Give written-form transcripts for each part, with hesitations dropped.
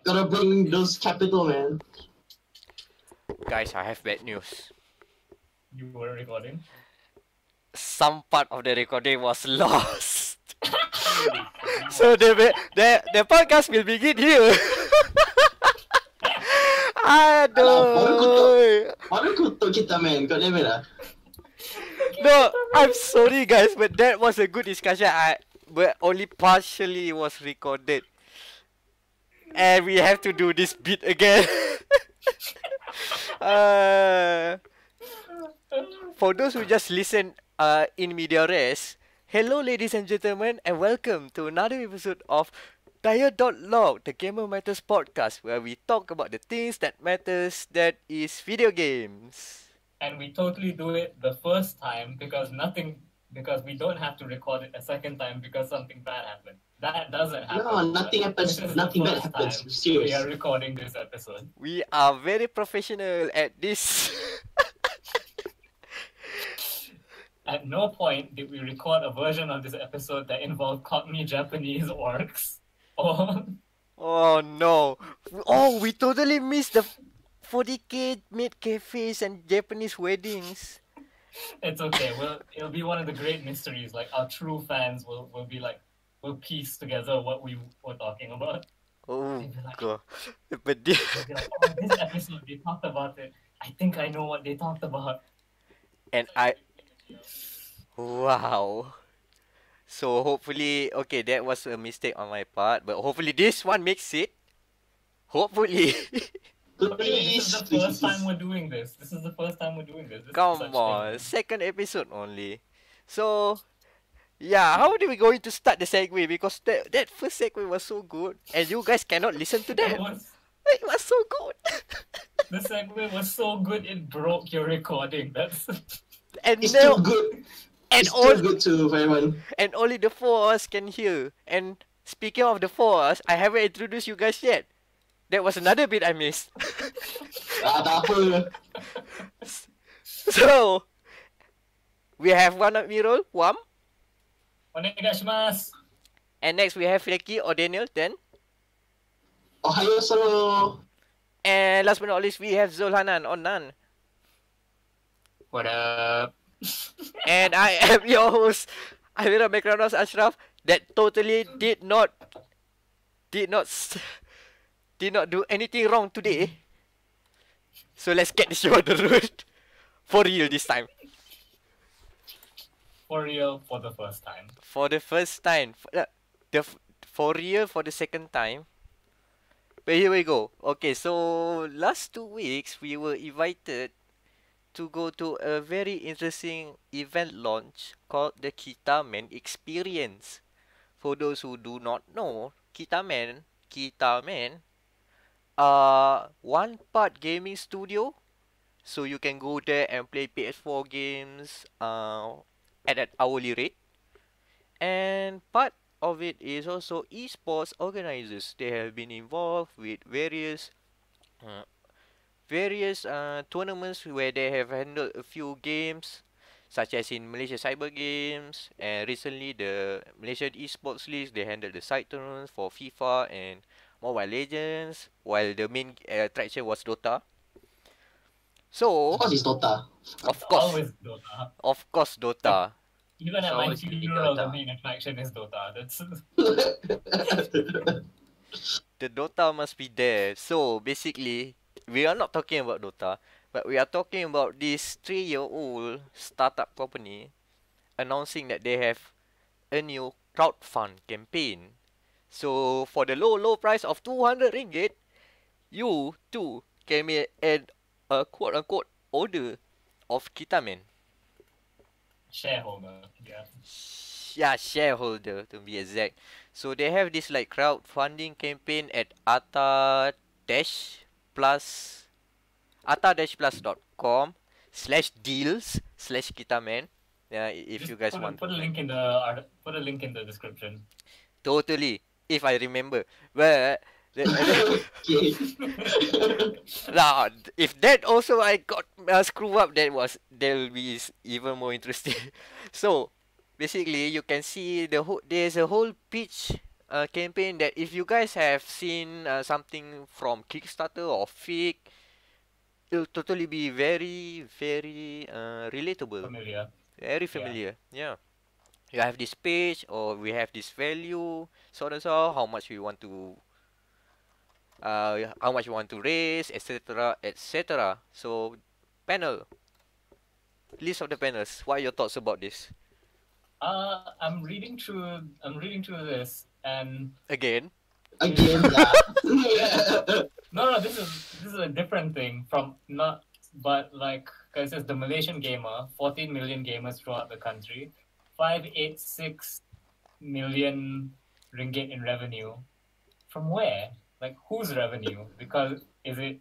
Gotta bring those capital, man. Guys, I have bad news. You were recording? Some part of the recording was lost. So the podcast will begin here. Aduh. Baru kutuk kita, man. Kau never lah. No, I'm sorry guys, but that was a good discussion. But only partially was recorded. And we have to do this bit again. For those who just listen in media res, hello ladies and gentlemen, and welcome to another episode of dia.log, the Gamer Matters podcast, where we talk about the things that matters, that is video games. And we totally do it the first time because we don't have to record it a second time because something bad happened. That doesn't happen. No, nothing happens. Nothing bad happens. Serious. We are recording this episode. We are very professional at this. At no point did we record a version of this episode that involved Cockney Japanese orcs. Oh no. Oh, we totally missed the 40k maid cafes and Japanese weddings. It's okay. It'll be one of the great mysteries. Like our true fans will be like, we'll piece together what we were talking about. Oh like, god. But this episode they talked about it. I think I know what they talked about. And wow. So hopefully, okay, that was a mistake on my part, but hopefully this one makes it. Hopefully. This is the first time we're doing this. Come on, second episode only. So, yeah, how do we going to start the segue? Because that first segue was so good, and you guys cannot listen to that. It was so good. The segue was so good it broke your recording. And it's still good. And it's still good to everyone. And only the four of us can hear. And speaking of the four of us, I haven't introduced you guys yet. That was another bit I missed. Tak apa. So, we have one admiral, Wam. Onegashimasu. And next we have Ricky or Daniel, then. Ohayo soro. And last but not least, we have Zulhanan or Nan. What up? And I am your host, Amira Mekranos Ashraf, that totally did not do anything wrong today. So let's get this show on the road. For real this time. For real for the first time. For the first time. For real for the second time. But here we go. Okay, so last 2 weeks we were invited to go to a very interesting event launch called the Kitamen Experience. For those who do not know, Kitamen, one part gaming studio. So you can go there and play PS4 games at an hourly rate. And part of it is also esports organizers. They have been involved with various tournaments where they have handled a few games, such as in Malaysia Cyber Games, and recently the Malaysian Esports League, they handled the side tournaments for FIFA and Mobile Legends, while the main attraction was Dota. So, Of course it's Dota. Always Dota. Of course Dota. Even at my funeral, the main attraction is Dota. That's The Dota must be there. So basically, we are not talking about Dota, but we are talking about this 3-year-old startup company announcing that they have a new crowdfund campaign. So for the low price of 200 ringgit, you too can make a quote-unquote order of Kitamen. shareholder, yeah. Yeah, shareholder to be exact. So they have this like crowdfunding campaign at ata-plus.com/deals/Kitamen. Yeah, if Just you guys put want. Put a link in the description. Totally, if I remember. But Okay. now, if that also I got screw up, that'll be even more interesting. So basically, you can see there's a whole pitch campaign that if you guys have seen something from Kickstarter or Fake, it'll totally be very, very relatable, Familiar. very familiar. Yeah. You have this page or we have this value, so and so, how much you want to raise, etc., etc. So, panel, list of the panels. What are your thoughts about this? I'm reading through this, and Again, Again, yeah. no, this is a different thing from not, but like, cause it says the Malaysian gamer, 14 million gamers throughout the country, 586 million ringgit in revenue. From where? Like, whose revenue? Because is it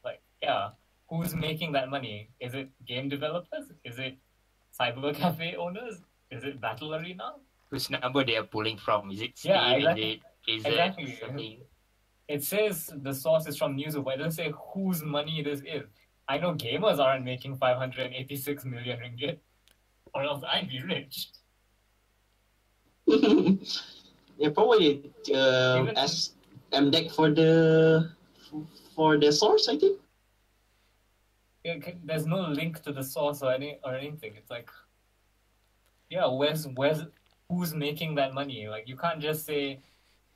like, yeah, who's making that money? Is it game developers? Is it cyber cafe owners? Is it Battle Arena? Which number they are pulling from? Is it Steam? Yeah, exactly. Is it Exactly. something? It says the source is from Newsweb, but it doesn't say whose money this is. I know gamers aren't making 586 million ringgit, or else I'd be rich. Yeah, probably Even- as MDEC for the source, I think. There's no link to the source or anything. It's like, yeah, where's who's making that money? Like, you can't just say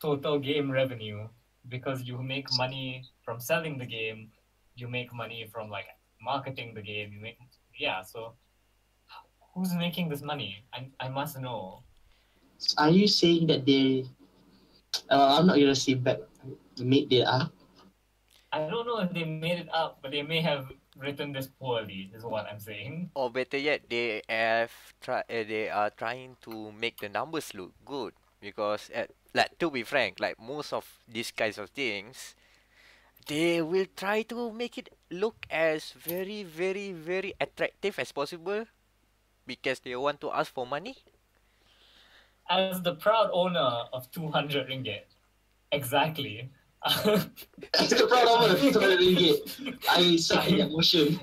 total game revenue, because you make money from selling the game, you make money from like marketing the game, so who's making this money? I must know. Are you saying that they? I'm not gonna say back. Made it up. I don't know if they made it up, but they may have written this poorly, is what I'm saying. or better yet, they are trying to make the numbers look good because, like, to be frank, like most of these kinds of things, they will try to make it look as very, very, very attractive as possible because they want to ask for money. As the proud owner of 200 ringgit, exactly. That's the problem with 200 ringgit. I second that motion.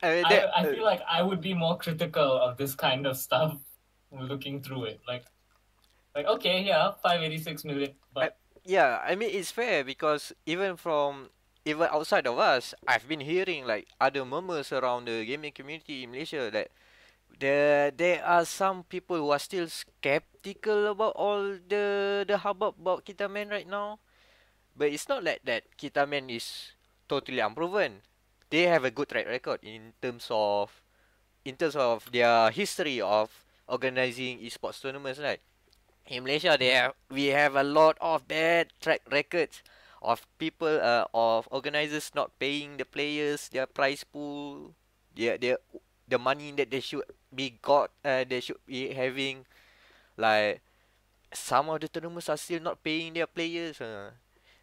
I mean, I feel like I would be more critical of this kind of stuff looking through it. Like okay, yeah, 586 million, but yeah, I mean it's fair because even outside of us, I've been hearing like other murmurs around the gaming community in Malaysia that there are some people who are still skeptical about all the hubbub about Kitamen right now. But it's not like that Kitamen is totally unproven. They have a good track record in terms of their history of organizing esports tournaments, right? In Malaysia, we have a lot of bad track records of people of organizers not paying the players their prize pool, the money that they should be having. Like some of the tournaments are still not paying their players.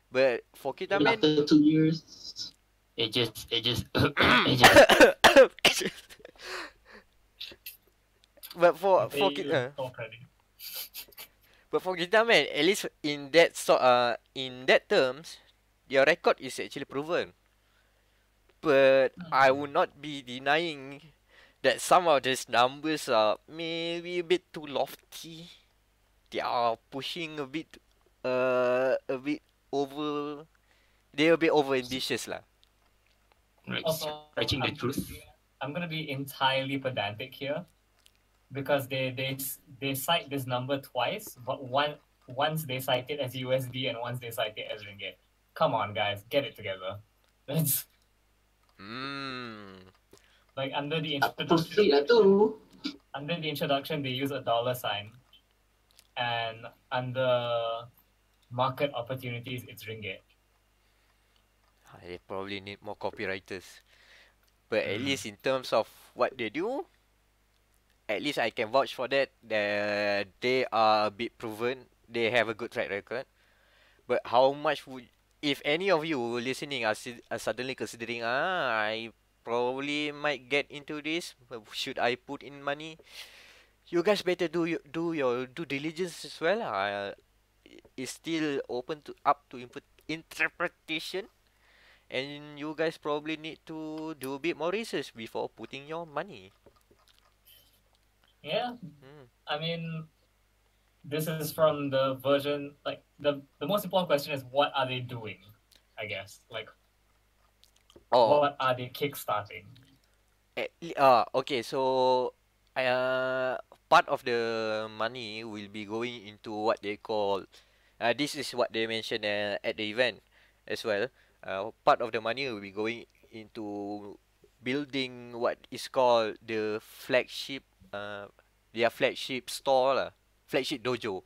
But for Even Kitamen, after 2 years. It just but for they for use Kit- already. But for Kitamen, at least in that terms, your record is actually proven. But I would not be denying that some of these numbers are maybe a bit too lofty. They are pushing a bit over. They're a bit over ambitious lah. Also, stretching the truth. I'm gonna be entirely pedantic here, because they cite this number twice, but once they cite it as USD and once they cite it as ringgit. Come on, guys, get it together. That's like under the For free lah tu. introduction they use a dollar sign, and under market opportunities it's ringgit. They probably need more copywriters. But at least in terms of what they do, at least I can vouch for that. They are a bit proven. They have a good track record. But how much if any of you listening are suddenly considering, I probably might get into this. Should I put in money? You guys better do your due diligence as well. It's still up to interpretation. And you guys probably need to do a bit more research before putting your money. Yeah, I mean, this is from the version, like the most important question is what are they doing? I guess like Oh, what are they kickstarting? okay. So, part of the money will be going into what they call. This is what they mentioned at the event as well. Part of the money will be going into building what is called the flagship, their flagship store lah, flagship dojo.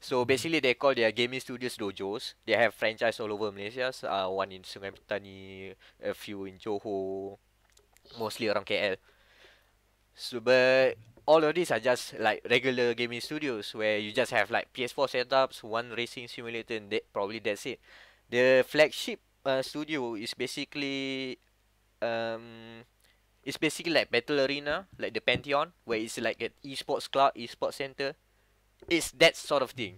So basically, they call their gaming studios dojos. They have franchise all over Malaysia. One in Sungai Petani, a few in Johor, mostly around KL. So, but all of these are just like regular gaming studios where you just have like PS4 setups, one racing simulator, and probably that's it. The flagship studio is basically um it's basically like Battle Arena, like the Pantheon, where it's like an esports club, esports center. It's that sort of thing.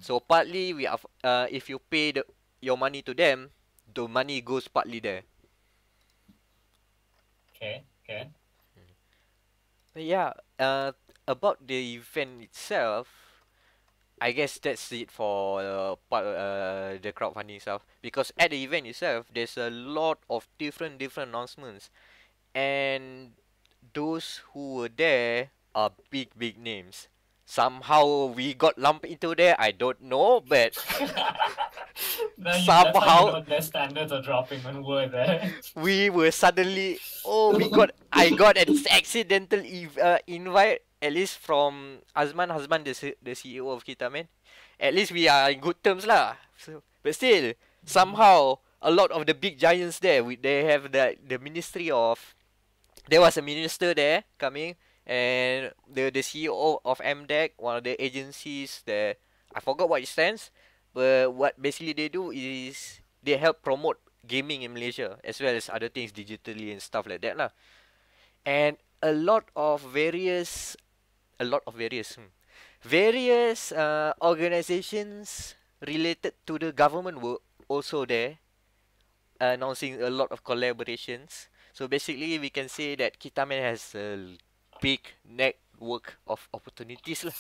So partly we are, if you pay your money to them, the money goes partly there. Okay, okay. Yeah, about the event itself, I guess that's it for the crowdfunding stuff. Because at the event itself, there's a lot of different announcements, and those who were there are big names. Somehow we got lumped into there. I don't know, but That's how you somehow know their standards are dropping when we're there. we were suddenly, I got an accidental invite, at least from Azman the CEO of Kitamen. At least we are in good terms lah. So, but still, somehow a lot of the big giants there, they have the ministry of, there was a minister there coming, and the CEO of MDEC, one of the agencies that I forgot what it stands, but what basically they do is they help promote gaming in Malaysia as well as other things digitally and stuff like that lah. And a lot of various organizations related to the government were also there, announcing a lot of collaborations. So basically, we can say that Kitamen has a big network of opportunities lah.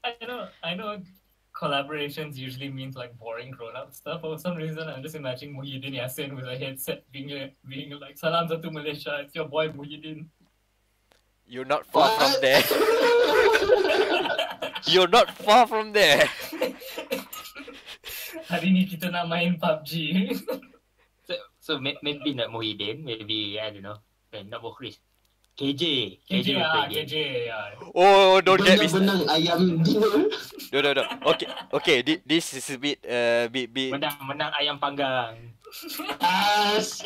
I know collaborations usually means like boring grown-up stuff, but for some reason I'm just imagining Muhyiddin Yassin with a headset being like Salam Satu Malaysia, it's your boy Muhyiddin. You're not far from there. You're not far from there. Hari ni kita nak main PUBG. So maybe not Muhyiddin, maybe I don't know, not Mukhris. KJ KJ, yeah. Oh, don't get me. Benang ayam dia. No. Okay. This is a bit. Menang ayam panggang. Yes.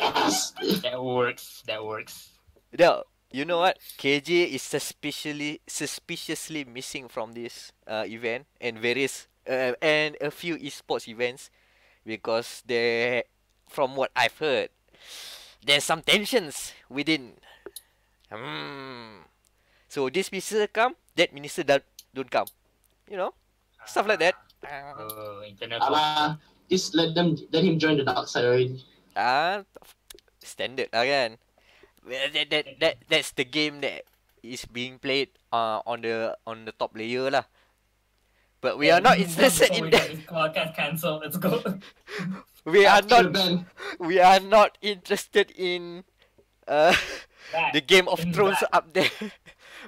That works. No, you know what? KJ is suspiciously missing from this event and various and a few esports events because from what I've heard, there's some tensions within. So this minister come, that minister don't come. You know, stuff like that. Internal. Just let him join the dark side already. Standard lah kan. Well, that's the game that is being played on the top layer lah. But we are not interested in that. Podcast cancel. Let's go. We are not interested in the Game of Thrones up there.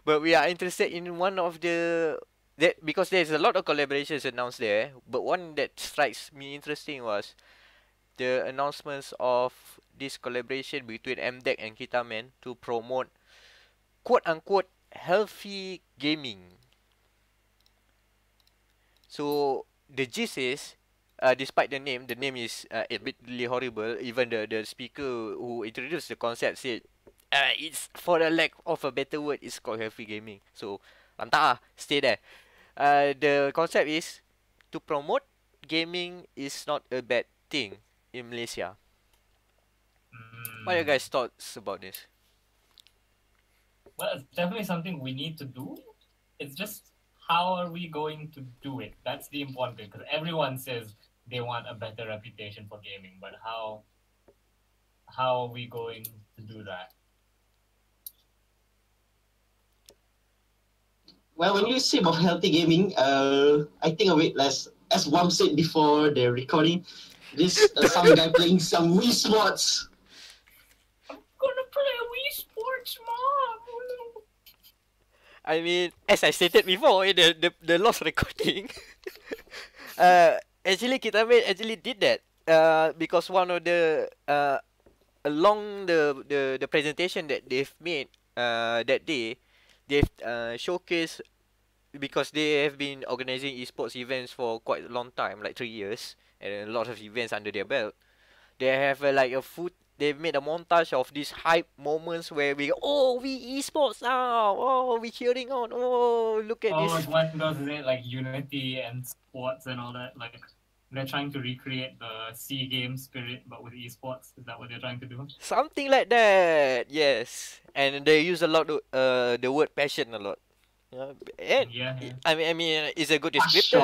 But we are interested in one of because there's a lot of collaborations announced there. But one that strikes me interesting was the announcements of this collaboration between MDEC and Kitamen to promote quote-unquote healthy gaming. So the gist is, despite the name is a bit really horrible. Even the speaker who introduced the concept said, it's, for the lack of a better word, it's called healthy gaming. So lantak stay there. The concept is to promote gaming is not a bad thing in Malaysia. What are your guys' thoughts about this? Well, it's definitely something we need to do. It's just how are we going to do it? That's the important thing, because everyone says they want a better reputation for gaming, but how are we going to do that? Well, when you say about healthy gaming, I think of it as Wam said before the recording. This some guy playing some Wii Sports. Gonna play Wii Sports, Mom. I mean, as I stated before in the lost recording, actually Kitamen actually did that. Because one of the along the presentation that they've made that day, they've showcased, because they have been organizing esports events for quite a long time, like 3 years, and a lot of events under their belt. They have like a foot. They've made a montage of these hype moments where we go, oh, we esports now, oh, we cheering on, oh, look at Oh, this. like one of those, is it like Unity and sports and all that? Like they're trying to recreate the C game spirit, but with esports. Is that what they're trying to do? Something like that, yes. And they use a lot the word passion a lot. Yeah, and Yeah, yeah. I mean, it's a good descriptor.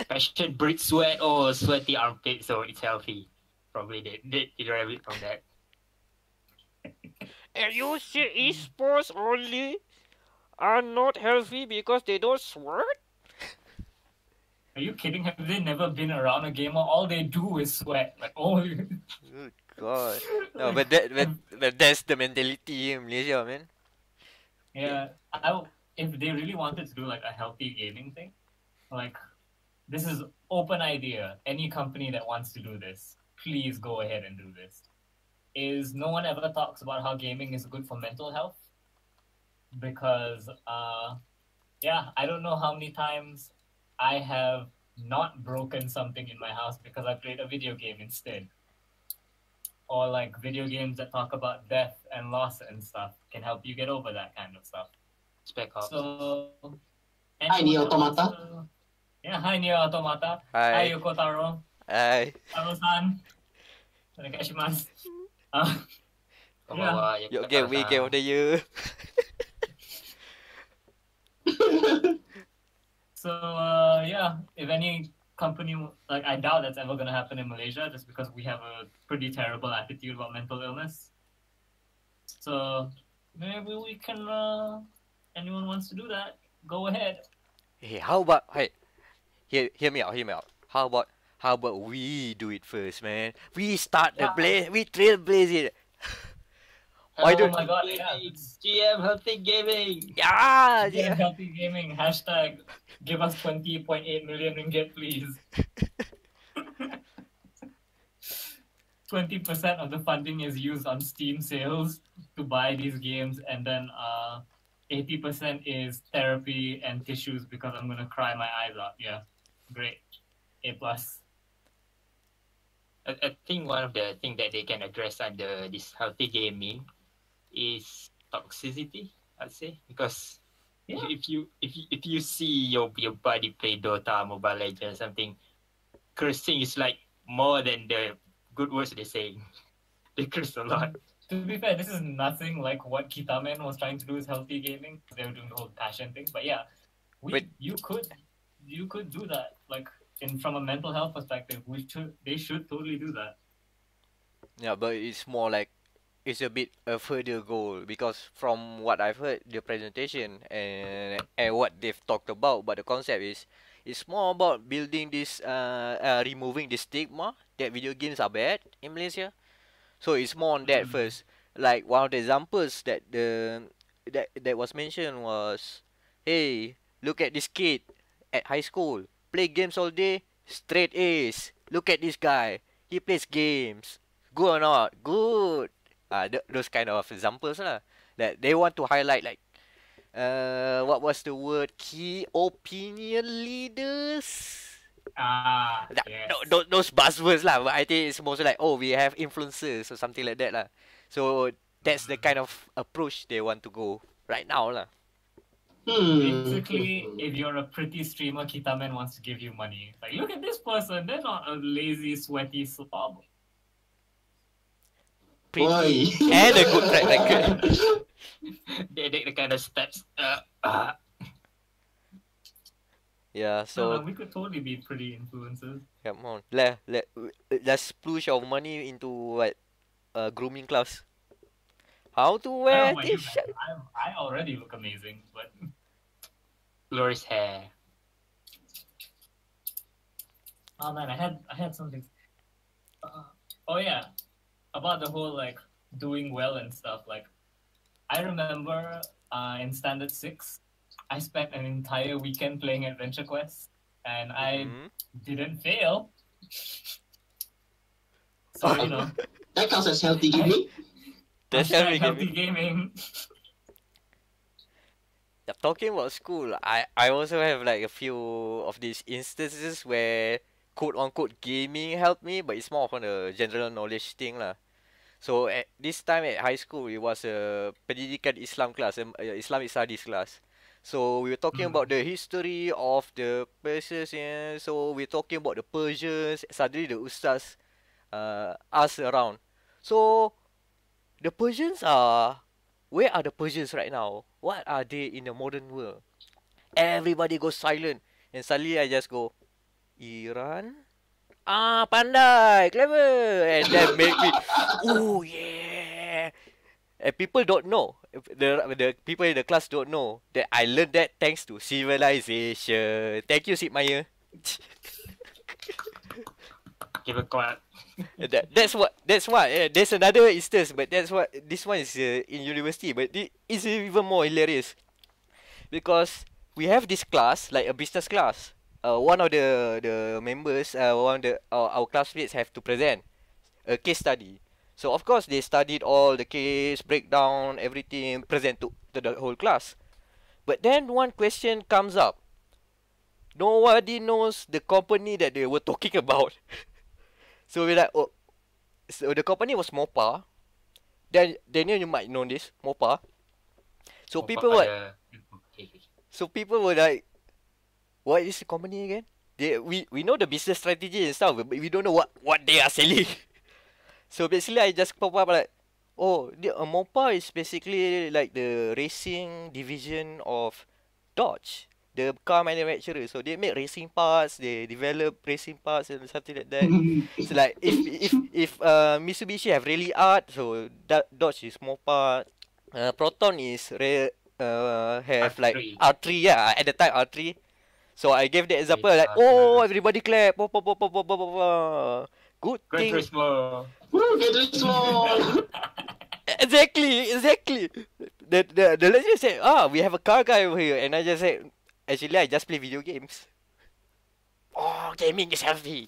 Passion breeds sweat or sweaty armpit, so it's healthy. Probably they derive it from that. And you say esports only are not healthy because they don't sweat? Are you kidding? Have they never been around a gamer? All they do is sweat. Like, oh, Good God. No, but that's the mentality in Malaysia, man. yeah. If they really wanted to do like a healthy gaming thing, like this is open idea. Any company that wants to do this, please go ahead and do this. Is no one ever talks about how gaming is good for mental health? Because yeah, I don't know how many times I have not broken something in my house because I played a video game instead. Or like video games that talk about death and loss and stuff can help you get over that kind of stuff. Spec Ops. So, Hi, Nier Automata. Yeah, hi Nier Automata. Hi. Hi Yokotaro. Hi. Taro-san. Onegaishimasu. Konbanwa, Your game of the year. So yeah, if any company, like I doubt that's ever gonna happen in Malaysia, just because we have a pretty terrible attitude about mental illness. So maybe we can. Anyone wants to do that? Go ahead. Hey, how about hear me out. How about we do it first, man? We start the blaze. We trailblaze it. Why Oh don't? my god! Yeah. GM Healthy Gaming. Yeah, Yeah, yeah. healthy gaming. Hashtag give us 20.8 million ringgit, please. 20% of the funding is used on Steam sales to buy these games, and then 80% is therapy and tissues because I'm gonna cry my eyes out. Yeah, great. A plus. I think one of the things that they can address under this healthy gaming is toxicity, I'd say, because Yeah. if you see your buddy play Dota, Mobile Legends, something, cursing is like more than the good words they say. They curse a lot. To be fair, this is nothing like what Kitamen was trying to do with healthy gaming. They were doing the whole passion thing, but yeah, you could do that. Like from a mental health perspective, they should totally do that. Yeah, but it's more like it's a bit a further goal, because from what I've heard the presentation and what they've talked about, but the concept is it's more about building this removing the stigma that video games are bad in Malaysia. So it's more on that first. Like one of the examples that that was mentioned was, hey, look at this kid at high school, play games all day, straight A's. Look at this guy, he plays games. Good or not? Good. Those kind of examples lah. That they want to highlight, like what was the word? Key opinion leaders. Yes. Those buzzwords lah, but I think it's mostly like, oh, we have influencers or something like that lah. So that's the kind of approach they want to go right now lah. Basically, if you're a pretty streamer, Kitamen wants to give you money. Like, look at this person, they're not a lazy, sweaty slob. Pretty and a good track record. They the kind of steps. Yeah, so we could totally be pretty influencers. come on, let's sploosh our money into what grooming class. How to I wear don't know about you, t-shirt? man. I already look amazing, but Glorious hair. Oh man, I had something. Oh yeah, about the whole like doing well and stuff. Like I remember in Standard 6, I spent an entire weekend playing Adventure Quest, and I didn't fail. So you know. That counts as healthy gaming. That's Hashtag healthy healthy gaming. Yeah, talking about school, I also have like a few of these instances where quote unquote gaming helped me, but it's more of on a general knowledge thing lah. So at this time at high school, it was a Pendidikan Islam class, Islamic studies class. So we were talking about the history of the Persians. Yeah. So we're talking about the Persians. Suddenly the ustaz asked around. So the Persians are, where are the Persians right now? What are they in the modern world? Everybody goes silent. And suddenly I just go, Iran? Ah, pandai, clever. And that make me, oh yeah. And people don't know. The people in the class don't know that I learned that thanks to civilization. Thank you, Sid Meier. Give a clap. That's what there's another instance, but that's what this one is in university, but it's even more hilarious because we have this class like a business class. One of the members, one of our classmates have to present a case study. So of course they studied all the case, breakdown, everything, present to the whole class. But then one question comes up. Nobody knows the company that they were talking about. So we're like, oh, so the company was MOPA. Then Daniel, you might know this, MOPA. So people were, so people were like, what is the company again? We know the business strategy and stuff, but we don't know what they are selling. So basically, I just pop up like, oh, MOPA is basically like the racing division of Dodge, the car manufacturer. So they make racing parts, they develop racing parts and something like that. So like if Mitsubishi have really art, so Dodge is MOPA. Proton is have like R3, yeah, at the time R3. So I gave the example like, oh, everybody clap, good Gran thing. Turismo. Woo, Gran Turismo. Exactly. The legend said, we have a car guy over here, and I just said, actually, I just play video games. Oh, gaming is healthy.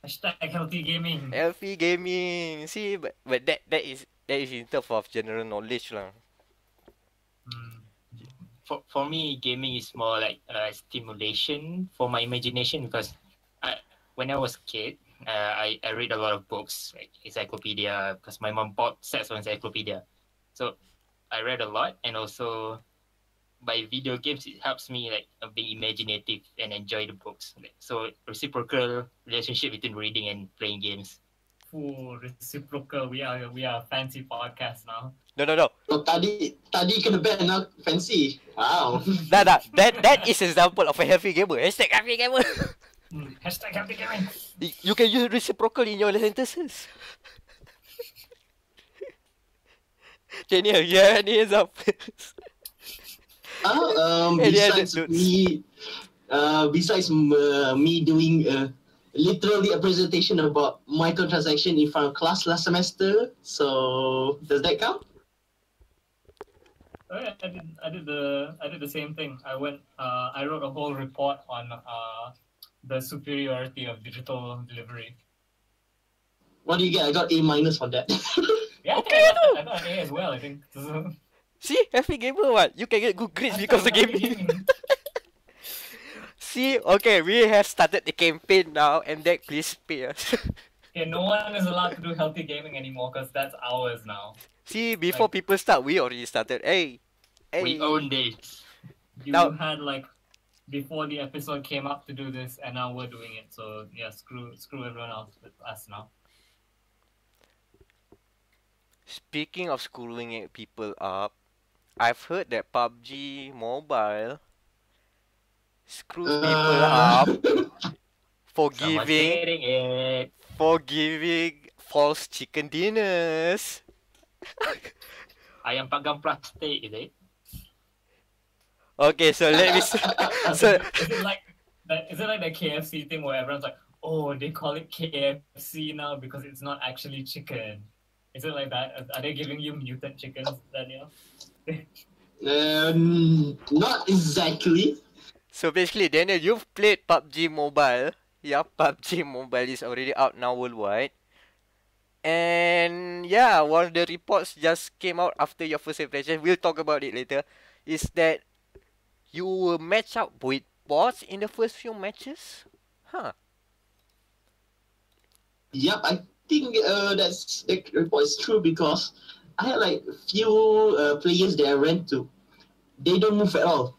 Hashtag healthy gaming. Healthy gaming. See, but that is in terms of general knowledge lah. For me, gaming is more like stimulation for my imagination because when I was a kid, I read a lot of books, like encyclopedia, because my mom bought sets of encyclopedia. So I read a lot, and also by video games, it helps me like being imaginative and enjoy the books. So reciprocal relationship between reading and playing games. Ooh, reciprocal. We are a fancy podcast now. No. Oh, tadi kena ban now fancy. Wow. That is example of a healthy gamer. Hashtag healthy gamer. Hashtag healthy gaming. You can use reciprocal in your sentences. Daniel, you have any examples? Besides me doing literally a presentation about microtransaction in front of class last semester, so does that count? Oh yeah, I did the same thing. I wrote a whole report on the superiority of digital delivery. What do you get? I got A- for that. Yeah, Okay, I got an A as well, I think. See, healthy gamer what? You can get good grades because of gaming. See, okay, we have started the campaign now, and that please pay us. Yeah, no one is allowed to do healthy gaming anymore because that's ours now. See, before people start, we already started. Hey. We own this. You Now- had like before the episode came up to do this, and now we're doing it. So yeah, screw everyone else with us now. Speaking of screwing people up, I've heard that PUBG Mobile screws people up for Someone's giving getting it. false chicken dinners. Ayam panggang plastic, is it? Okay, so let me. So Is it like that? Is it like the KFC thing where everyone's like, "Oh, they call it KFC now because it's not actually chicken"? Is it like that? Are they giving you mutant chickens, Daniel? Not exactly. So basically, Daniel, you've played PUBG Mobile. Yeah, PUBG Mobile is already out now worldwide. And yeah, one of the reports just came out after your first impression. We'll talk about it later. Is that you will match up with bots in the first few matches? Huh. Yep, I think that's the report is true because I had like few players that I ran to. They don't move at all.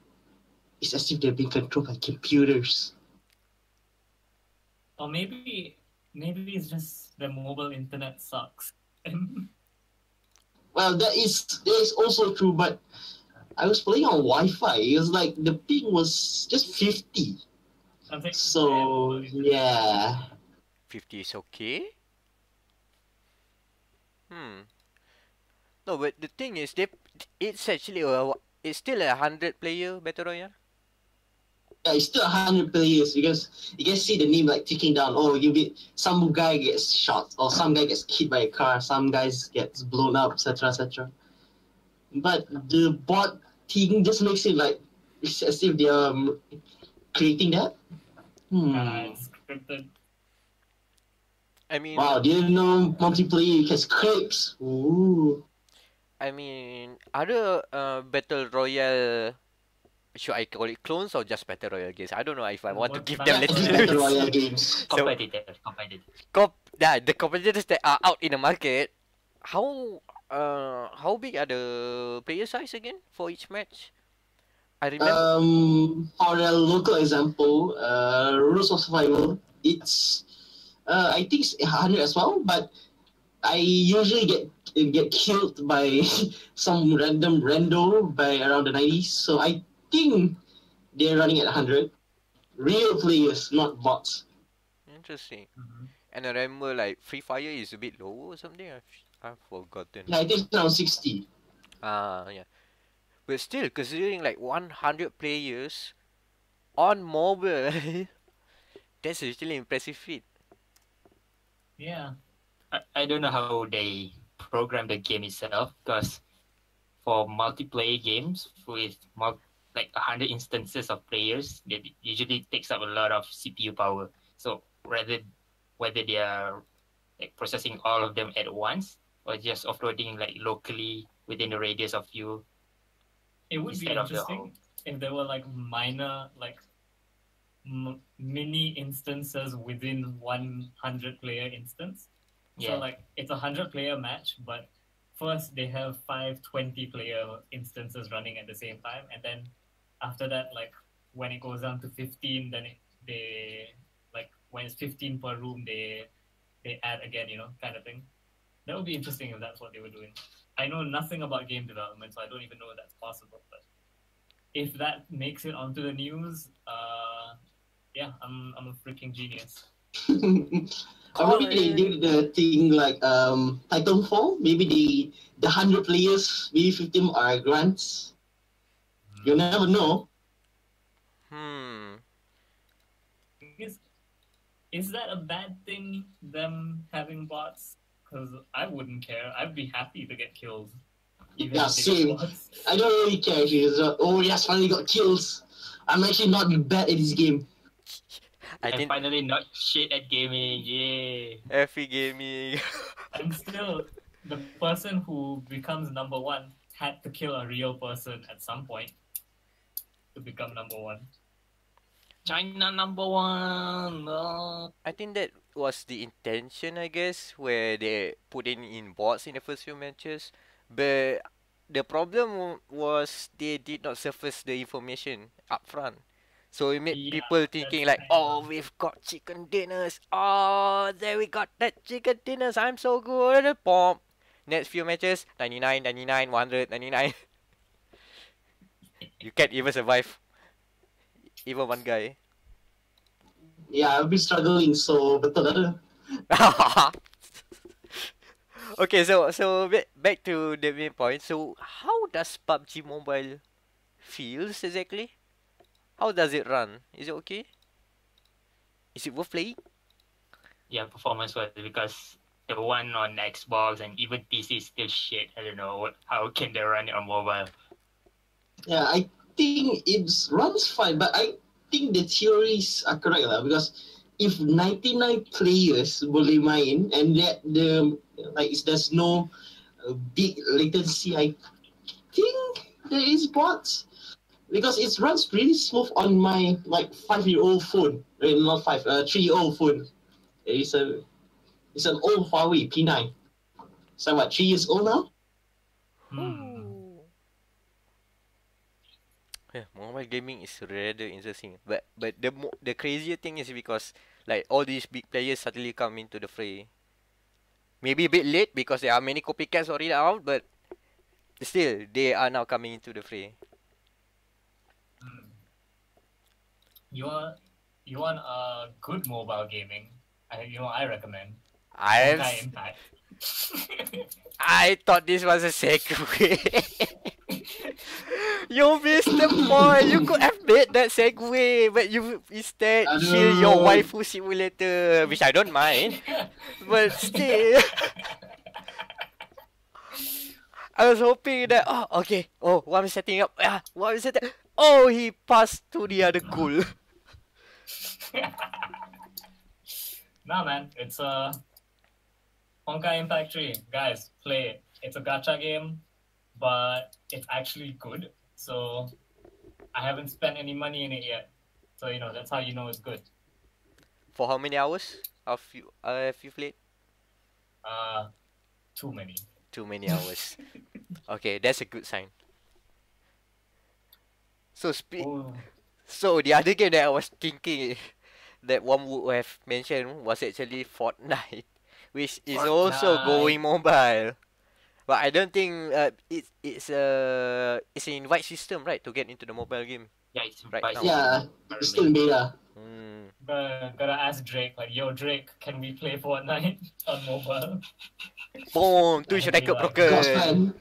It's as if they're being controlled by computers. Or maybe it's just the mobile internet sucks. Well, that is also true, but I was playing on Wi-Fi. It was like the ping was just 50. Something So yeah. 50 is okay. No, but the thing is, it's actually it's still a 100-player battle royale. Yeah, it's still 100 players because you can see the name like ticking down. Oh, some guy gets shot or some guy gets hit by a car, some guys gets blown up, etc., etc. But the bot thing just makes it like it's as if they're creating that. it's scripted. I mean, Wow, didn't know multiplayer has clips. Ooh. I mean, other battle royale, should I call it clones or just battle royale games? I don't know if I want to What give kind them of Battle legitimacy. Royale games. So- Competitive. The competitors that are out in the market, how big are the player size again for each match? I remember. For a local example, Rules of Survival, it's I think it's 100 as well, but I usually get killed by some random rando by around the 90s. So I think they're running at 100. Real players, not bots. Interesting. Mhm. And I remember like Free Fire is a bit low or something. I've forgotten. Yeah, I think it's around 60. Yeah. But still, considering like 100 players on mobile, that's actually impressive feat. Yeah. I don't know how they program the game itself because for multiplayer games with like 100 instances of players, that usually takes up a lot of CPU power. So whether they are like processing all of them at once or just offloading like locally within the radius of you. It would be Instead of the interesting if there were like minor, like mini instances within 100-player instance. Yeah. So like it's a 100-player match, but first they have 5 20-player instances running at the same time, and then after that, like when it goes down to 15, then they like when it's 15 per room, they add again, kind of thing. That would be interesting if that's what they were doing. I know nothing about game development, so I don't even know if that's possible. But if that makes it onto the news, yeah, I'm a freaking genius. Or maybe they did the thing like Titanfall. Maybe the 100 players, maybe 15 are grants. You never know. Is that a bad thing, them having bots? Because I wouldn't care. I'd be happy to get kills. Even Yeah, if they same. got bots. I don't really care. Oh yes, finally got kills. I'm actually not bad at this game. I I'm think finally not shit at gaming. Yay! every gaming. And still, the person who becomes number one had to kill a real person at some point to become number one. China number one. I think that was the intention, I guess, where they put in bots in the first few matches. But the problem was they did not surface the information up front. So it made Yeah, people thinking that's like, kind oh, of- we've got chicken dinners. Oh, there we got that chicken dinners. I'm so good. Pom. Next few matches, 99, 99, 100, 99. You can't even survive. Even one guy. Yeah, I've been struggling, so betul ada. Okay, so back to the main point. So how does PUBG Mobile feels exactly? How does it run? Is it okay? Is it worth playing? Yeah, performance wise, because the one on Xbox and even PC is still shit. I don't know how can they run it on mobile. Yeah, I think it runs fine, but I think the theories are correct lah, because if 99 players boleh main and that there's no big latency, I think there is bots, because it runs really smooth on my 5-year-old phone. Not 3-year-old phone. It's an old Huawei P9. So what, 3 years old now? Ooh. Yeah, mobile gaming is rather interesting. But the crazier thing is because like all these big players suddenly come into the fray. Maybe a bit late because there are many copycats already out, but still they are now coming into the fray. You want a good mobile gaming? I recommend. I Honkai Impact. I thought this was a segue. You missed the point. You could have made that segue, but you instead kill your waifu simulator, which I don't mind. But still, I was hoping that what I'm setting up. What I'm setting. Oh, he passed to the other goal. Nah, man, it's a Honkai Impact 3. Guys, play it. It's a gacha game, but it's actually good. So I haven't spent any money in it yet. So that's how you know it's good. For how many hours have you played? Too many. Too many hours. Okay, that's a good sign. So So the other game that I was thinking that one would have mentioned was actually Fortnite, which is also going mobile. But I don't think it's an invite system, right, to get into the mobile game. Yeah, it's right now. Yeah, it's still in beta. Gotta ask Drake, like, yo Drake, can we play Fortnite on mobile? Boom! Twitch record broken.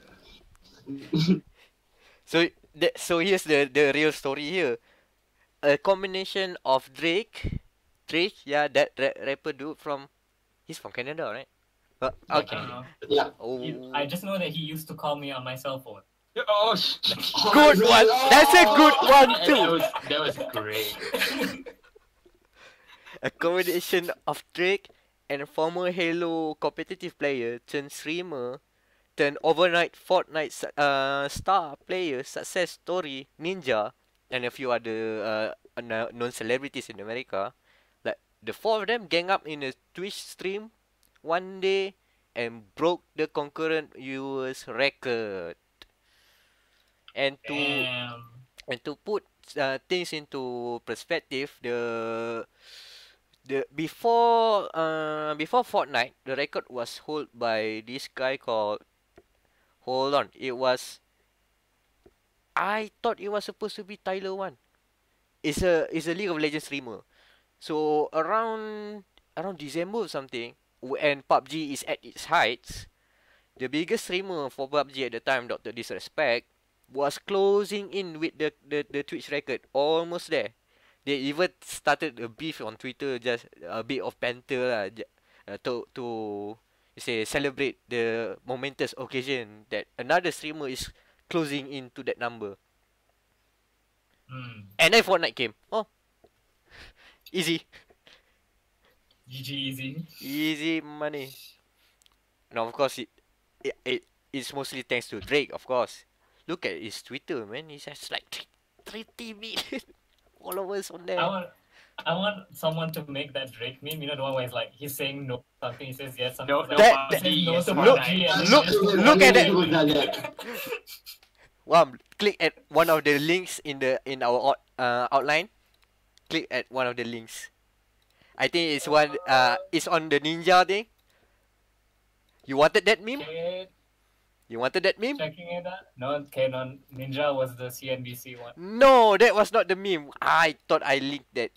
So here's the real story here. A combination of Drake, that rapper dude he's from Canada, right? Okay. Yeah. Oh. I just know that he used to call me on my cell phone. Oh, good one. That's a good one too. That was great. A combination of Drake and a former Halo competitive player turned streamer, turned overnight Fortnite star player success story ninja, and a few other known celebrities in America. Like the four of them gang up in a Twitch stream one day and broke the concurrent viewers record. And to put things into perspective, the before Fortnite, the record was held by this guy called. Hold on, I thought it was supposed to be Tyler One. It's a League of Legends streamer. So around December or something, when PUBG is at its heights, the biggest streamer for PUBG at the time, Dr. Disrespect, was closing in with the Twitch record, almost there. They even started a beef on Twitter, just a bit of banter to celebrate the momentous occasion that another streamer is closing into that number. And then Fortnite came. Oh, easy. GG easy. Easy money. Now, of course, it's mostly thanks to Drake, of course. Look at his Twitter, man. He has like 30 million followers on there. I want someone to make that Drake meme. You know the one where he's saying no something, he says yes something. Look at that. Wow, click at one of the links in our outline. Click at one of the links. I think it's it's on the ninja thing. You wanted that meme? You wanted that meme? Checking it out. No, Ninja was the CNBC one. No, that was not the meme. I thought I linked that.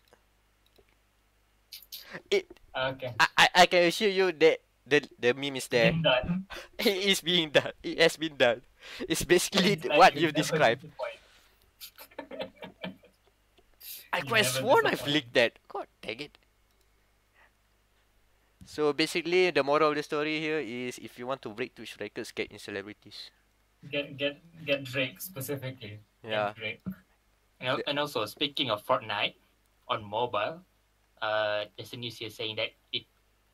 Okay. I can assure you that the meme is there. Being done. It is being done. It has been done. It's basically what you've described. I You could have never sworn I've disappoint. leaked that. God dang it. So basically, the moral of the story here is if you want to break Twitch records, get in celebrities. Get Drake specifically. Yeah. Get Drake. And also, speaking of Fortnite on mobile, there's a news here saying that it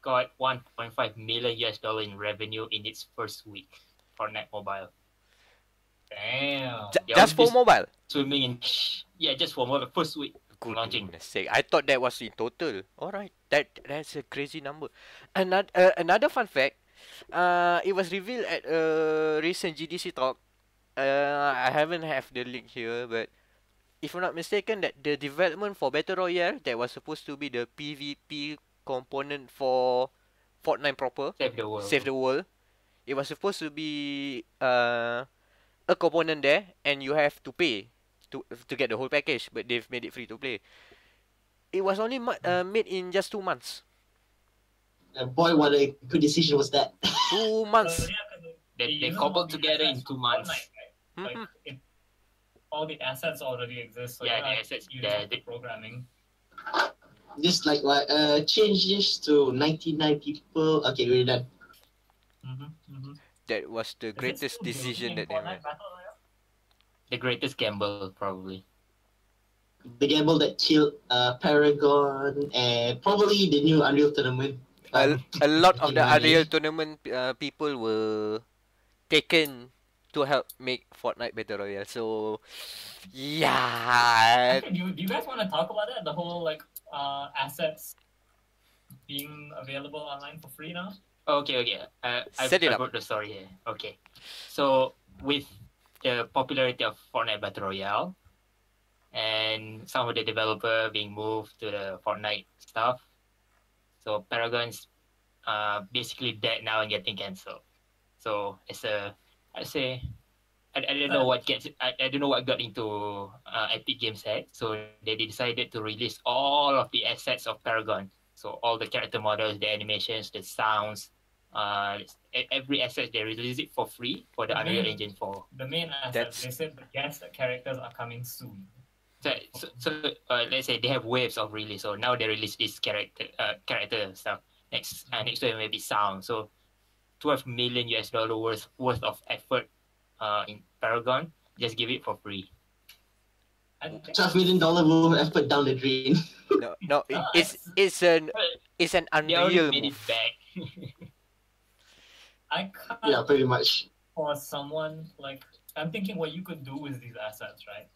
got 1.5 million US dollar in revenue in its first week. Fortnite Mobile. Damn. Just for mobile? Swimming in yeah, just for mobile first week launching. Goodness sake. I thought that was in total. Alright. That's a crazy number. Another fun fact. It was revealed at a recent GDC talk. I haven't have the link here, but if I'm not mistaken, that the development for Battle Royale that was supposed to be the PvP component for Fortnite proper, Save the world. it was supposed to be a component there, and you have to pay to get the whole package. But they've made it free to play. It was only made in just 2 months. Boy, what a good decision was that. 2 months. They cobbled together in 2 months. Fortnite, right? Like, all the assets already exist. So Yeah, you're the not assets, using the programming. Just like what changes to 99 people. Okay, we're done. That was the Is it greatest still building decision in that they Fortnite made. Battle Royale? The greatest gamble, probably. The gamble that killed Paragon and probably the new Unreal Tournament. A lot of the money. Unreal Tournament people were taken to help make Fortnite Battle Royale. So, yeah. Actually, do you guys want to talk about that? The whole like assets being available online for free now? Okay. I've Set it up. got the story here. Okay. So, with the popularity of Fortnite Battle Royale and some of the developer being moved to the Fortnite stuff, so Paragon's basically dead now and getting cancelled. So, I don't know what I don't know what got into Epic Games head. So they decided to release all of the assets of Paragon. So all the character models, the animations, the sounds, every asset they release it for free for the Unreal Engine 4. The main assets, they said yes, the characters are coming soon. So let's say they have waves of release. So now they release this character stuff. Next wave maybe sound. So 12 million US dollar worth of effort in Paragon, just give it for free. $12 million worth of effort down the drain. No, it's an They already Unreal made move. it back. I can't. Yeah, pretty much. For someone like, I'm thinking what you could do with these assets, right?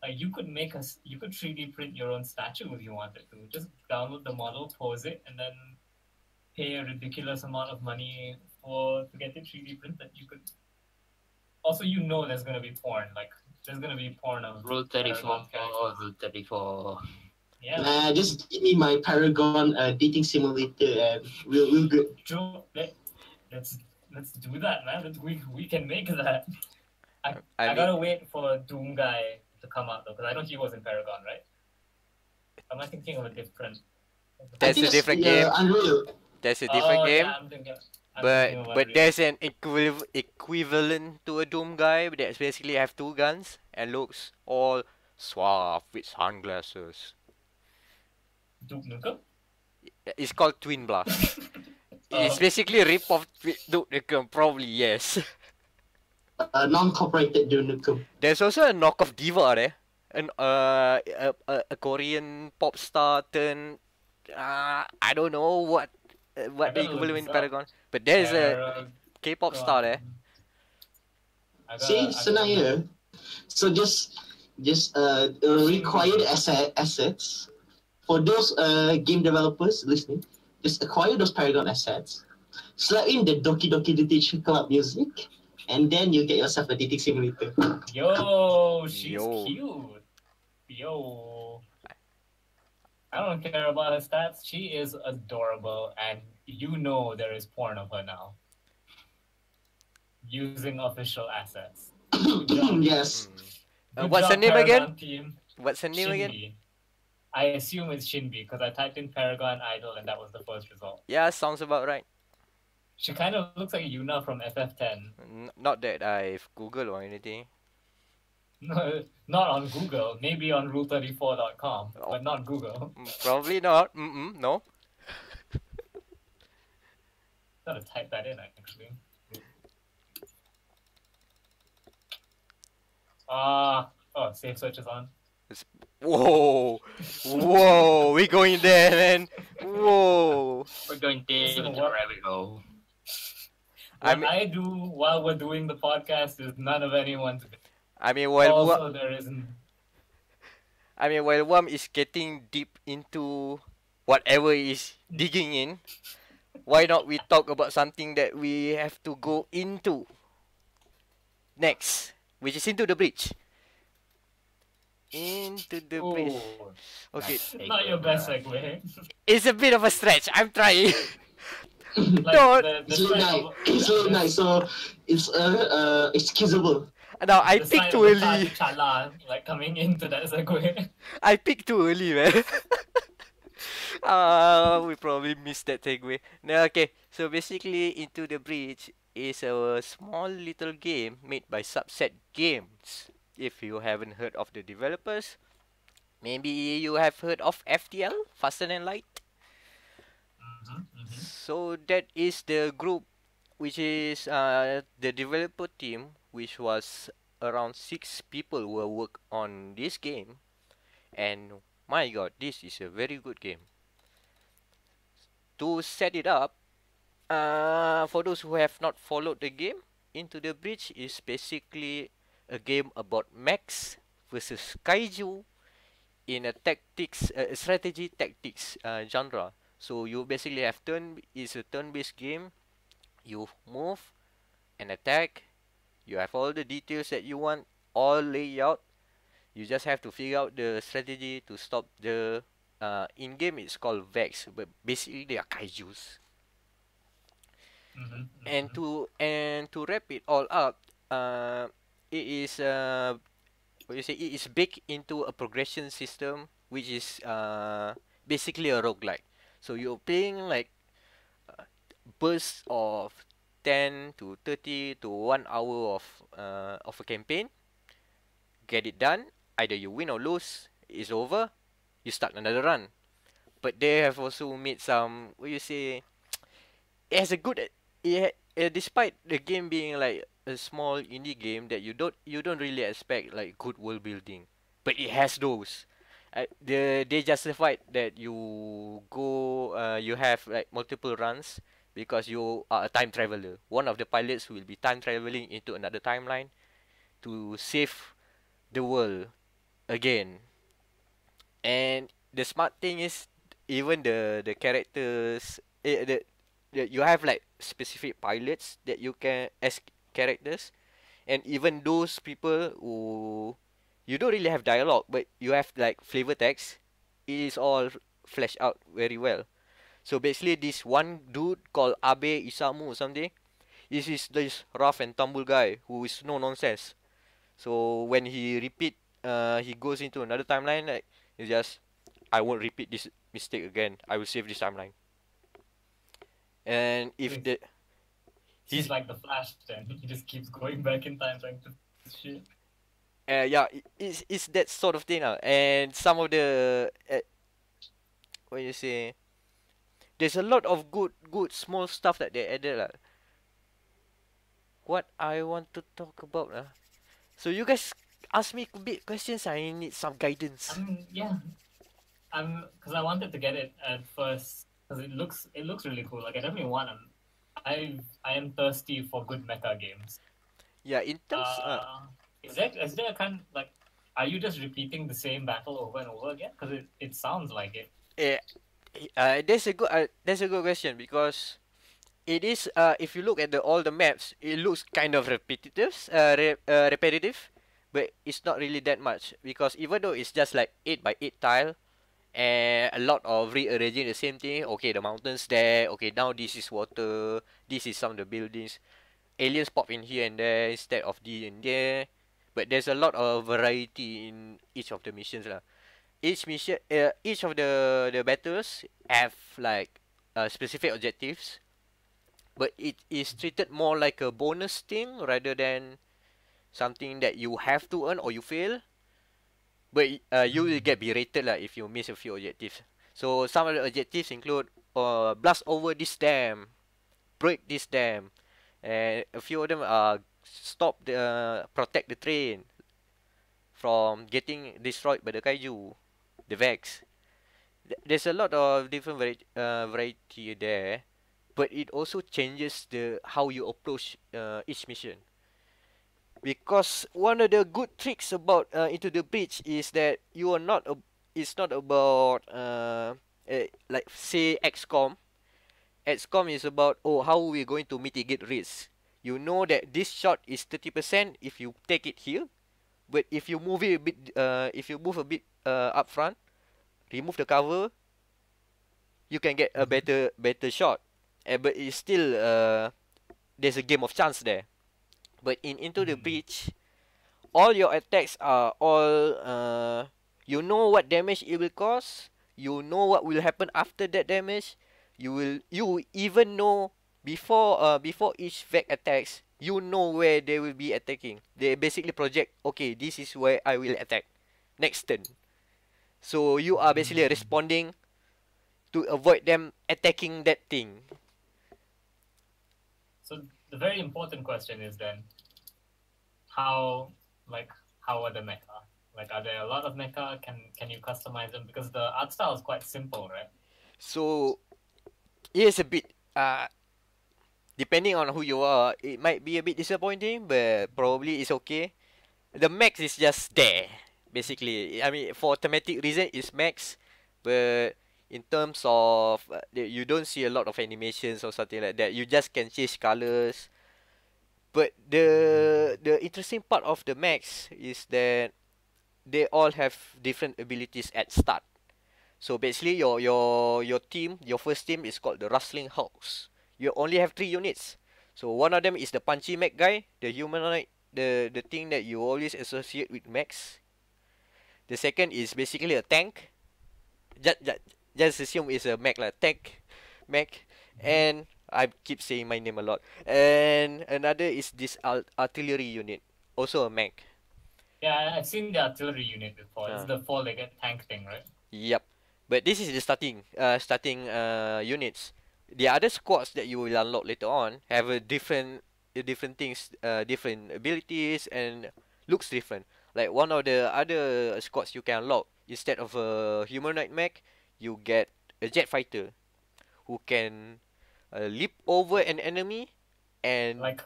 Like you could 3D print your own statue if you wanted to. Just download the model, pose it, and then pay a ridiculous amount of money to get it 3D printed. You could. Also, there's gonna be porn. Like there's gonna be porn of Rule 34. Paragon characters. Rule 34. Yeah. Just give me my Paragon dating simulator and we'll good. Joe, let's do that, man. We can make that. I gotta wait for Doom guy to come out though, because I know he was in Paragon, right? Am I thinking of a different? That's a different game. Unreal. That's a different game. Yeah, I'm thinking But of there's an equivalent to a Doom guy that basically have 2 guns and looks all suave with sunglasses. Duke Nukem. It's called Twin Blast. It's basically a rip off Duke Nukem, probably yes. Non-cooperated Duke Nukem. There's also a knockoff Diva there, a Korean pop star turned I don't know what the equivalent in Paragon, but there's a K-pop star there. See, senang ya. So just required assets for those game developers listening. Just acquire those Paragon assets, slap in the Doki Doki Literature Club music, and then you get yourself a dating simulator. Yo, she's cute. Yo. I don't care about her stats. She is adorable, and there is porn of her now. Using official assets. Yes. What's her name again? What's her name again? I assume it's Shinbi, because I typed in Paragon Idol, and that was the first result. Yeah, sounds about right. She kind of looks like Yuna from FF10. Not that I've Googled or anything. No, not on Google. Maybe on rule34.com, but not Google. Probably not. No. Gotta type that in actually. Oh, safe search is on. Whoa. Whoa. We going there, man. Whoa. We're going down the rabbit hole. What I do while we're doing the podcast is none of anyone's business. I mean, while Also, there isn't. I mean, while Wam is getting deep into whatever is digging in, why not we talk about something that we have to go into next, which is into the bridge. Into the bridge. Okay. Not your best segue. It's a bit of a stretch. I'm trying. Like It's late night. It's late night, so it's excusable. Now I picked too early. Chala, like coming into that segue. I picked too early, man. We probably missed that segue. No, okay. So basically, Into the Bridge is a small little game made by Subset Games. If you haven't heard of the developers, maybe you have heard of FTL, Faster Than Light. So that is the group, which is the developer team, which was around 6 people who work on this game. And my god, this is a very good game. To set it up, for those who have not followed the game, Into the Bridge is basically a game about mechs versus kaiju in a strategy tactics genre. So you basically have it's a turn-based game. You move and attack. You have all the details that you want, all laid out. You just have to figure out the strategy to stop the in-game it's called Vex, but basically they are kaijus. And to wrap it all up, it is it is baked into a progression system, which is basically a roguelike. So you're playing like bursts of 10 to 30 to 1 hour of a campaign. Get it done. Either you win or lose. It's over. You start another run. But they have also made some, it has a good, despite the game being like a small indie game that you don't really expect like good world building, but it has those. They justified that you have like multiple runs because you are a time traveler. One of the pilots will be time traveling into another timeline to save the world again. And the smart thing is, even the characters, you have like specific pilots that you can as characters, and even those people who you don't really have dialogue, but you have like flavor text. It is all fleshed out very well. So basically, this one dude called Abe Isamu or something, is this rough and tumble guy who is no nonsense. So when he goes into another timeline, like it's just, I won't repeat this mistake again. I will save this timeline. And if the he's like the Flash, then he just keeps going back in time trying to shit. Yeah, it's that sort of thing. And some of the what you say, there's a lot of good small stuff that they added. What I want to talk about. So you guys ask me big questions. I need some guidance. Yeah. Because I wanted to get it at first because it looks really cool. Like I definitely want them. I am thirsty for good mecha games. Yeah, in terms. Is there a kind like, are you just repeating the same battle over and over again? Because it sounds like it. That's a good question, because it is if you look at all the maps, it looks kind of repetitive, but it's not really that much, because even though it's just like 8x8 tile and a lot of rearranging the same thing. Okay, the mountains there. Okay, now this is water. This is some of the buildings. Aliens pop in here and there instead of the in there. But there's a lot of variety in each of the missions lah. Each of the battles have like specific objectives, but it is treated more like a bonus thing rather than something that you have to earn or you fail. But you will get berated lah if you miss a few objectives. So some of the objectives include blast over this dam, break this dam, and a few of them are protect the train from getting destroyed by the kaiju, the Vex. There's a lot of different variety there, but it also changes the how you approach each mission. Because one of the good tricks about Into the Breach is that you are not it's not about like say XCOM. XCOM is about how we are going to mitigate risk. You know that this shot is 30% if you take it here, but if you move it a bit up front, remove the cover, you can get a better shot. But it's still there's a game of chance there. But in Into the Breach, all your attacks are all you know what damage it will cause. You know what will happen after that damage. You even know before each Vec attacks, you know where they will be attacking. They basically project, okay, this is where I will attack next turn. So you are basically responding to avoid them attacking that thing. So the very important question is then, how are the mecha? Like, are there a lot of mecha? Can you customize them? Because the art style is quite simple, right? So it's a bit depending on who you are, it might be a bit disappointing, but probably it's okay. The max is just there, basically. I mean, for thematic reason, it's max, but in terms of you don't see a lot of animations or something like that. You just can change colors. But the interesting part of the max is that they all have different abilities at start. So basically, your team, your first team is called the Rustling Hawks. You only have 3 units. So one of them is the punchy mech guy, the humanoid, the thing that you always associate with mechs. The second is basically a tank. Just assume it's a mech like tank, mech, and I keep saying my name a lot. And another is this artillery unit, also a mech. Yeah, I've seen the artillery unit before. It's the 4-legged tank thing, right? Yep. But this is the starting units. The other squads that you will unlock later on have a different things, different abilities and looks different. Like one of the other squads you can unlock, instead of a humanoid mech, you get a jet fighter who can leap over an enemy and like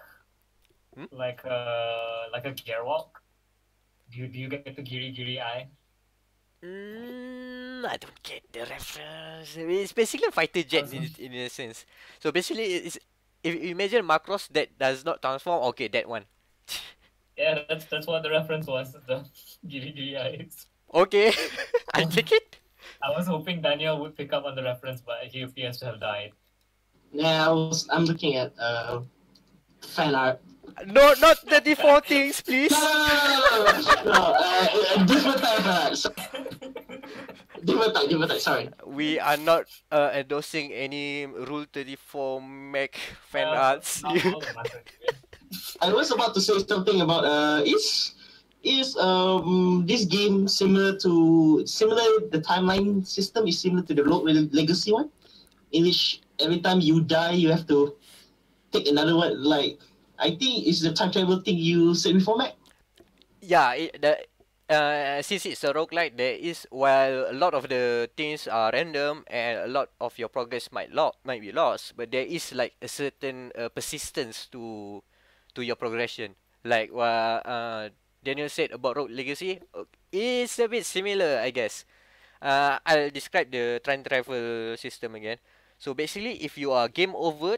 a gear walk. Do you get the giri eye? I don't get the reference. It's basically a fighter jet in a sense. So basically, it's if you imagine Macross that does not transform, okay, that one. Yeah, that's what the reference was. The giri eyes. Okay, I take it. I was hoping Daniel would pick up on the reference, but he appears to have died. Yeah, I'm looking at fan art. No, not the default things, please. No, different type of art. Different type, sorry. We are not endorsing any Rule 34 mech fan arts. I was about to say something about is this game similar? The timeline system is similar to the Rogue Legacy one, in which every time you die you have to take another one. Like, I think it's the time travel thing you said before, Mac. Yeah, since it's a roguelike, there is, while a lot of the things are random and a lot of your progress might be lost, but there is like a certain persistence to your progression. Like Daniel said about Rogue Legacy, it's a bit similar, I guess. I'll describe the time travel system again. So basically, if you are game over,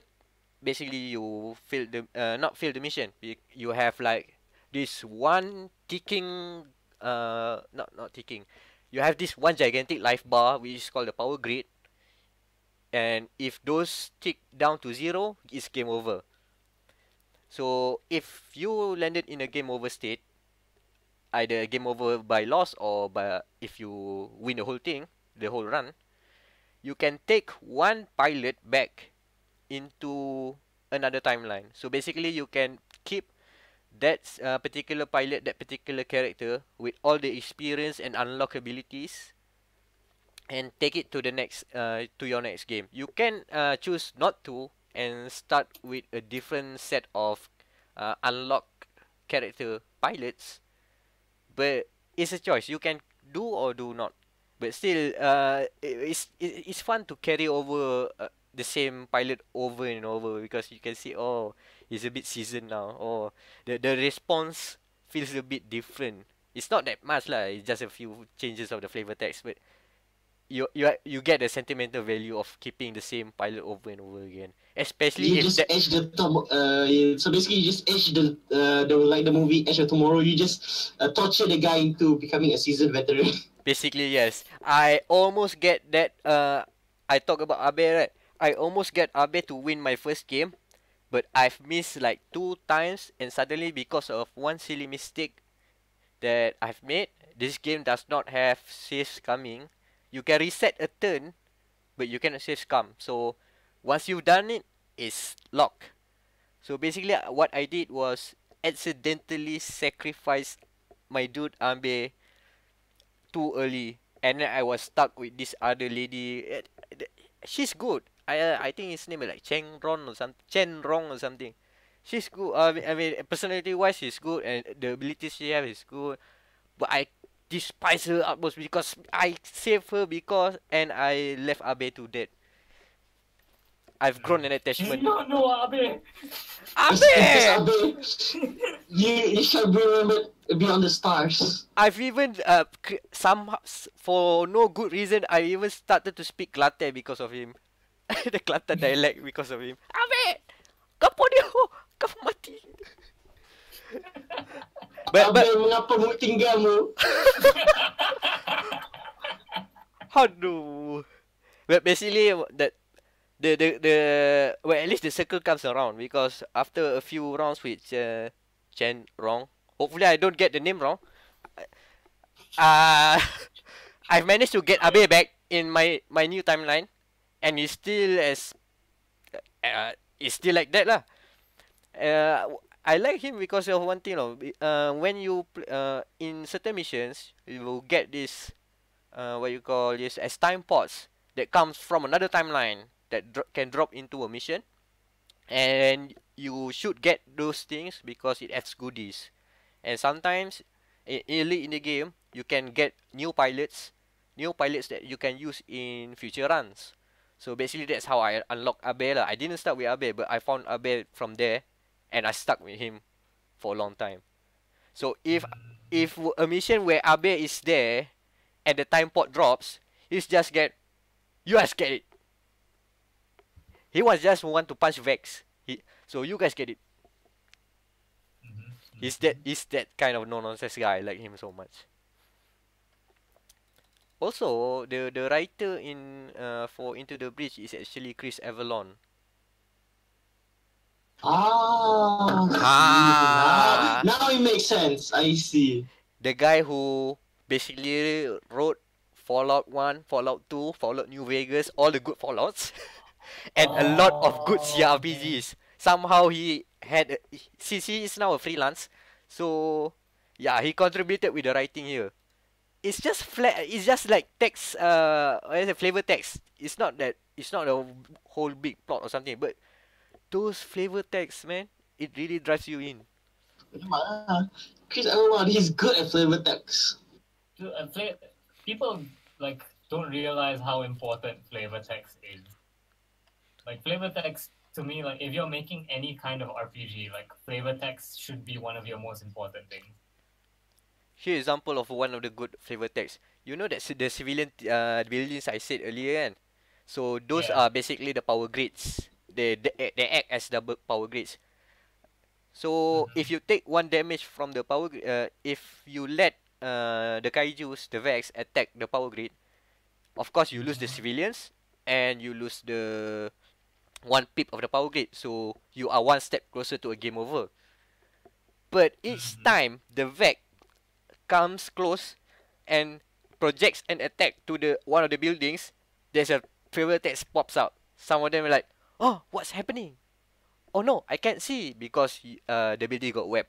basically you fail the not fail the mission. You have like this one ticking not ticking. You have this one gigantic life bar which is called the power grid. And if those tick down to 0, it's game over. So if you landed in a game over state, either game over by loss or by if you win the whole thing, the whole run, you can take one pilot back into another timeline. So basically you can keep that particular pilot, that particular character with all the experience and unlock abilities, and take it to the next to your next game. You can choose not to and start with a different set of unlock character pilots, but it's a choice. You can do or do not. But still, it's fun to carry over the same pilot over and over because you can see, oh, he's a bit seasoned now. Oh, the response feels a bit different. It's not that much lah. It's just a few changes of the flavor text, but you get the sentimental value of keeping the same pilot over and over again. Especially You if just that edge the top. So basically, you just edge the like the movie Edge of Tomorrow. You just torture the guy into becoming a seasoned veteran. basically yes. I almost get that. I talk about Abe, right? I almost get Abe to win my first game, but I've missed like 2 times, and suddenly because of one silly mistake that I've made, this game does not have saves coming. You can reset a turn, but you cannot save come. So once you've done it, it's locked. So basically, what I did was accidentally sacrifice my dude Ambe too early, and then I was stuck with this other lady. She's good. I think his name is like Cheng Ron or something. Chen Rong or something. She's good. I mean, personality wise, she's good, and the abilities she have is good. But I despise her utmost because I saved her because and I left Abe to dead. I've grown an attachment. No, no, Abe. Because Abe! Abe, you shall be remembered beyond the stars. I've even for no good reason I even started to speak Latte because of him. The Kelantan dialect because of him. Abe, kapo dia, kapo mati. Abe, But mengapa mu tinggalmu? aduh. But basically that the well, at least the circle comes around because after a few rounds with Chen Rong, hopefully I don't get the name wrong. Uh I've managed to get Abe back in my new timeline, and it's still it's still like that lah. I like him because of one thing, when you in certain missions, you will get this what you call this as time pods that comes from another timeline that can drop into a mission, and you should get those things because it adds goodies. And sometimes early in the game, you can get new pilots that you can use in future runs. So basically, that's how I unlock Abe lah. I didn't start with Abe, but I found Abe from there, and I stuck with him for a long time. So if a mission where Abe is there and the time pot drops, he's just get it. He was just want to punch Vex. So you guys get it. He's that kind of no-nonsense guy. I like him so much. Also, the writer in for Into the Breach is actually Chris Avalon. Now it makes sense. I see. The guy who basically wrote Fallout 1, Fallout 2, Fallout New Vegas, all the good Fallouts, and a lot of good CRPGs. Somehow he had, since he is now a freelance, so yeah, he contributed with the writing here. It's just flat. It's just like text. Flavor text. It's not a whole big plot or something. But those flavor texts, man, it really drives you in. Chris Everyone, he's good at flavor text. People like don't realize how important flavor text is. Like flavor text to me, like if you're making any kind of RPG, like flavor text should be one of your most important things. Here example of one of the good flavor text. You know that the civilian buildings I said earlier, kan? So those are basically the power grids. They act as double power grids. So if you take 1 damage from the power grid, if you let the kaijus, the Vex, attack the power grid, of course you lose the civilians and you lose the 1 pip of the power grid. So you are 1 step closer to a game over. But each time the Vex comes close and projects an attack to the one of the buildings, there's a flavor text pops out. Some of them are like, "Oh, what's happening? Oh no, I can't see because the building got webs."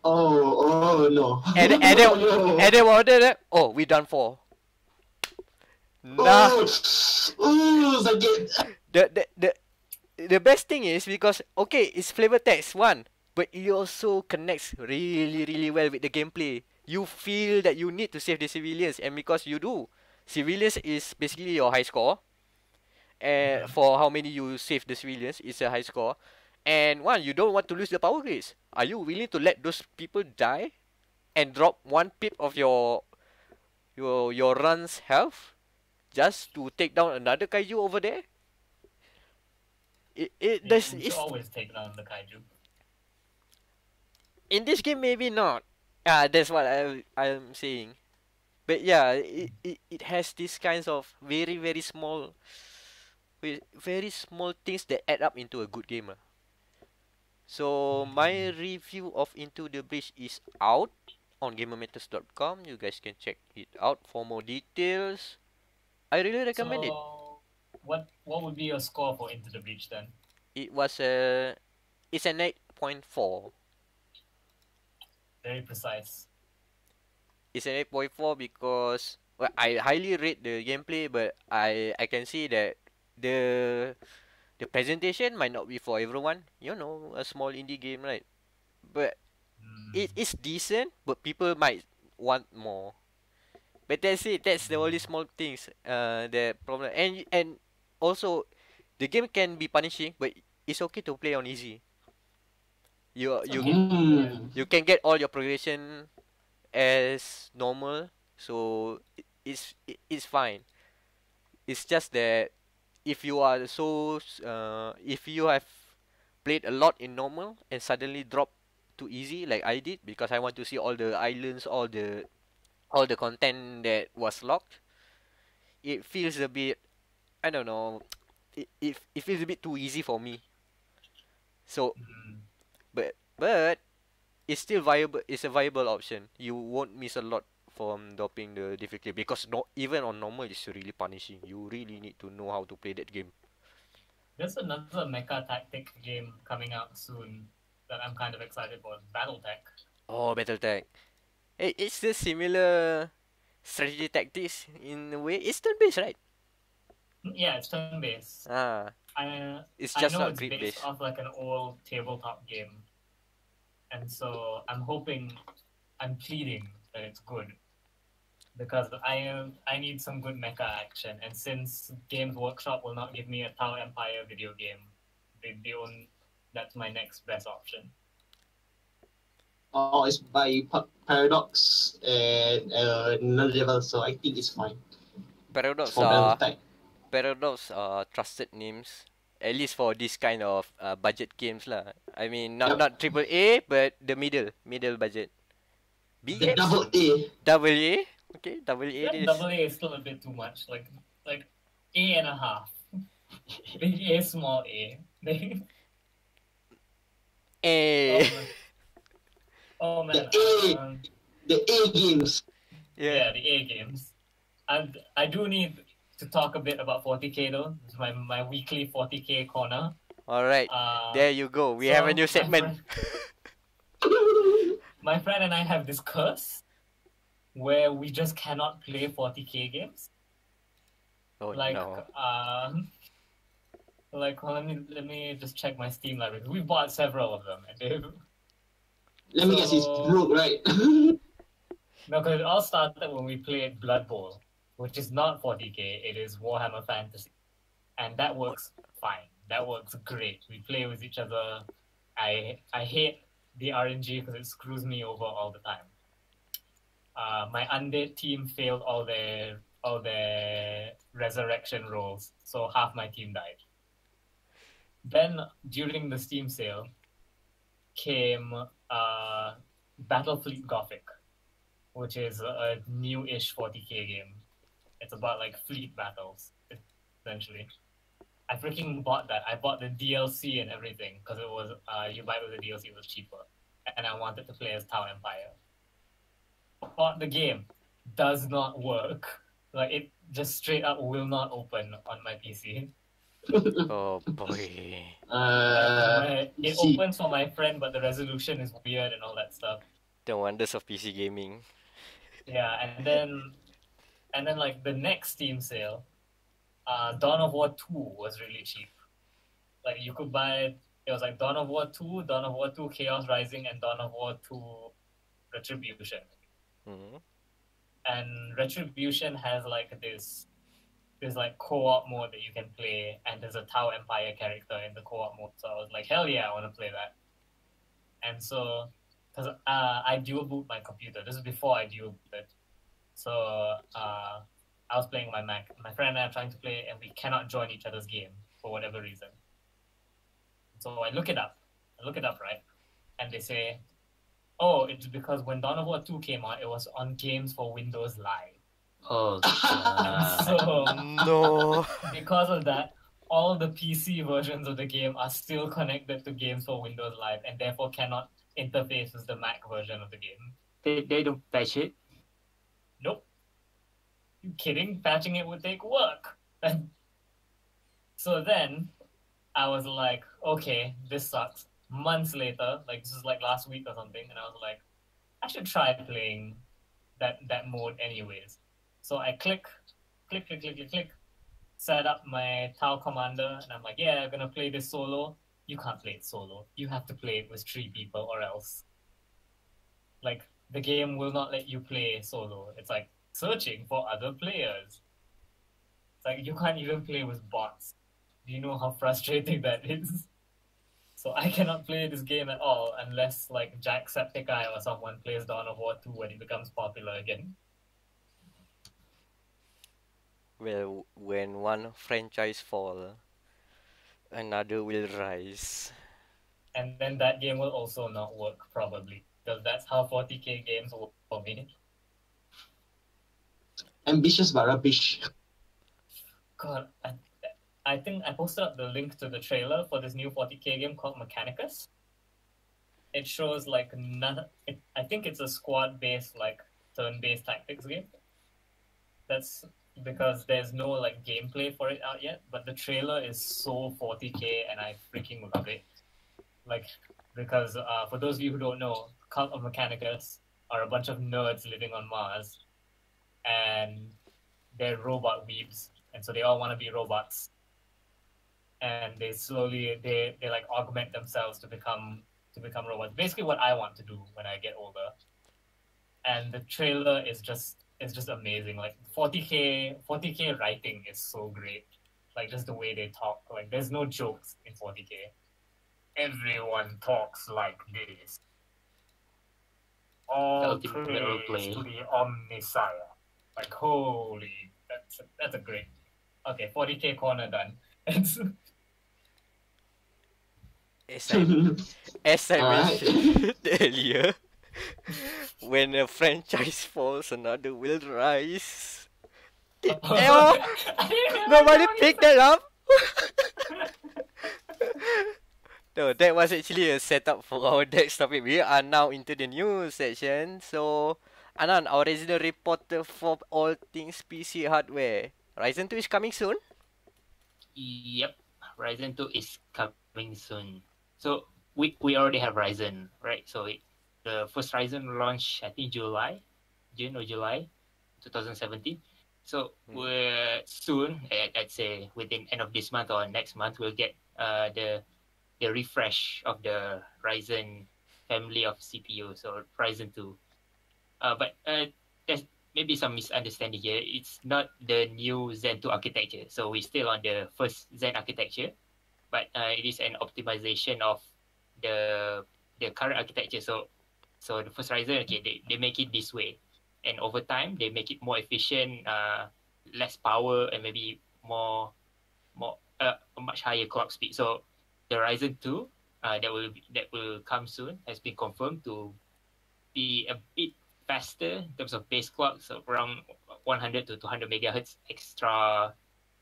Oh no. And then No. and then what that? Oh, we done 4. Nah. Oh, sakit. The best thing is because okay, it's flavor text one, but it also connects really well with the gameplay. You feel that you need to save the civilians, and because you do, civilians is basically your high score. And for how many you save the civilians, it's a high score. And one, you don't want to lose the power grids. Are you willing to let those people die and drop 1 pip of your run's health just to take down another kaiju over there? You should always take down the kaiju. In this game, maybe not. That's what I'm saying. But yeah, it has these kinds of very small, very small things that add up into a good game. So my review of Into the Breach is out on gamermatters.com. You guys can check it out for more details. I really recommend it. What would be your score for Into the Breach then? It's an 8.4. Very precise. It's an 8.4 because well, I highly rate the gameplay, but I can see that the presentation might not be for everyone. You know, a small indie game, right? But it is decent, but people might want more. But that's it. That's the only small things. The problem, and also, the game can be punishing, but it's okay to play on easy. You can get all your progression as normal, so it's fine. It's just that if you are if you have played a lot in normal and suddenly drop to easy like I did because I want to see all the islands, all the content that was locked, it feels a bit, I don't know, it feels a bit too easy for me. So but it's still viable. It's a viable option. You won't miss a lot from dropping the difficulty because even on normal it's really punishing. You really need to know how to play that game. There's another mecha tactic game coming out soon that I'm kind of excited for. Battletech. Oh, Battletech. Hey, it's the similar strategy tactics in a way. It's turn-based, right? Yeah, it's turn-based. It's I just know not it's grid-based. based off like an old tabletop game. And so I'm pleading that it's good. Because I need some good mecha action. And since Games Workshop will not give me a Tau Empire video game, that's my next best option. Oh, it's by Paradox and another level, so I think it's fine. Paradox For Battletech. Paradox are trusted names. At least for this kind of budget games lah. I mean, not triple A, but the middle budget. The double A. Double A? Okay, double A That is. double A is still a bit too much. Like A and a half. Big A, small A. A. Oh man. The A games. Yeah, the A games. And I do need to talk a bit about 40k though. It's my weekly 40k corner. Alright, there you go. We have a new segment. My friend and I have this curse where we just cannot play 40k games. Oh like, no. Well, let me just check my Steam library. We bought several of them, and let me guess, it's broke, right? No, because it all started when we played Blood Bowl, which is not 40k. It is Warhammer Fantasy, and that works fine. That works great. We play with each other. I hate the RNG because it screws me over all the time. My undead team failed all their resurrection rolls, so half my team died. Then during the Steam sale came Battlefleet Gothic, which is a new-ish 40k game. It's about like fleet battles, essentially. I freaking bought that. I bought the DLC and everything because it was you buy it with the DLC, it was cheaper, and I wanted to play as Tau Empire. Bought the game, does not work. Like it just straight up will not open on my PC. Oh boy. It opens for my friend, but the resolution is weird and all that stuff. The wonders of PC gaming. Yeah, and then like the next Steam sale, Dawn of War 2 was really cheap. Like you could buy it was like Dawn of War 2, Dawn of War 2 Chaos Rising, and Dawn of War 2 Retribution. Mm-hmm. And Retribution has like this like co-op mode that you can play, and there's a Tau Empire character in the co-op mode. So I was like, hell yeah, I want to play that. And so, because I dual boot my computer. This is before I dual booted. So I was playing my Mac. My friend and I are trying to play, and we cannot join each other's game for whatever reason. So I look it up, right? And they say, oh, it's because when Dawn of War 2 came out, it was on Games for Windows Live. Oh, So No. because of that, all the PC versions of the game are still connected to Games for Windows Live and therefore cannot interface with the Mac version of the game. they don't patch it. Nope. You kidding? Patching it would take work. So then I was like, okay, this sucks. Months later, like this is like last week or something, and I was like, I should try playing that mode anyways. So I click, set up my Tau commander, and I'm like, yeah, I'm gonna play this solo. You can't play it solo. You have to play it with 3 people or else. Like, the game will not let you play solo. It's like searching for other players. It's like you can't even play with bots. Do you know how frustrating that is? So I cannot play this game at all unless like Jacksepticeye or someone plays Dawn of War 2 when it becomes popular again. Well, when one franchise fall, another will rise. And then that game will also not work probably. Because that's how 40k games work for me. Ambitious but rubbish. God, I think I posted up the link to the trailer for this new 40k game called Mechanicus. It shows like I think it's a squad-based like turn-based tactics game. That's because there's no like gameplay for it out yet, but the trailer is so 40k and I freaking love it. Like because for those of you who don't know, Cult of Mechanicus are a bunch of nerds living on Mars, and they're robot weebs, and so they all want to be robots. And they slowly they like augment themselves to become robots. Basically what I want to do when I get older. And the trailer is just amazing. Like 40k writing is so great. Like just the way they talk. Like there's no jokes in 40k. Everyone talks like this. All Ultimate praise roleplay. to the Omnisire. Like holy, that's a great. Okay, 40k corner done. It's As I Alright. mentioned earlier, when a franchise falls, another will rise. Oh, nobody picked that up. No, that was actually a setup for our next topic. We are now into the news section. So, Anan, our resident reporter for all things PC hardware. Ryzen 2 is coming soon. Yep, Ryzen 2 is coming soon. So we already have Ryzen, right? So the first Ryzen launched, I think June or July 2017. So we're soon, I'd say within end of this month or next month, we'll get the refresh of the Ryzen family of CPU, so Ryzen 2. But there's maybe some misunderstanding here. It's not the new Zen 2 architecture. So we're still on the first Zen architecture, but it is an optimization of the current architecture. So the first Ryzen, okay, they make it this way, and over time they make it more efficient, less power, and maybe more a much higher clock speed. So the Ryzen 2 that will come soon has been confirmed to be a bit faster in terms of base clock, so around 100 to 200 megahertz extra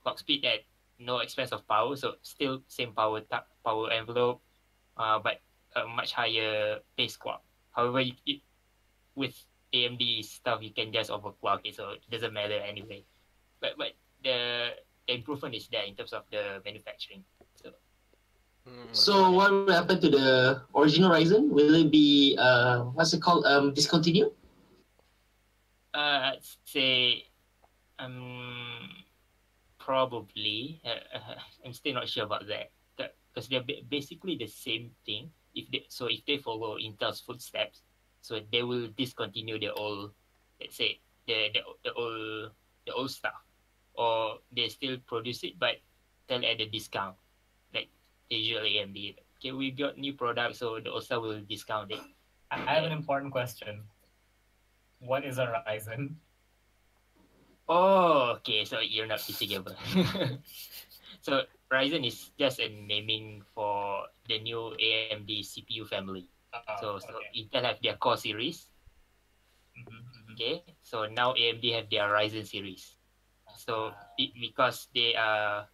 clock speed at no expense of power. So still same power envelope, but a much higher base clock. However, with AMD stuff, you can just overclock it, so it doesn't matter anyway. But the improvement is there in terms of the manufacturing. So So what will happen to the original Ryzen? Will it be what's it called? Discontinued? I'd say probably. I'm still not sure about that because they're basically the same thing. If they follow Intel's footsteps, so they will discontinue the old, let's say the old stuff, or they still produce it but sell at a discount, like usually AMD. Okay, we got new products, so the old stuff will discount it. I have an important question. What is a Ryzen? Oh, okay. So you're not PC gamer. So Ryzen is just a naming for the new AMD CPU family. So Okay. Intel have their Core series. Okay. So now AMD have their Ryzen series. So because they are,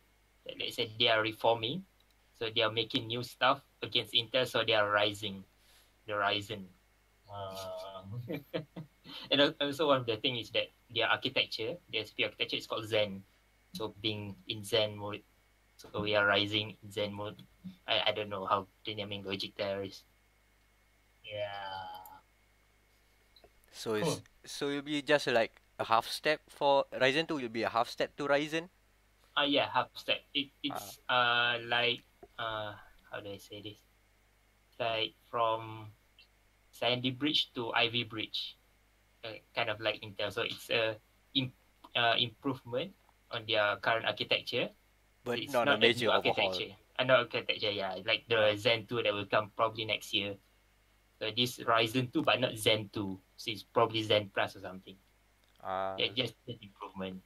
let's say they are reforming, so they are making new stuff against Intel. So they are rising, the Ryzen. And also one of the things is that their architecture, their CPU architecture is called Zen. So being in Zen mode. So we are rising in Zen mode. I don't know how the naming logic there is. Yeah. So Cool. so it'll be just like a half step for Ryzen 2. Will be a half step to Ryzen. Yeah, half step. It's like how do I say this? Like from Sandy Bridge to Ivy Bridge, kind of like Intel. So it's a improvement on their current architecture. But It's not a not a major new overhaul. architecture. Not architecture, yeah. Like the Zen 2 that will come probably next year. So this Ryzen 2, but not Zen 2. So it's probably Zen Plus or something. Yeah, just an improvement.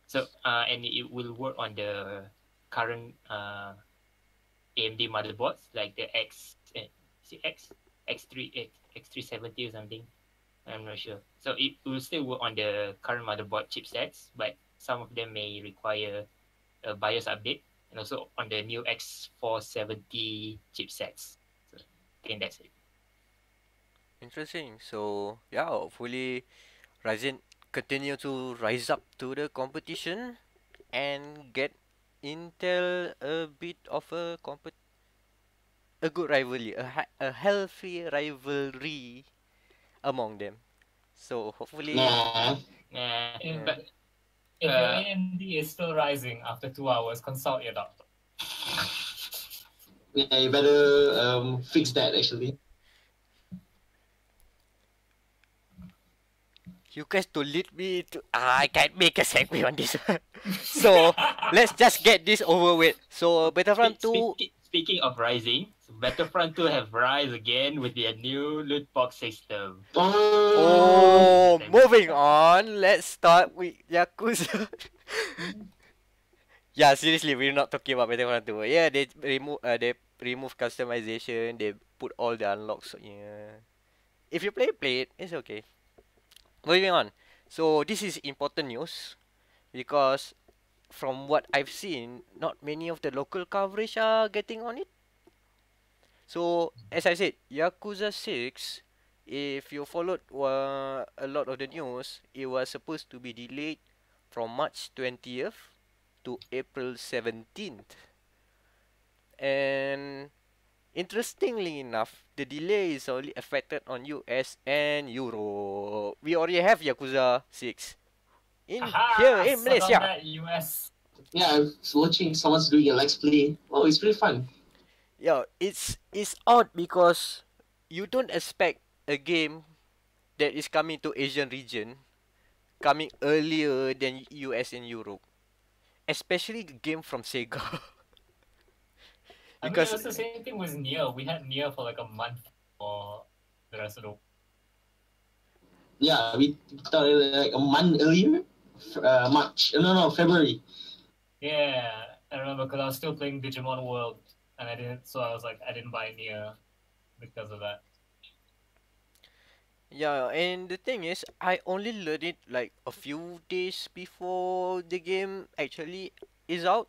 So and it will work on the current AMD motherboards, like the X370 or something. I'm not sure. So it will still work on the current motherboard chipsets, but some of them may require a BIOS update, and also on the new X470 chipsets. So I think that's it. Interesting. So yeah, hopefully Ryzen continue to rise up to the competition and get Intel a bit of a good rivalry, a healthy rivalry among them. So hopefully, Nah. If, But if your AMD is still rising after 2 hours, consult your doctor. Yeah, you better fix that actually. you guys don't lead me to. I can't make a segue on this. So let's just get this over with. So Battlefront 2. Speaking of rising, so Battlefront 2 have rise again with their new loot box system. Oh, moving on. Let's start with Yakuza. Yeah, seriously, we're not talking about Battlefront 2. Yeah, they remove customization. They put all the unlocks. Yeah, if you play it. It's okay. Moving on. So this is important news because from what I've seen, not many of the local coverage are getting on it. So as I said, Yakuza 6, if you followed a lot of the news, it was supposed to be delayed from March 20th to April 17th. And interestingly enough, the delay is only affected on US and Europe. We already have Yakuza 6 in here in Malaysia. That US. Yeah, I was watching someone's doing a Let's Play. Oh, it's pretty fun. Yeah, it's odd because you don't expect a game that is coming to Asian region coming earlier than US and Europe, especially the game from Sega. I mean, it was the same thing with Nier. We had Nier for like a month for the rest of the. Yeah, we thought like a month earlier. March. No, February. Yeah, I remember because I was still playing Digimon World, and I didn't. So I was like, I didn't buy Nier because of that. Yeah, and the thing is, I only learned it like a few days before the game actually is out.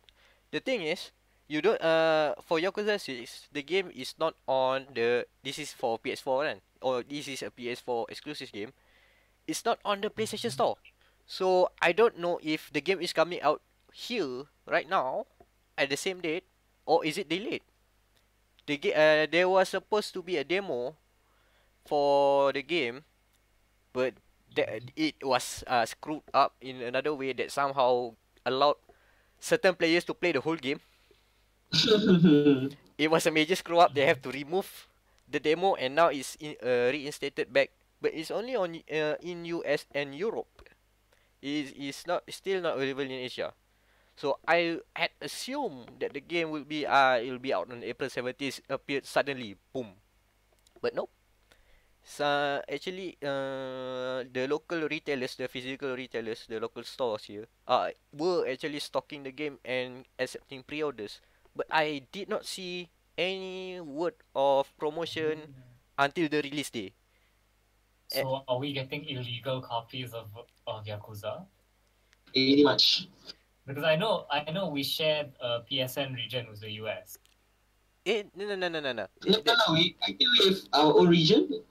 The thing is, you don't for Yakuza 6, the game is not on the this is for PS4 kan? Or this is a PS4 exclusive game. It's not on the PlayStation Store. So I don't know if the game is coming out here right now at the same date or is it delayed. there was supposed to be a demo for the game, but it was screwed up in another way that somehow allowed certain players to play the whole game. It was a major screw up. They have to remove the demo, and now it's reinstated back. But it's only on in US and Europe. It's not still not available in Asia. So I had assumed that the game will be it'll be out on April 17th. Appeared suddenly, boom. But nope. So actually, the local retailers, the physical retailers, the local stores here, were actually stocking the game and accepting pre-orders. But I did not see any word of promotion until the release day. So are we getting illegal copies of Yakuza? Pretty much. Because I know we shared a PSN region with the US. No. No, I think we have our own region.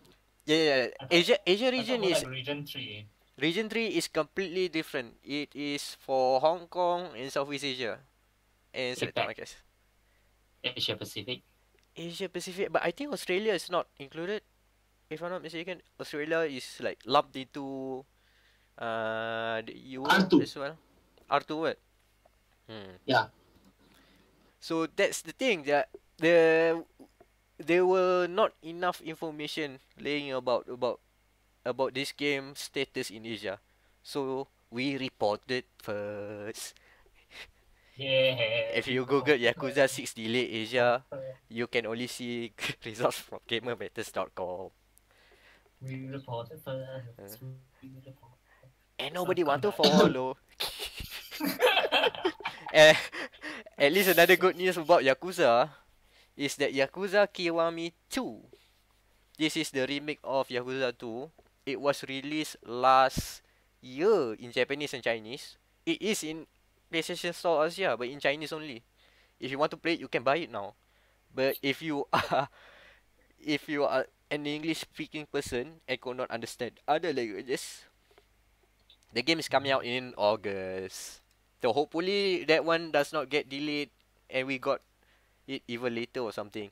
Yeah. Asia region is like region 3. Region 3 is completely different. It is for Hong Kong and Southeast Asia and selected markets. Asia Pacific. Asia Pacific, but I think Australia is not included. If I'm not mistaken, Australia is like lumped into the Europe R2. as well. R2 what? Yeah. So that's the thing that there were not enough information laying about this game status in Asia. So we reported first. Yeah. If you Google Yakuza 6 Delay Asia, you can only see results from gamermatters.com. We reported first. And nobody want to follow. At least another good news about Yakuza is that Yakuza Kiwami 2. This is the remake of Yakuza 2. It was released last year in Japanese and Chinese. It is in PlayStation Store Asia, but in Chinese only. If you want to play it, you can buy it now. But if you are an English speaking person and could not understand other languages, the game is coming out in August. So hopefully that one does not get delayed and we got it even later or something.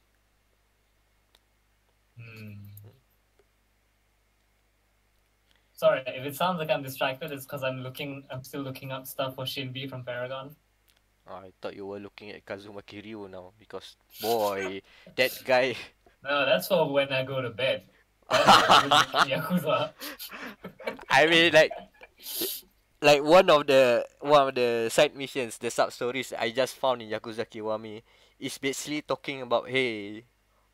Sorry, if it sounds like I'm distracted, it's because I'm still looking up stuff for Shinbi from Paragon. I thought you were looking at Kazuma Kiryu now because boy, that guy. No, that's for when I go to bed. Yakuza. I mean, like one of the side missions, the sub stories I just found in Yakuza Kiwami is basically talking about, hey,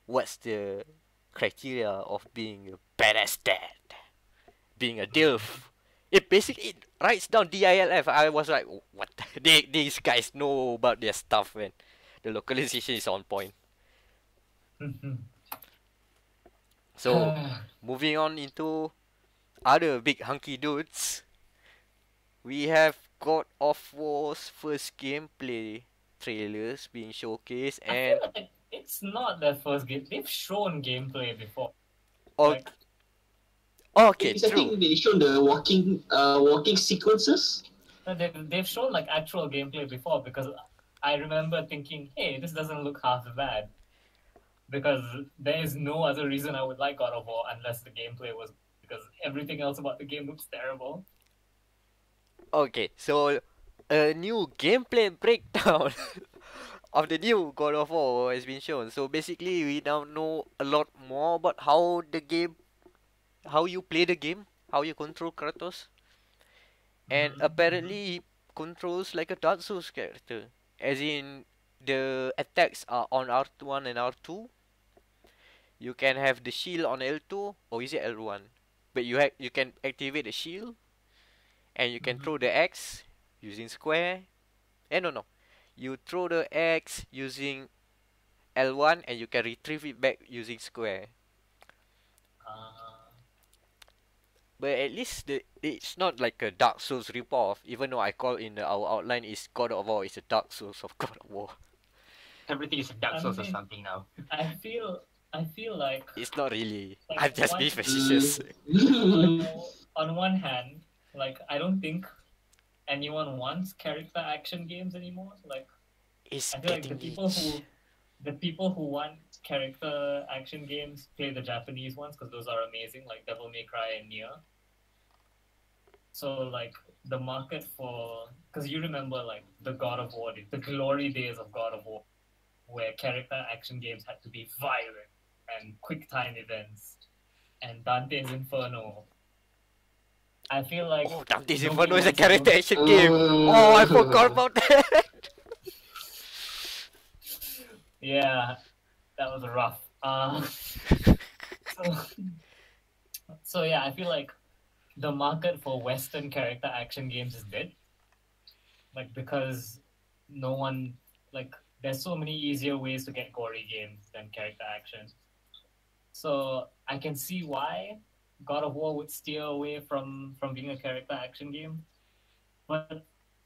what's the criteria of being a badass dad, being a DILF. It basically writes down DILF. I was like, what? These guys know about their stuff, man. The localization is on point. So, moving on into other big hunky dudes, we have God of War's first gameplay trailers being showcased, and I feel like it's not their first game. They've shown gameplay before. Okay, I true. think they shown the walking sequences. They've shown like actual gameplay before because I remember thinking, hey, this doesn't look half bad. Because there is no other reason I would like God of War unless the gameplay was because everything else about the game looks terrible. Okay, so a new gameplay breakdown of the new God of War has been shown. So basically, we now know a lot more about how you play the game, how you control Kratos, and apparently he controls like a Dark Souls character, as in the attacks are on R1 and R2. You can have the shield on L2 or is it L1? But you can activate the shield, and you can throw the X using square. No. You throw the X using L1 and you can retrieve it back using square. But at least it's not like a Dark Souls ripoff, even though I call in our outline is God of War is a Dark Souls of God of War. Everything is a Dark Souls or something now. I feel like it's not really. Like I'm just being facetious. On one hand, like I don't think anyone wants character action games anymore. Like It's I feel like getting the the people who want character action games play the Japanese ones because those are amazing, like Devil May Cry and Nier. So like the market for, because you remember like the God of War, the glory days of God of War, where character action games had to be violent and quick time events, and Dante's Inferno. I feel like Dante's nobody Inferno is a wants to character do- action game. Oh, I forgot about that. Yeah, that was rough. So yeah, I feel like the market for Western character action games is dead. Like because no one there's so many easier ways to get gory games than character action. So I can see why God of War would steer away from being a character action game. But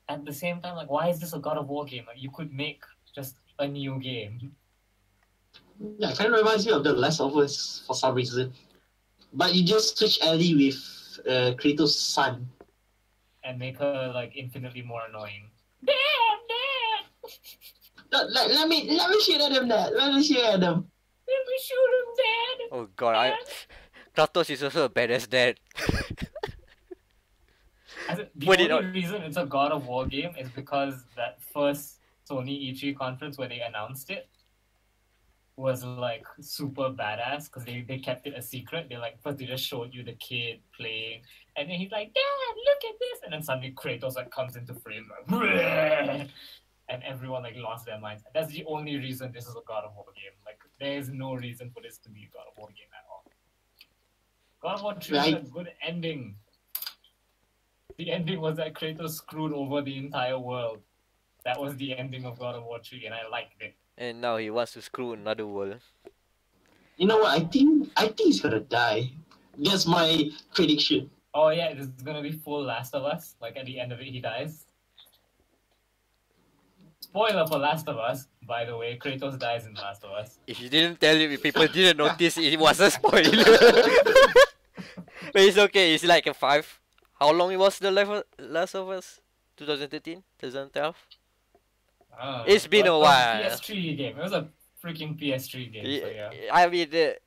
at the same time, like why is this a God of War game? Like you could make just a new game. Yeah, kind of reminds me of The Last of Us for some reason. But you just switch Ellie with Kratos' son. And make her like infinitely more annoying. Dad! No, let me shoot at him, Dad. Let me shoot at him. Let me shoot him, Dad! Oh god, Kratos is also a badass dad. The only reason it's a God of War game is because that first Sony E3 conference where they announced it was like super badass because they kept it a secret. They like first they just showed you the kid playing, and then he's like, "Dad, look at this!" And then suddenly Kratos like comes into frame, like, and everyone like lost their minds. That's the only reason this is a God of War game. Like there is no reason for this to be a God of War game at all. God of War 3 had a good ending. The ending was that Kratos screwed over the entire world. That was the ending of God of War 3, and I liked it. And now he wants to screw another world. You know what? I think he's gonna die. That's my prediction. Oh yeah, this is gonna be full Last of Us. Like at the end of it, he dies. Spoiler for Last of Us, by the way. Kratos dies in Last of Us. If you didn't tell it, people didn't notice it was a spoiler. But it's okay. It's like a 5. How long it was the Last of Us? 2013? 2012? It's been a while. PS3 game. It was a freaking PS3 game. So yeah. I mean, the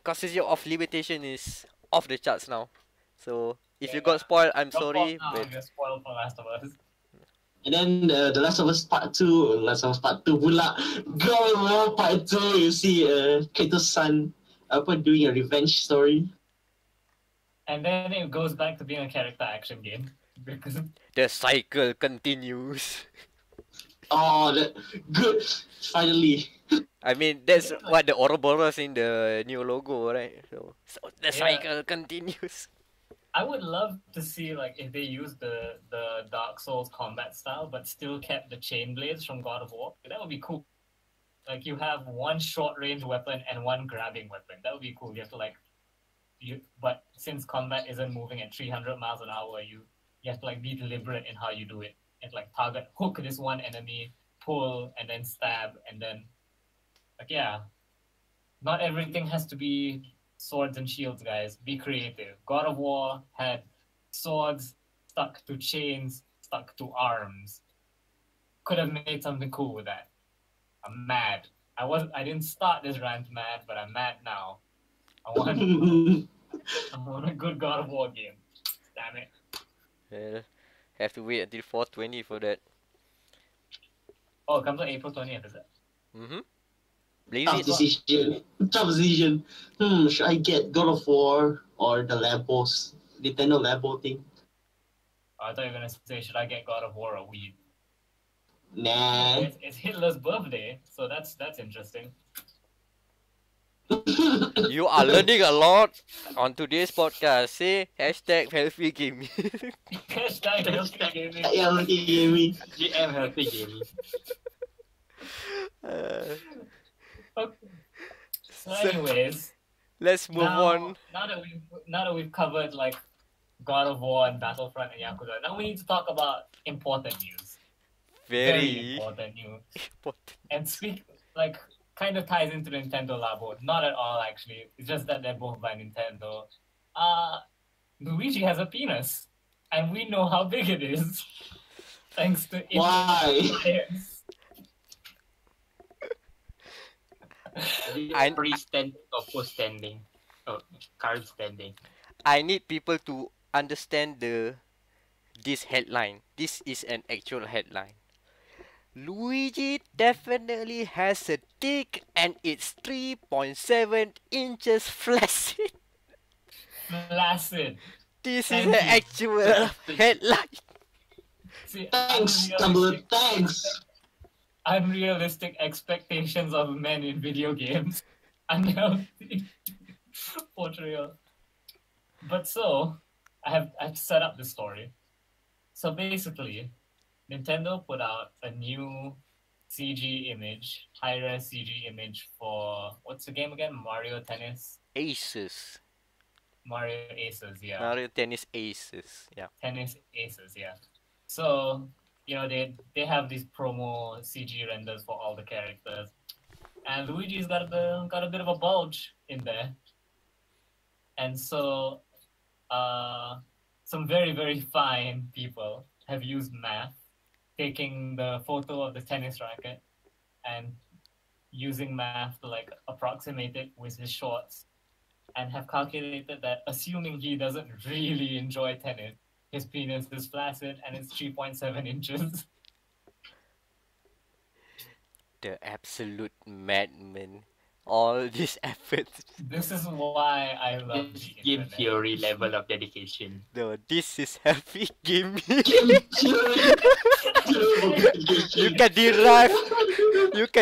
concept of limitation is off the charts now. So if you got spoiled, I'm sorry. But you're spoiled for Last of Us. And then The Last of Us Part 2, Last of Us Part 2 pula. God of War Part 2, you see Kratos' son doing a revenge story. And then it goes back to being a character action game. Because the cycle continues. Oh, good. Finally. I mean, that's what the Ouroboros in the new logo, right? So the cycle continues. I would love to see like if they use the Dark Souls combat style, but still kept the chain blades from God of War. That would be cool. Like you have one short range weapon and one grabbing weapon. That would be cool. You have to but since combat isn't moving at 300 miles an hour, you have to like be deliberate in how you do it. And like hook this one enemy, pull, and then stab, and then not everything has to be swords and shields, guys. Be creative. God of War had swords stuck to chains, stuck to arms. Could have made something cool with that. I'm mad. I didn't start this rant mad, but I'm mad now. I want a good God of War game. Damn it. Yeah. Have to wait until 420 for that. Oh, it comes on April 20th, is it? Tough decision. Should I get God of War or the Lambos? Nintendo Lambo thing? Oh, I thought you were gonna say, should I get God of War or weed? Nah. It's Hitler's birthday, so that's interesting. You are learning a lot on today's podcast. Say #healthygaming. #healthygaming. Healthygaming. GM healthygaming. Okay. So anyways, let's move on. Now that we've covered like God of War and Battlefront and Yakuza, now we need to talk about important news. Very important news. And kind of ties into Nintendo Labo. Not at all, actually. It's just that they're both by Nintendo. Luigi has a penis, and we know how big it is, thanks to Why? I Pre-standing or post-standing? Oh, current standing. I need people to understand this headline. This is an actual headline. Luigi definitely has a dick and it's 3.7 inches flaccid. Flaccid. This is Thank an you. actual headline. See, Thanks, Tumblr. Thanks. unrealistic expectations of men in video games. Unhealthy portrayal. But so, I've set up the story. So basically, Nintendo put out a new CG image, high-res CG image for what's the game again? Mario Tennis, Aces. Mario Aces, yeah. Mario Tennis Aces. Yeah. Tennis Aces, yeah. So they have these promo CG renders for all the characters, and Luigi's got a bit of a bulge in there, and so some very very fine people have used math, taking the photo of the tennis racket and using math to like approximate it with his shorts, and have calculated that assuming he doesn't really enjoy tennis, his penis is flaccid and it's 3.7 inches. The absolute madman. All these efforts. This is why I love This the game internet. theory level of dedication. No, this is healthy gaming. you can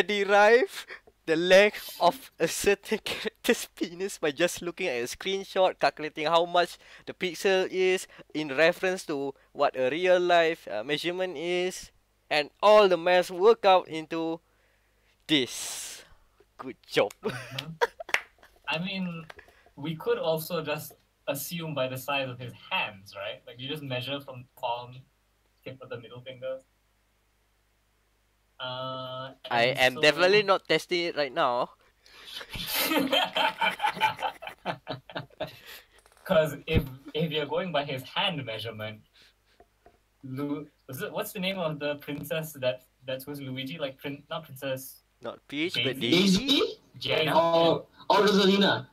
derive the length of a certain character's penis by just looking at a screenshot, calculating how much the pixel is in reference to what a real life measurement is, and all the maths work out into this. Good job. I mean, we could also just assume by the size of his hands, right? Like you just measure from palm, tip of the middle finger. I am definitely not testing it right now. Because if you're going by his hand measurement, what's the name of the princess that's with Luigi? Like not princess. Not Peach, but Daisy? Daisy. Gianna? Or Rosalina.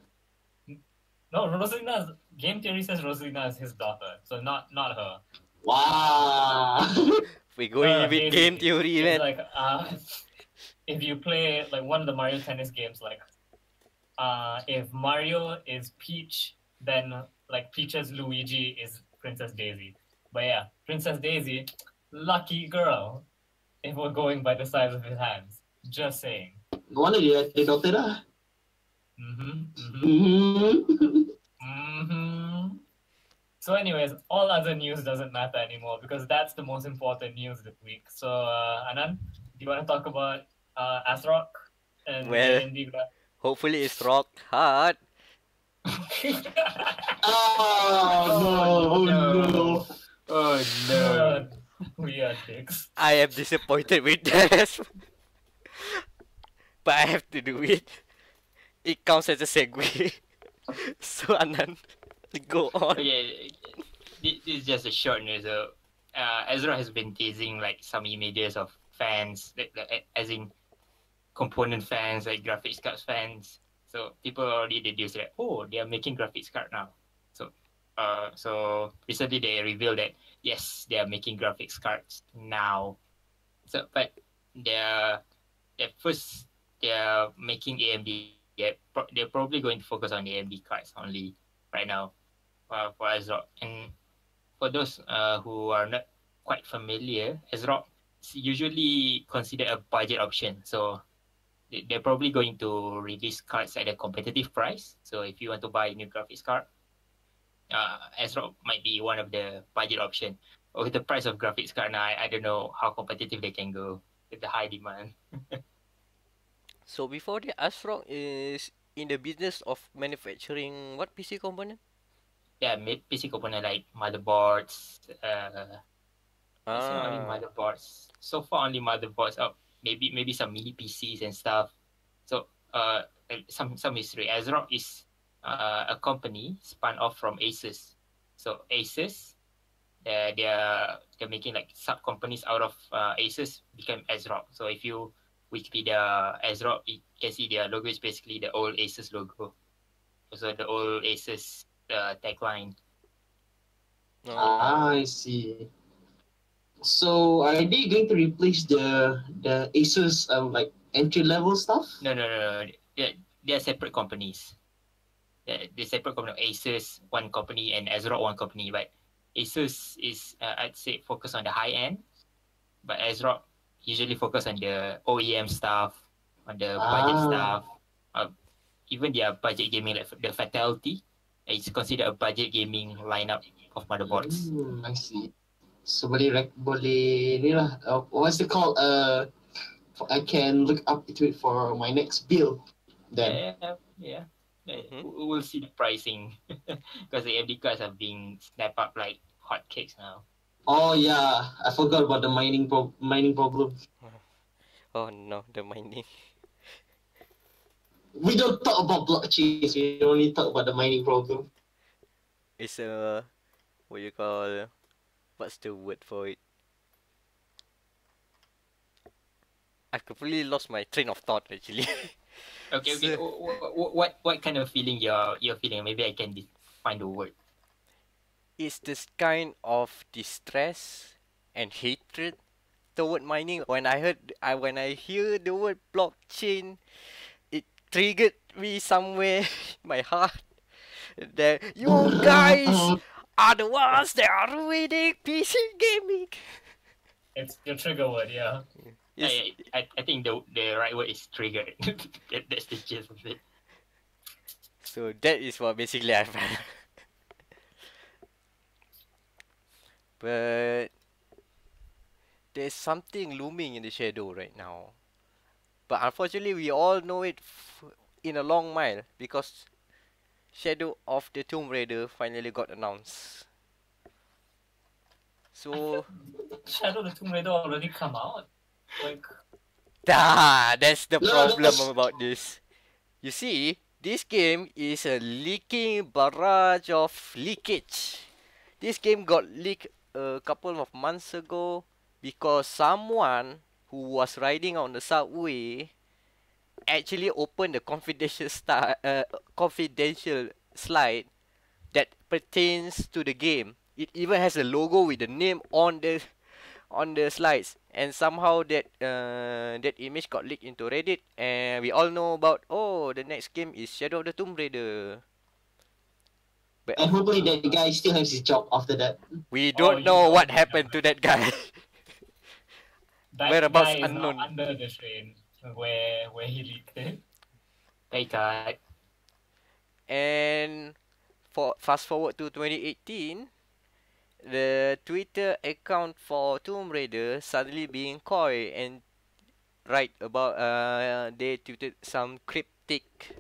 No, Rosalina's game theory says Rosalina is his daughter, so not her. Wow. We're going with Daisy. game theory, It's man. like if you play like one of the Mario Tennis games, like if Mario is Peach, then like Peach's Luigi is Princess Daisy. But yeah, Princess Daisy, lucky girl. If we're going by the size of his hands, just saying. No wonder dia ada doktor dah. So anyways, all other news doesn't matter anymore because that's the most important news this week. So Anand, do you want to talk about Asrock and Well, AMD? Hopefully it's rock hard. Oh no. Oh no. We are dicks. I am disappointed with that. But I have to do it. It counts as a segue. So Anand, go on. Okay, this is just a short news. Ezra has been teasing like some images of fans, as in component fans, like graphics cards fans. So people already deduced that they are making graphics card now. So recently they revealed that yes, they are making graphics cards now. So but they're making AMD. Yeah, they're probably going to focus on AMD cards only right now for ASRock. And for those who are not quite familiar, ASRock is usually considered a budget option. So they're probably going to release cards at a competitive price. So if you want to buy a new graphics card, ASRock might be one of the budget option. But with the price of graphics card now, I don't know how competitive they can go with the high demand. So before the ASRock is in the business of manufacturing what PC component? Yeah, PC component like motherboards. It's not only motherboards. So far, only motherboards. Maybe some mini PCs and stuff. So some history. ASRock is a company spun off from Asus. So Asus, they're making like sub companies out of Asus became ASRock. So if you Wikipedia, Azeroth, you can see their logo is basically the old Asus logo. Also the old Asus tagline. I see. So are they going to replace the Asus like entry level stuff? No. They're separate companies. They're separate company. Asus one company and Azeroth one company. But Asus is I'd say focus on the high end, but Azeroth usually focus on the OEM stuff, on the budget stuff. Even their budget gaming like the Fatality, it's considered a budget gaming lineup of motherboards. I see. So boleh ni lah. What's it called? I can look up into it for my next build. Then. Yeah. We'll see the pricing because the AMD cards are being snapped up like hotcakes now. Oh yeah, I forgot about the mining problem. Oh no, the mining. We don't talk about blockchains. We only talk about the mining problem. It's what's the word for it? I completely lost my train of thought actually. Okay. What kind of feeling you're feeling? Maybe I can find the word. It's this kind of distress and hatred toward mining. When I hear the word blockchain, it triggered me somewhere in my heart that you guys are the ones that are ruining PC gaming. It's your trigger word, yeah. I think the right word is triggered. That's the gist of it. So that is what basically I felt. But there's something looming in the shadow right now. But unfortunately, we all know it in a long mile because Shadow of the Tomb Raider finally got announced. So Shadow of the Tomb Raider already come out. Like, that's the problem about this. You see, this game is a leaking barrage of leakage. This game got leaked a couple of months ago because someone who was riding on the subway actually opened a confidential slide that pertains to the game. It even has a logo with the name on the slides, and somehow that image got leaked into Reddit, and we all know about the next game is Shadow of the Tomb Raider. But and hopefully that guy still has his job after that. We don't know what happened to that guy. that Whereabouts guy is unknown. now under the train where he leaked it. Hey, God. And fast forward to 2018, the Twitter account for Tomb Raider suddenly being coy and write about they tweeted some cryptic,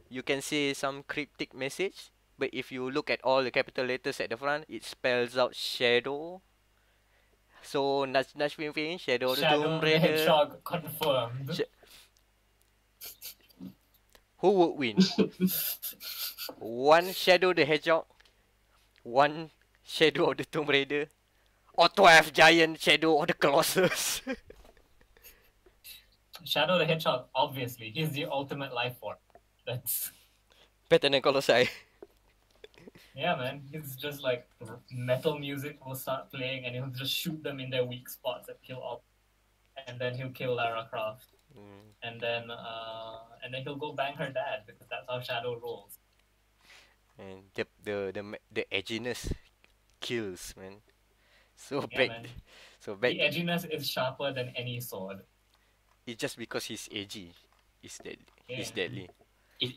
you can say some cryptic message, but if you look at all the capital letters at the front, it spells out Shadow. So nudge wink, Shadow of the Tomb Raider. Hedgehog confirmed. Who would win? One Shadow the Hedgehog, one Shadow of the Tomb Raider, or 12 giant Shadow of the Colossus? Shadow the Hedgehog, obviously. He's the ultimate life form. That's... Better than Colossi. Yeah, man. He's just like metal music will start playing and he'll just shoot them in their weak spots and kill all. And then he'll kill Lara Croft. And then he'll go bang her dad because that's how Shadow rolls. And the edginess kills, man. So Yeah, bad. man. So bad. The edginess is sharper than any sword. It's just because he's edgy. He's deadly. Yeah. He's deadly.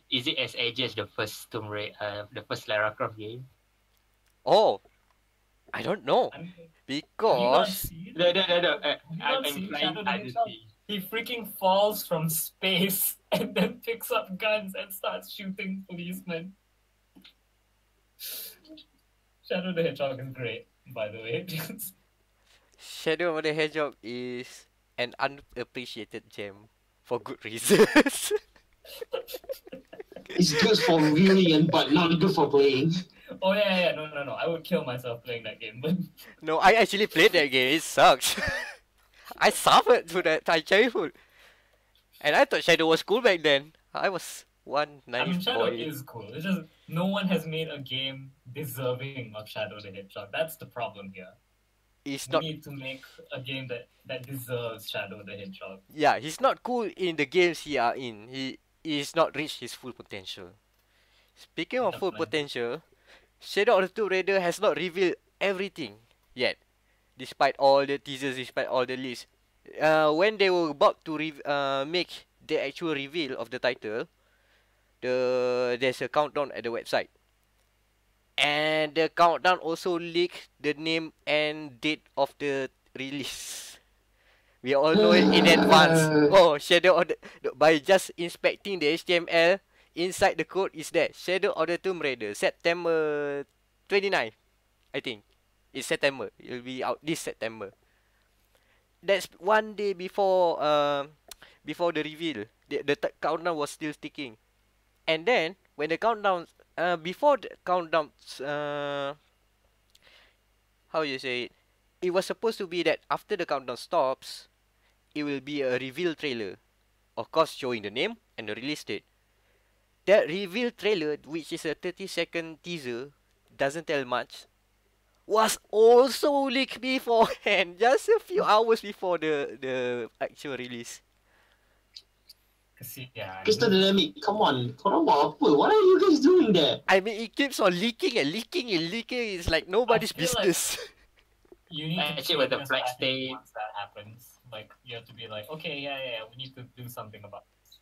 Is it as edgy as the first Tomb Raider, the first Lara Croft game? Oh, I don't know Have you not because seen? No. Have you not I'm seen implying Shadow the other Hedgehog? things. He freaking falls from space and then picks up guns and starts shooting policemen. Shadow the Hedgehog is great, by the way. Shadow of the Hedgehog is an unappreciated gem for good reasons. It's good for viewing, but not good for playing. Oh yeah, no. I would kill myself playing that game, but No, I actually played that game. It sucks. I suffered through that childhood. And I thought Shadow was cool back then. I was one I mean, naive Shadow boy. is cool. It's just no one has made a game deserving of Shadow the Hedgehog. That's the problem here. He's We not. need to make a game that deserves Shadow the Hedgehog. Yeah, he's not cool in the games he are in. He's not reached his full potential. Speaking of full Definitely. potential, Shadow of the Tomb Raider has not revealed everything yet, despite all the teasers, despite all the leaks. When they were about to make the actual reveal of the title, there's a countdown at the website, and the countdown also leaked the name and date of the release. We all know it in advance. Oh, Shadow of by just inspecting the HTML inside the code is there. Shadow of the Tomb Raider, September 29, I think. It's September. It'll be out this September. That's one day before before the reveal. The countdown was still ticking. And then when the countdown before the countdown how you say it? It was supposed to be that after the countdown stops, it will be a reveal trailer. Of course, showing the name and the release date. That reveal trailer, which is a 30-second teaser, doesn't tell much, was also leaked beforehand, just a few hours before the actual release. Kesian. Crystal Dynamic, come on. Korang buat apa? What are you guys doing there? I mean, it keeps on leaking and leaking and leaking. It's like nobody's I feel like- business. You need to Actually, with the change your flag strategy state- once that happens. Like, you have to be like, okay, yeah, we need to do something about this.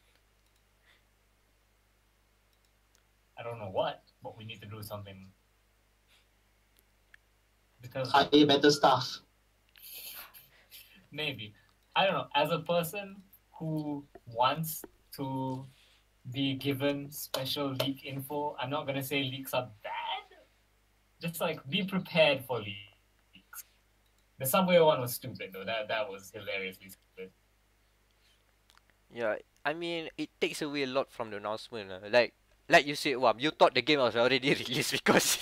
I don't know what, but we need to do something. Because Hire better staff. maybe. I don't know. As a person who wants to be given special leak info, I'm not gonna say leaks are bad. Just like be prepared for leaks. The Subway one was stupid though. That was hilariously stupid. Yeah, I mean, it takes away a lot from the announcement. Like you said, you thought the game was already released because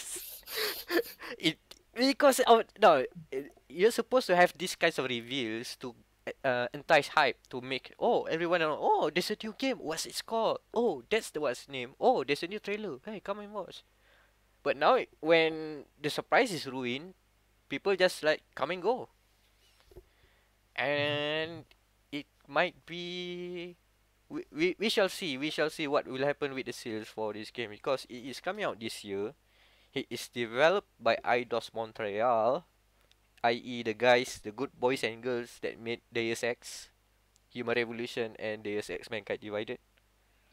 it because of no, you're supposed to have these kinds of reveals to entice hype to make everyone know, there's a new game. What's it called? Oh, that's the what's name. Oh, there's a new trailer. Hey, come and watch. But now when the surprise is ruined, people just like come and go. And it might be we shall see. We shall see what will happen with the sales for this game because it is coming out this year. It is developed by Eidos Montreal, i.e. the guys, the good boys and girls that made Deus Ex, Human Revolution, and Deus Ex Mankind Divided.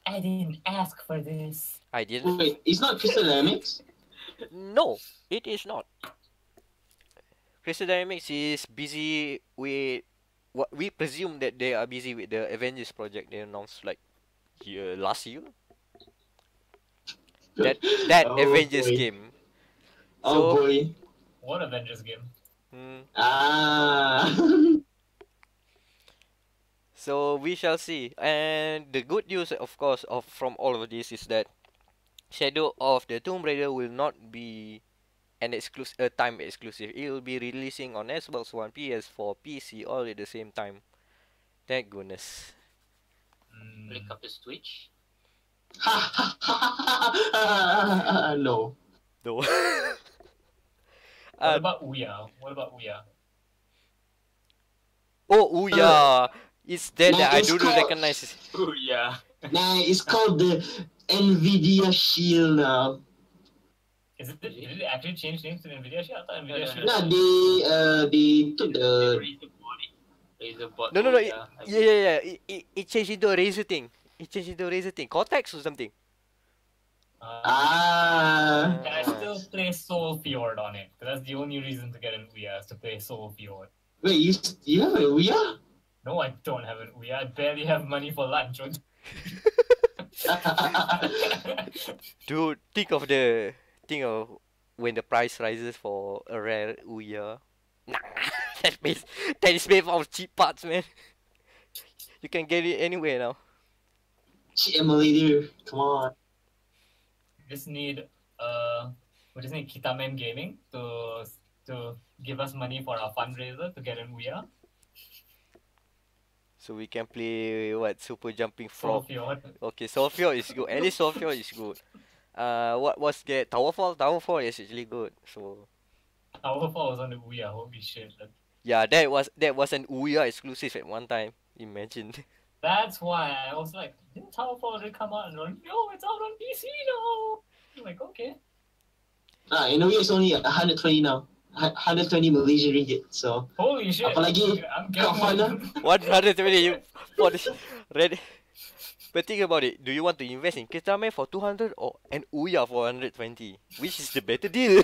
I didn't ask for this. I didn't. Wait, it's not Crystal Dynamics? No, it is not. Crystal Dynamics is busy with what we presume that they are busy with the Avengers project they announced like last year. That Oh, Avengers boy. game. Oh So- boy. What Avengers game? Ah. So we shall see. And the good news, of course, from all of this is that Shadow of the Tomb Raider will not be an time exclusive. It will be releasing on Xbox One, PS4, PC, all at the same time. Thank goodness. Link up the Switch. No. Though. What about Ouya? Ouya! It's there that I it's do called- recognize. Oh yeah. Nah, it's called the Nvidia Shield now. Did it actually change names to Nvidia Shield? I thought Nvidia No, Shield. Nah, they took the Razer bot. No. Ouya, I think. Yeah. It changed into a Razer thing. Cortex or something. ah. Can I still play Soul Fjord on it? 'Cause that's the only reason to get an Ouya is to play Soul Fjord. Wait, you have a Ouya? No, I don't have an Ouya. I barely have money for lunch. Dude, think of when the price rises for a rare Ouya. Nah, that is made of cheap parts, man. You can get it anywhere now. Shit, emulator. Come on. we just need Kitamen Gaming to give us money for our fundraiser to get an Ouya. So we can play what super jumping frog. Solfjord. Okay, Solfjord is good. At least Solfjord is good. What was that? Towerfall? Towerfall is actually good. So Towerfall was on the Ouya. Holy shit. yeah, that was an Ouya exclusive at one time. Imagine. That's why I was like, didn't Towerfall already come out? And I'm like, no, it's out on PC now. I'm like, okay. In a way, it's only 120 now. 120 Malaysian ringgit. So, Holy shit. apalagi I'm kat mana? getting 120 you for the red. But think about it. Do you want to invest in Kitamen for 200 or an Ouya for 120? Which is the better deal?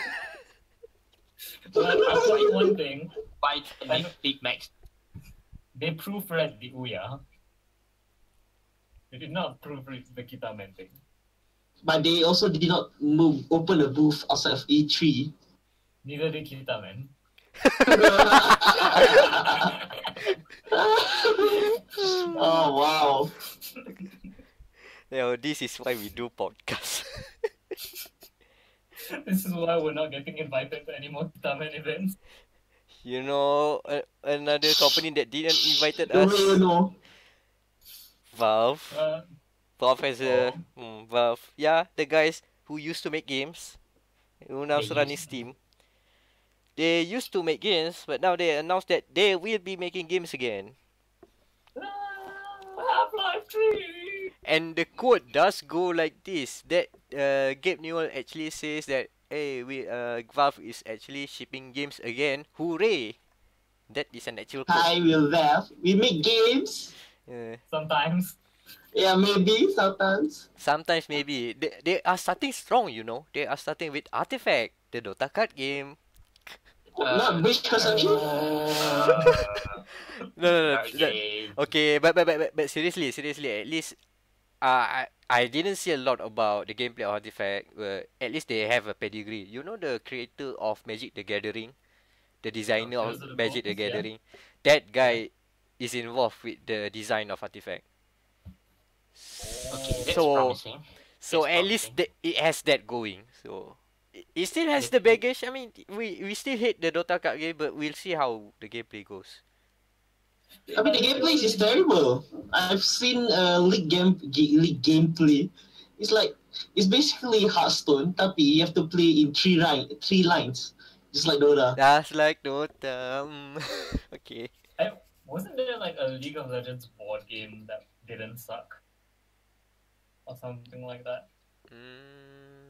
But I'll tell you one thing. Buy the big max. They proofread the Ouya. They did not proofread the Kitamen thing. But they also did not open a booth outside of E3. Neither did Kitamen. Oh, wow. This is why we do podcasts. This is why we're not getting invited to any more Kitamen events. You know, another company that didn't invited Don't us, really know. Valve. Valve has a Oh. Valve. Yeah, the guys who used to make games, who now They running used to. Steam. They used to make games, but now they announced that they will be making games again. Half-Life 3! And the quote does go like this. That Gabe Newell actually says that, hey, Valve is actually shipping games again. Hooray! That is an actual quote. Hi, we'll laugh. We make games. Sometimes. Yeah, maybe, sometimes. Sometimes maybe they are starting strong. You know, they are starting with Artifact, the Dota card game. Not Bridge Construction. No. Okay. Okay, but seriously, at least I didn't see a lot about the gameplay of Artifact. At least they have a pedigree. You know the creator of Magic the Gathering, the designer of Those are the Magic the bones, yeah. Gathering. That guy is involved with the design of Artifact. Okay, that's So promising. so That's at least promising. it has that going. So it still has the baggage. I mean, we still hate the Dota card game, but we'll see how the gameplay goes. I mean, the gameplay is terrible. I've seen League gameplay. It's basically Hearthstone, tapi you have to play in three lines, just like Dota. That's like Dota. Okay. Wasn't there like a League of Legends board game that didn't suck? Or something like that?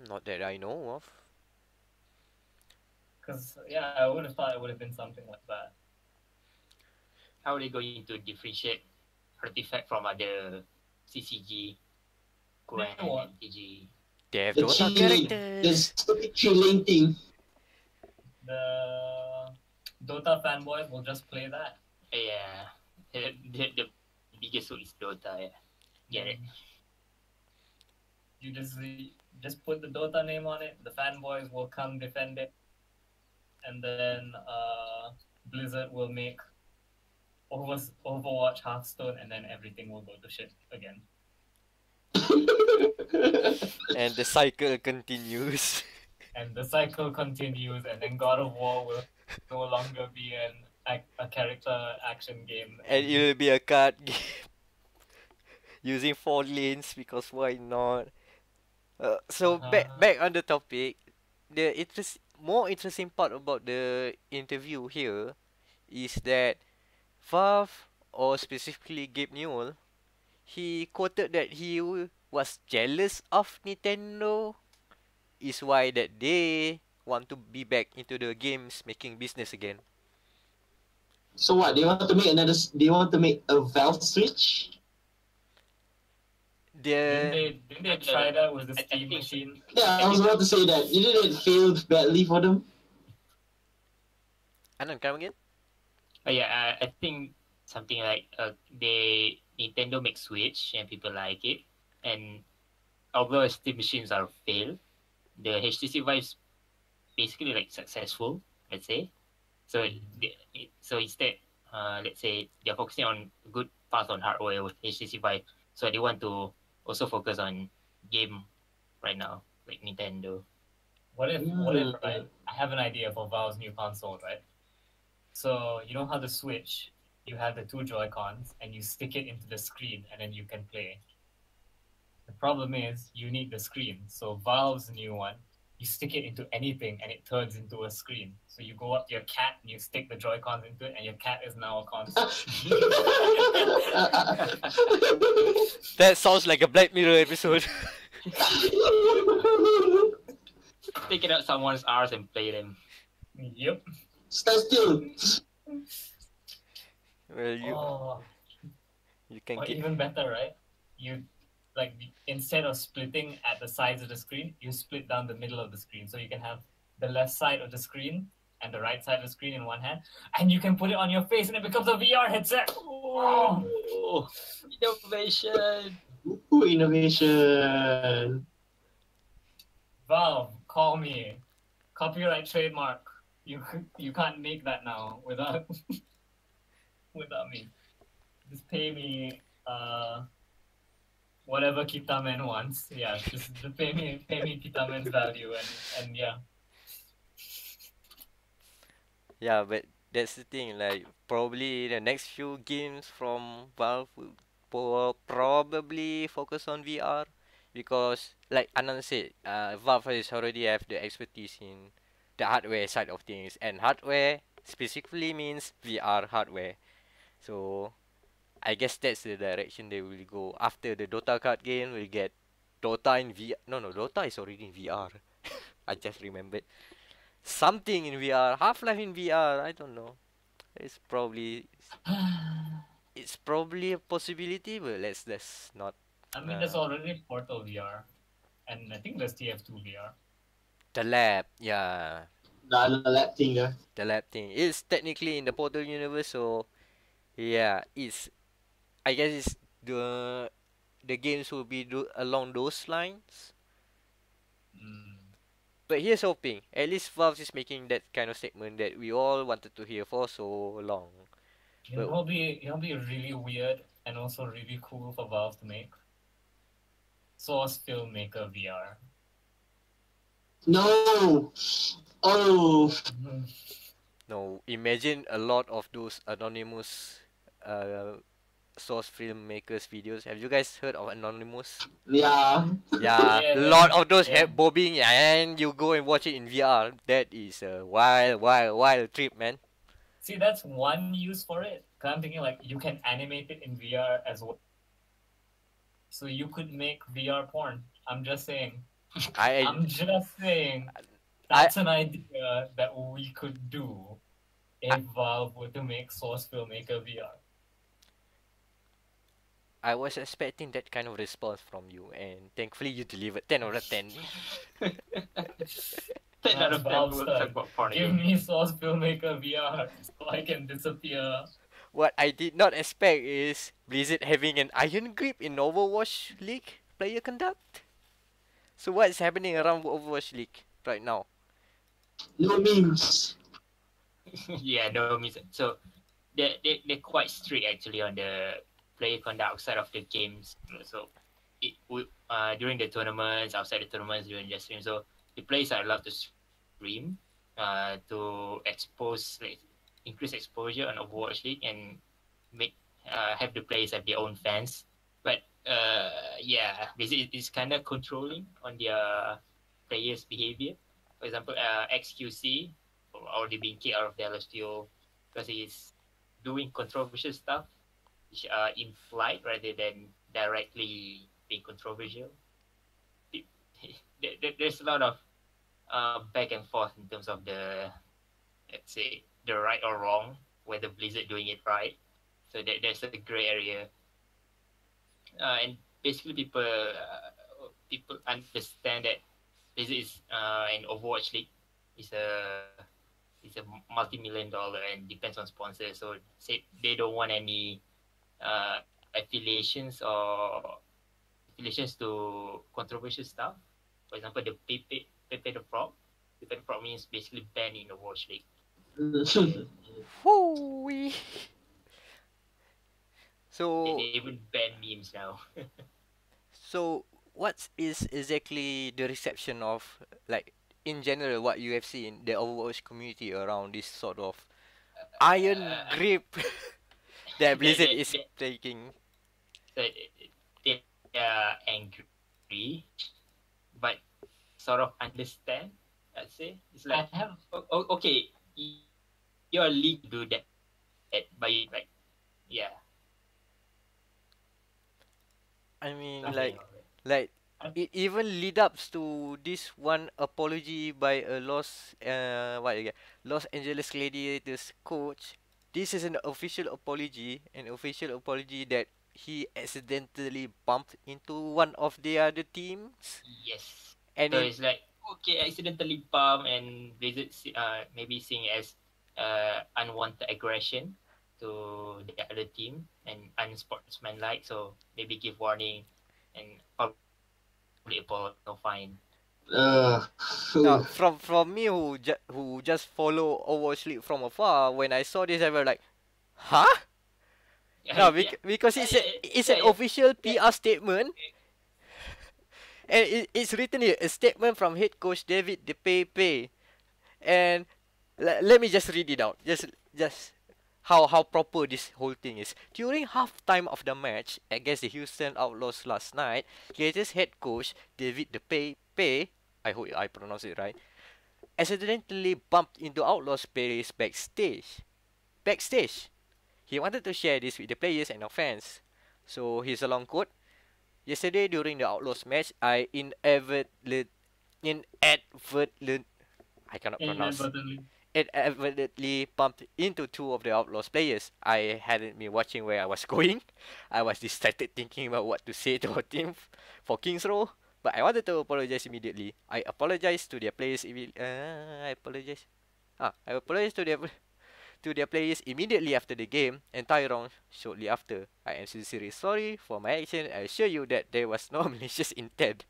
Not that I know of. Because, yeah, I would have thought it would have been something like that. How are they going to differentiate Artifact from other CCG, Quran, They won't. MTG? They have The Dota tree lane, the characters. stupid tree lane thing. The Dota fanboys will just play that. Yeah, the biggest one is Dota. Yeah, get it. You just put the Dota name on it, the fanboys will come defend it, and then Blizzard will make Overwatch Hearthstone, and then everything will go to shit again. And the cycle continues. And the cycle continues, and then God of War will no longer be a character action game. And it will be a card game. Using 4 lanes because why not? So back on the topic, the more interesting part about the interview here is that Valve, or specifically Gabe Newell, he quoted that he was jealous of Nintendo, is why that they want to be back into the games making business again. So what? They want to make a Valve Switch? The Didn't they try that with the I Steam think- machine? Yeah, I was about to say that. Didn't it fail badly for them? Anan, come again? Oh yeah, I think something like Nintendo makes Switch and people like it, and although Steam machines are failed, the HTC Vive's basically like successful, let's say. So so instead, let's say they're focusing on good path on hardware with HTC Vive, so they want to also focus on game right now, like Nintendo. What if, right? I have an idea for Valve's new console, right? So, you know how the Switch you have the two Joy-Cons and you stick it into the screen and then you can play. The problem is you need the screen. So Valve's new one, you stick it into anything and it turns into a screen. So you go up to your cat and you stick the Joy-Cons into it and your cat is now a console. That sounds like a Black Mirror episode. Take it out someone's arse and play them. Yep. Stand still. Well, you can Or get even better, right? You like instead of splitting at the sides of the screen, you split down the middle of the screen. So you can have the left side of the screen and the right side of the screen in one hand, and you can put it on your face and it becomes a VR headset. Oh, innovation! Ooh, innovation. Valve, call me. Copyright trademark. You can't make that now without without me. Just pay me whatever Kitamen wants. Yeah, just pay me Kitamen's value and yeah. Yeah, but that's the thing. Like probably the next few games from Valve will probably focus on VR because, like Anand said, Valve is already have the expertise in the hardware side of things, and hardware specifically means VR hardware. So I guess that's the direction they will go. After the Dota card game, we'll get Dota in VR. No, Dota is already in VR. I just remembered. Something in VR. Half-Life in VR. I don't know. It's probably a possibility, but let's not. I mean, there's already Portal VR, and I think there's TF2 VR. The lab, yeah. The lab thing, The lab thing. It's technically in the Portal universe, so yeah, I guess it's the games will be along those lines. But here's hoping. At least Valve is making that kind of statement that we all wanted to hear for so long. It'll be really weird and also really cool for Valve to make. Source Filmmaker VR. No! Oh! No, imagine a lot of those anonymous source filmmakers videos. Have you guys heard of Anonymous? Yeah. Yeah, Yeah, lot of those yeah. head bobbing and you go and watch it in VR. That is a wild trip, man. See, that's one use for it. Cause I'm thinking like you can animate it in VR as well. So you could make VR porn. I'm just saying. I'm just saying. That's an idea that we could do if Valve were to make Source Filmmaker VR. I was expecting that kind of response from you, and thankfully you delivered 10 out of 10. 10 out of 10 Valve will style. talk about porn Give again. me Source Filmmaker VR so I can disappear. What I did not expect is Blizzard having an iron grip in Overwatch League player conduct. So what is happening around Overwatch League right now? No memes. Yeah, no means. So they're quite strict actually on the player conduct side of the games. So during the tournaments, outside the tournaments, during the stream, so the players are allowed to stream to increase exposure on Overwatch League and have the players have their own fans. But yeah, basically it's kind of controlling on their players' behavior. For example, XQC already being kicked out of their LSTO because he's doing controversial stuff in flight rather than directly being controversial. There's a lot of back and forth in terms of let's say, the right or wrong, whether Blizzard doing it right. So there's a gray area. And basically people understand that Blizzard is an Overwatch League is a multi-million-dollar and depends on sponsors. So say they don't want any affiliations to controversial stuff. For example, the Pepe the Frog. Pepe the Frog means basically banned in the Overwatch League. Hooey. So They even ban memes now. So what is exactly the reception of, like, in general, what you have seen the Overwatch community around this sort of iron grip that Blizzard is taking. So they are angry, but sort of understand. I'd say it's like, okay, your league do that, but like, yeah. I mean, Okay. like it even lead ups to this one apology by a Los Angeles Gladiators coach. This is an official apology, that he accidentally bumped into one of the other teams, Yes. and So it's like, okay, accidentally bump and Blizzard maybe seeing as unwanted aggression to the other team and unsportsmanlike. So maybe give warning and probably apologize or fine. now from me who just follow Overwatch League from afar, when I saw this I was like, huh? No, because it's an official PR statement, and it's written here, a statement from head coach David De Pepe, and let me just read it out. Just how proper this whole thing is. During halftime of the match against the Houston Outlaws last night, Gators head coach David De Pepe, I hope I pronounce it right, accidentally bumped into Outlaws players backstage. He wanted to share this with the players and our fans. So here's a long quote. Yesterday during the Outlaws match, I inadvertently bumped into two of the Outlaws players. I hadn't been watching where I was going. I was distracted thinking about what to say to our team for King's Row. But I wanted to apologize immediately. I apologized to their players. I apologized to their players immediately after the game and Tyrone shortly after. I am sincerely sorry for my action. I assure you that there was no malicious intent.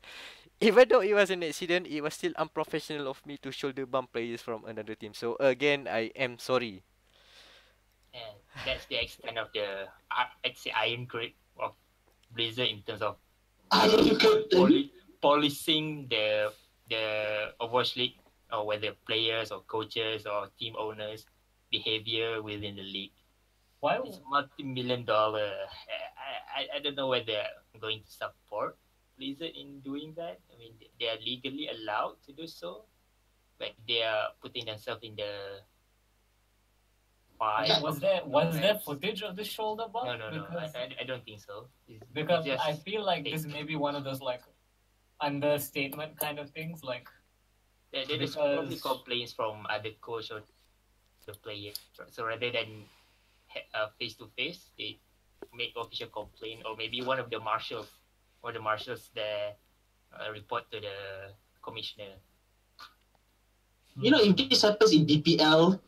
Even though it was an accident, it was still unprofessional of me to shoulder bump players from another team. So again, I am sorry. And that's the extent of the, I'd say, iron grip of Blizzard in terms of policing the Overwatch League, or whether players or coaches or team owners' behavior within the league. Why? It's multi-million-dollar. I don't know whether I'm going to support Blizzard in doing that. I mean, they are legally allowed to do so, but they are putting themselves in the fire. Was there footage of the shoulder bump? No. I don't think so. Because I feel like this may be one of those like understatement kind of things. Like there's probably complaints from other coach or the player. So rather than face to face, they make official complaint, or maybe one of the marshals there report to the commissioner. You know, if this happens in BPL,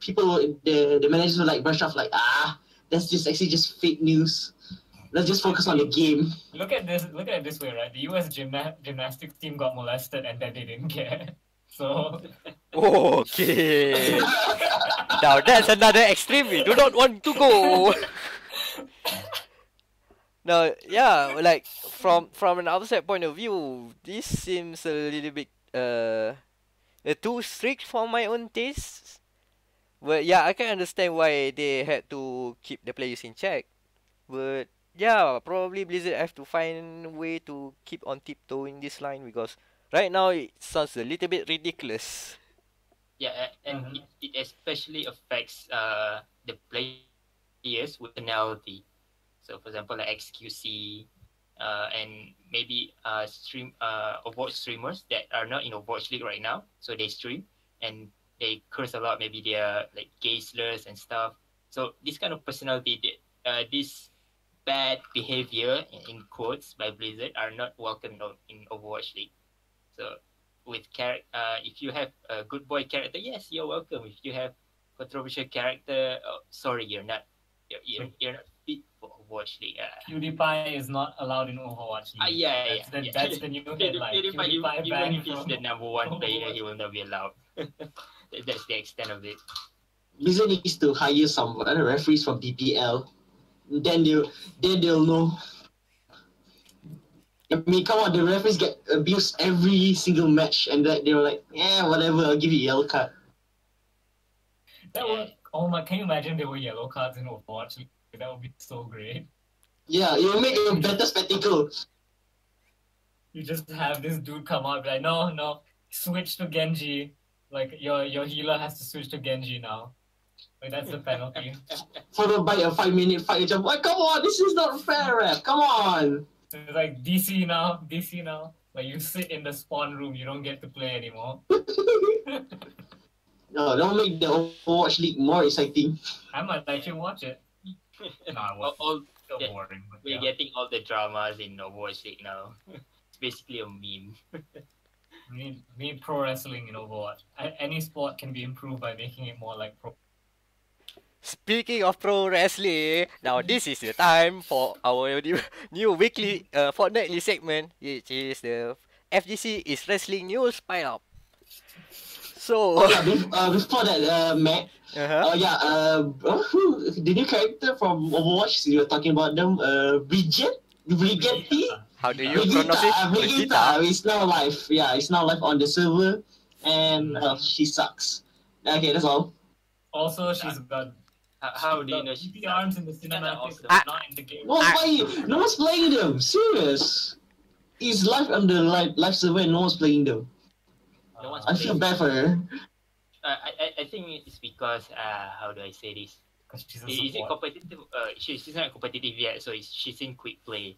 the managers will like brush off like, that's just actually just fake news. Let's just focus on the game. Look at it this way, right? The US gymnastics team got molested and then they didn't care. So okay. Now that's another extreme we do not want to go. Now, yeah, like from an outside point of view, this seems a little bit too strict for my own tastes. But yeah, I can understand why they had to keep the players in check. But yeah, probably Blizzard have to find a way to keep on tiptoeing this line, because right now it sounds a little bit ridiculous. Yeah, and it especially affects the players with personality. So, for example, like XQC, and maybe Overwatch streamers that are not in Overwatch League right now. So they stream and they curse a lot. Maybe they are like gay slurs and stuff. So this kind of personality, this bad behavior in quotes by Blizzard are not welcome in Overwatch League. So with if you have a good boy character, yes, you're welcome. If you have controversial character, sorry, you're not. You're not fit for Overwatch League. PewDiePie is not allowed in Overwatch League. That's the new headline. PewDiePie even if he's the number one player, he will not be allowed. That's the extent of it. Blizzard needs to hire some referees from BPL. Then they'll know. I mean, come on, the referees get abused every single match, and they were like, whatever, I'll give you a yellow card. Oh my! Can you imagine there were yellow cards in Overwatch? That would be so great. Yeah, it will make a better spectacle. You just have this dude come out, be like, no, switch to Genji. Like your healer has to switch to Genji now. Like that's the penalty. Followed by a 5-minute fight. Jump. Like, come on, this is not fair, ref. Come on. It's like DC now. Like you sit in the spawn room, you don't get to play anymore. No, don't make the Overwatch League more exciting. I might actually watch it. Nah, all so yeah, boring. But we're yeah. getting all the dramas in Overwatch League now. It's basically a meme. We need pro wrestling in Overwatch. Any sport can be improved by making it more like pro. Speaking of pro wrestling, now this is the time for our new weekly fortnightly segment, which is the FGC is Wrestling News pileup. So, Oh yeah, before that, Matt. The new character from Overwatch. You were talking about them. Brigitte. how do you pronounce it? Brigitte. It's now live. Yeah, it's now live on the server, and she sucks. Okay, that's all. Also, she's got How do you know the arms in the cinematics, awesome. not in the game. No one's playing them. Serious. It's live on the live server, and no one's playing them. No one's I feel playing. bad for her. I think it's because how do I say this? Because she's a Is it support. competitive? She's not competitive yet, so she's in quick play.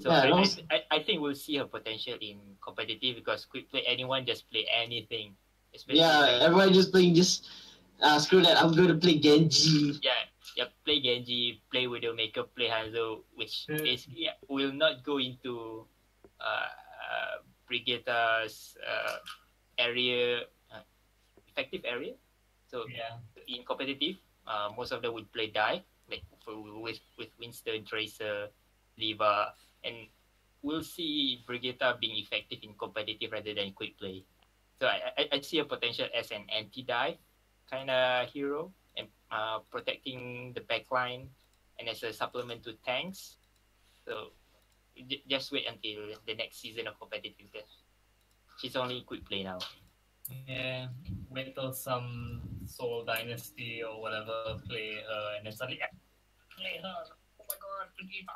So Yeah, I think we'll see her potential in competitive because quick play anyone just play anything. Especially Yeah, everyone just playing just. Screw that. I'm going to play Genji. play Genji, play Widowmaker, play Hanzo, which basically will not go into Brigitte's area effective area. So Yeah. in competitive, most of them would play Die, like with Winston, Tracer, Diva, and we'll see Brigitte being effective in competitive rather than quick play. So I see a potential as an anti-Die kind of hero and protecting the backline and as a supplement to tanks. So just wait until the next season of competitive. She's only quick play now. Yeah, wait till some Soul Dynasty or whatever play her, and then suddenly play her. Oh my god, Brigitte!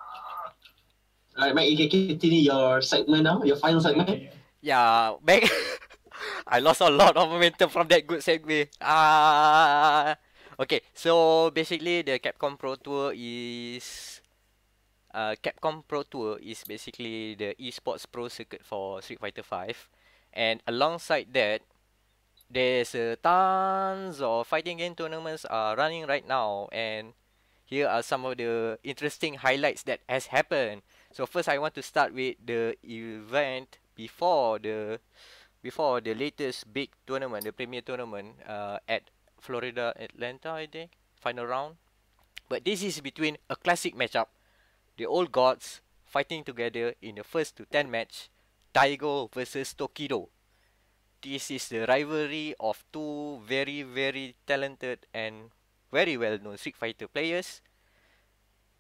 Alright, Mike, you can continue your segment now, your final segment. Yeah, back. I lost a lot of momentum from that good segue. Okay, so basically the Capcom Pro Tour is basically the esports pro circuit for Street Fighter 5, and alongside that, there's tons of fighting game tournaments are running right now, and here are some of the interesting highlights that has happened. So first, I want to start with the event before the latest big tournament, the premier tournament at Florida Atlanta, I think, final round. But this is between a classic matchup, the old gods fighting together in the first to 10 match, Daigo versus Tokido. This is the rivalry of two very, very talented and very well known Street Fighter players.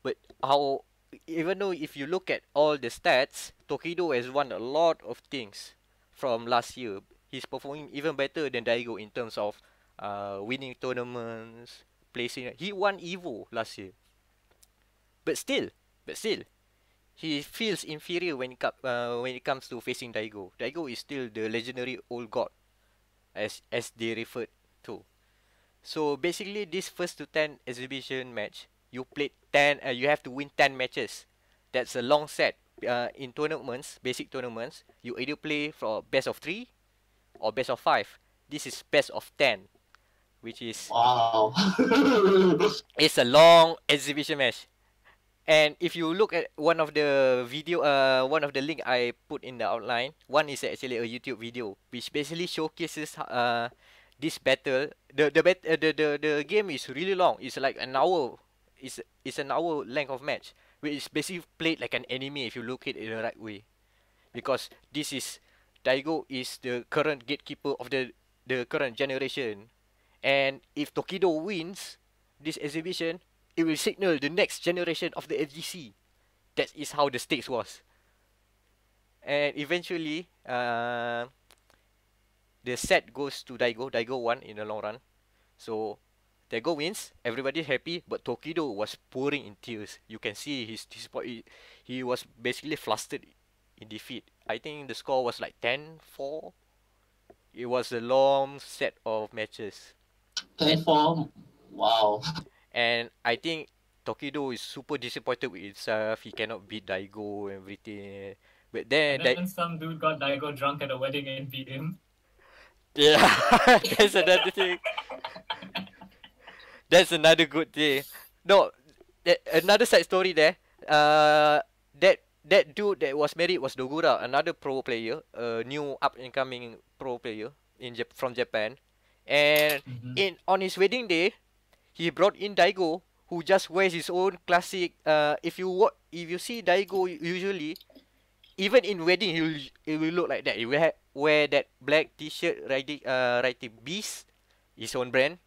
But even though if you look at all the stats, Tokido has won a lot of things from last year. He's performing even better than Daigo in terms of winning tournaments, placing. He won Evo last year. But still, he feels inferior when it comes to facing Daigo. Daigo is still the legendary old god, as they referred to. So basically, this first to 10 exhibition match, you played 10. You have to win 10 matches. That's a long set. In tournaments, basic tournaments, you either play for best of 3 or best of 5. This is best of 10, which is Wow. it's a long exhibition match. And if you look at one of the one of the link I put in the outline, one is actually a YouTube video which basically showcases this battle. The game is really long. It's like an hour. It's an hour length of match, which is basically played like an anime if you look at it in the right way. Because this is Daigo is the current gatekeeper of the current generation, and if Tokido wins this exhibition, it will signal the next generation of the FGC. That is how the stakes was. And eventually, the set goes to Daigo. Daigo won in the long run. So Daigo wins, everybody's happy, but Tokido was pouring in tears. You can see he was basically flustered in defeat. I think the score was like 10-4. It was a long set of matches. 10-4. Wow. And I think Tokido is super disappointed with himself. He cannot beat Daigo and everything. But then, And then some dude got Daigo drunk at a wedding and beat him. yeah, that's another thing. That's another good thing. No, another side story there. That dude that was married was Dogura, another pro player, a new up and coming pro player from Japan. And on his wedding day, he brought in Daigo, who just wears his own classic. If you see Daigo usually, even in wedding, he will look like that. He will wear that black T-shirt writing Beast, his own brand,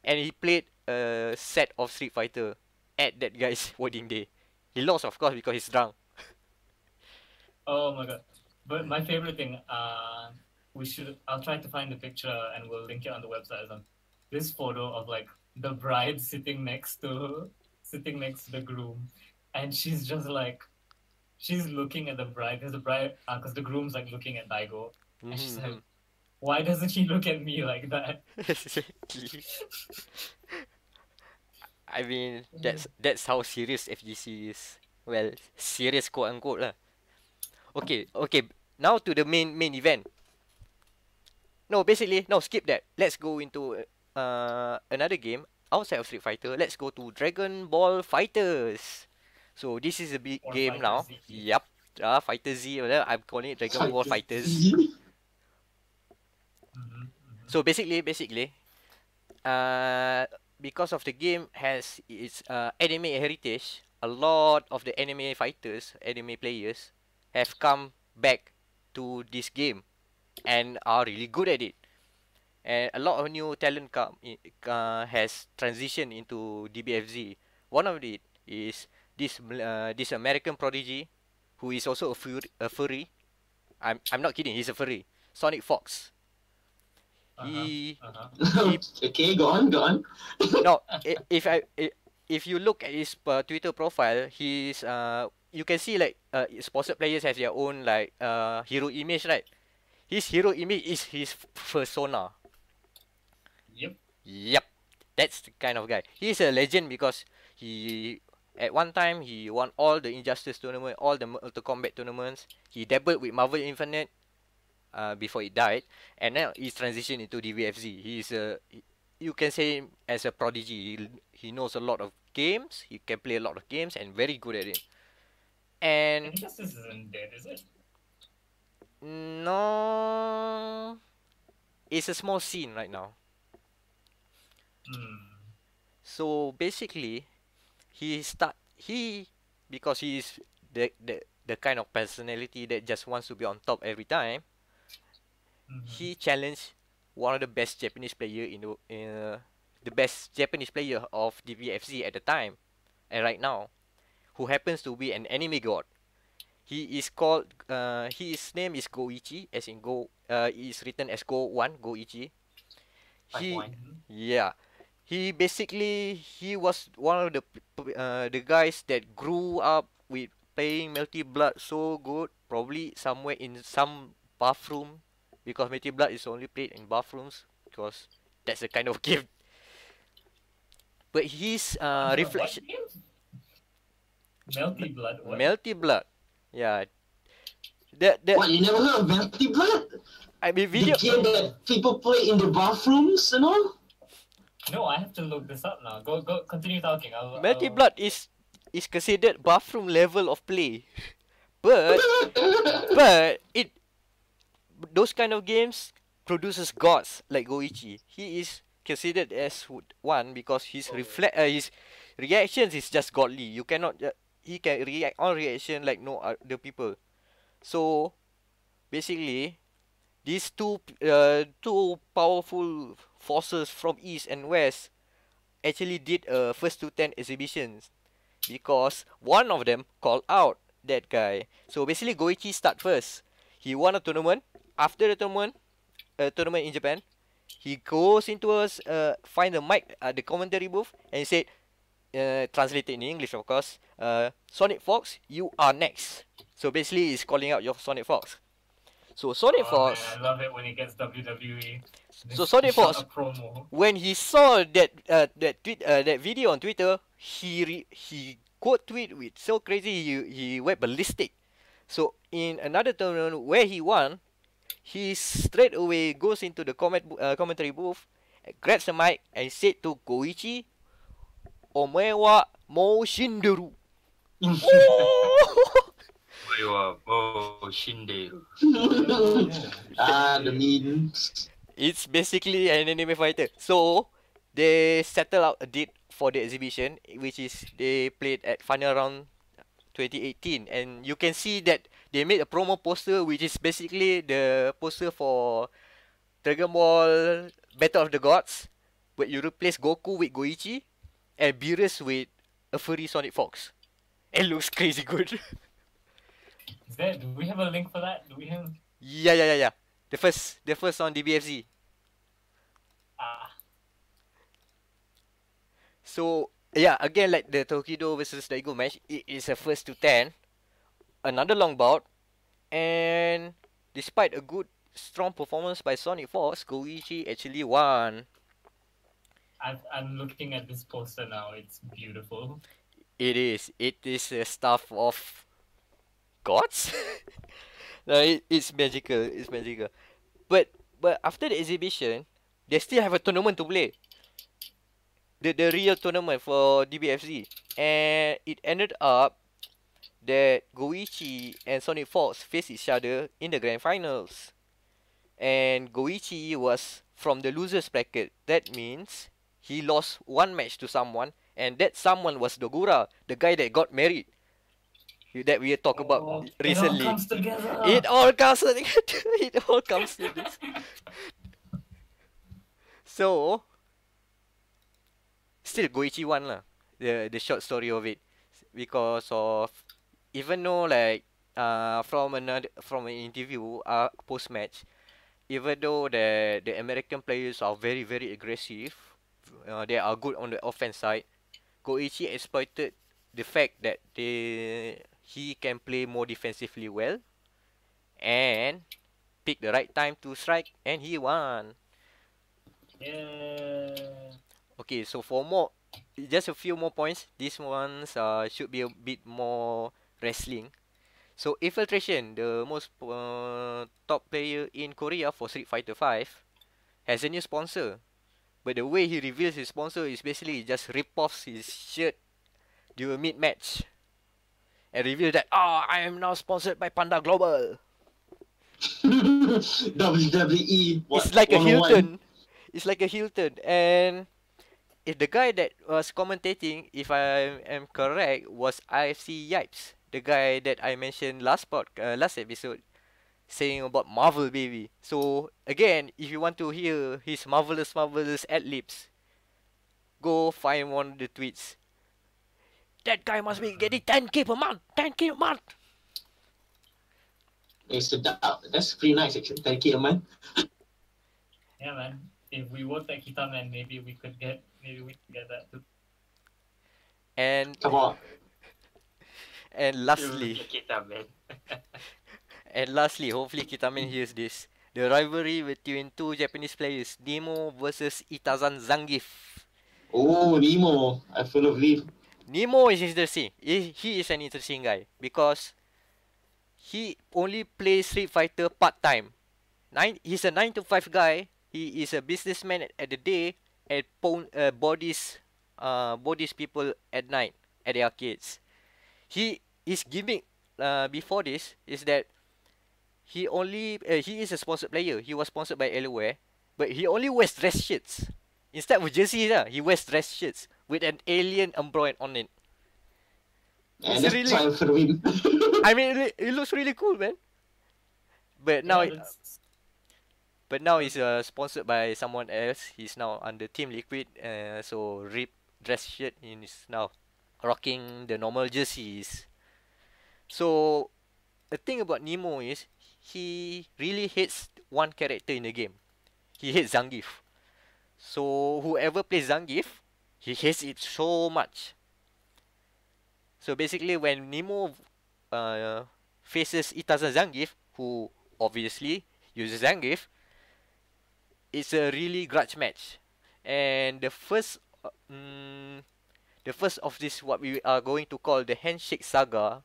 and he played a set of Street Fighter at that guy's wedding day. He lost, of course, because he's drunk. Oh my god. But my favorite thing, I'll try to find the picture and we'll link it on the website. This photo of like the bride sitting next to the groom, and she's just like, she's looking at the bride because the groom's like looking at Daigo, and she's like, why doesn't he look at me like that? I mean, that's how serious FGC is. Well, serious quote unquote lah. Okay. Now to the main event. No, basically, no, skip that. Let's go into another game outside of Street Fighter. Let's go to Dragon Ball Fighters. So this is a big game now. Z. Yep. Fighter Z. I'm calling it Dragon Ball Fighters. So basically, because of the game has its anime heritage, a lot of the anime fighters, anime players, have come back to this game and are really good at it. And a lot of new talent has transitioned into DBFZ. One of it is this American prodigy, who is also a furry. I'm not kidding. He's a furry. Sonic Fox. He Okay, go on. no. If you look at his Twitter profile, he's you can see like sponsored players have their own like hero image, right? His hero image is his persona. Yep. That's the kind of guy. He's a legend because at one time he won all the Injustice tournament, all the Mortal Kombat tournaments. He dabbled with Marvel Infinite before he died, and now he's transitioned into DBFZ. You can say him as a prodigy. He knows a lot of games. He can play a lot of games and very good at it. And Injustice isn't dead, is it? No, it's a small scene right now. So basically, because he's the kind of personality that just wants to be on top every time. He challenged one of the best Japanese player the best Japanese player of the VFZ at the time and right now, who happens to be an anime god. He is called his name is Goichi, as in Go is written as Goichi. He was one of the guys that grew up with playing Melty Blood so good, probably somewhere in some bathroom, because Melty Blood is only played in bathrooms because that's the kind of game. But his reflection. Melty Blood. What? Melty Blood. Yeah. What, you never heard of Melty Blood? I mean, The game that people play in the bathrooms and all? No, I have to look this up now. Go, continue talking. Melty Blood is considered bathroom level of play. But those kind of games produces gods like Goichi. He is considered as one because his reactions is just godly. You cannot he can react on reaction like no other people. So basically, these two powerful forces from East and West actually did a first to 10 exhibitions because one of them called out that guy. So basically, Goichi start first. He won a tournament. After the tournament in Japan, He goes into us, find the mic at the commentary booth, and he said, translated in English, of course, Sonic Fox, you are next. So basically, he's calling out your Sonic Fox. So Sonic Oh man, Fox. I love it when he gets WWE. So Sonic Shot Fox, a promo. when he saw that video on Twitter, he quote tweet with so crazy he went ballistic. So in another tournament where he won, he straight away goes into the commentary booth, grabs the mic and said to Koichi, "Omae wa mou shinderu." The memes. It's basically an anime fighter. So they settle out a date for the exhibition, which is they played at final round 2018, and you can see that they made a promo poster, which is basically the poster for Dragon Ball Battle of the Gods, where you replace Goku with Goichi and Beerus with a furry Sonic Fox. It looks crazy good. Do we have a link for that? Do we have? Yeah. The first on DBFZ. Ah, So yeah, again like the Tokido versus Daigo match, it is a first to 10, another long bout, and despite a good strong performance by Sonic Fox, Goichi actually won. I'm looking at this poster now. It's beautiful. It is a stuff of gods. No, it's magical. It's magical. But after the exhibition, they still have a tournament to play. The real tournament for DBFZ, and it ended up that Goichi and Sonic Fox faced each other in the grand finals, and Goichi was from the losers bracket. That means he lost one match to someone, and that someone was Dogura, the guy that got married, that we talked about recently. It all comes together. It all comes together. It all comes to this. So, still Goichi won lah. The short story of it, because of, even though like from an interview post match, even though the American players are very very aggressive, they are good on the offense side. Goichi exploited the fact that he can play more defensively well, and pick the right time to strike, and he won. Yeah. Okay, so for just a few more points. These ones should be a bit more wrestling. So Infiltration, the most top player in Korea for Street Fighter 5, has a new sponsor. But the way he reveals his sponsor is basically just rip off his shirt during mid-match and reveal that, I am now sponsored by Panda Global. WWE. It's like a 101. Hilton. It's like a Hilton. And if the guy that was commentating, if I am correct, was IFC Yipes, the guy that I mentioned last episode, saying about Marvel baby. So again, if you want to hear his marvelous ad-libs, go find one of the tweets. That guy must be getting 10k per month. 10k a month. That's pretty nice actually. 10k a month. Yeah, man. If we worked at Kitamen, maybe we could get that too. And Come on. and lastly, Kitamen. and lastly, hopefully Kitamen hears this. The rivalry between two Japanese players, Nemo versus Itazan Zangief. Oh, Nemo. I full of leaf. Nemo is interesting. He is an interesting guy because he only plays Street Fighter part-time. He's a 9 to 5 guy. He is a businessman at the day and bodies people at night at the arcades. His gimmick before this is that he is a sponsored player. He was sponsored by Alienware, but he only wears dress shirts. Instead of jerseys, he wears dress shirts with an alien embroidered on it. And that's really... for the win. I mean, it looks really cool, man. But now, he's sponsored by someone else. He's now under Team Liquid. So ripped dress shirt. He's now rocking the normal jerseys. So the thing about Nemo is he really hates one character in the game. he hates Zangief. So whoever plays Zangief, he hates it so much. So basically, when Nemo uh, faces Itaza Zangief, who obviously uses Zangief, it's a really grudge match. And the first of this, what we are going to call the Handshake Saga,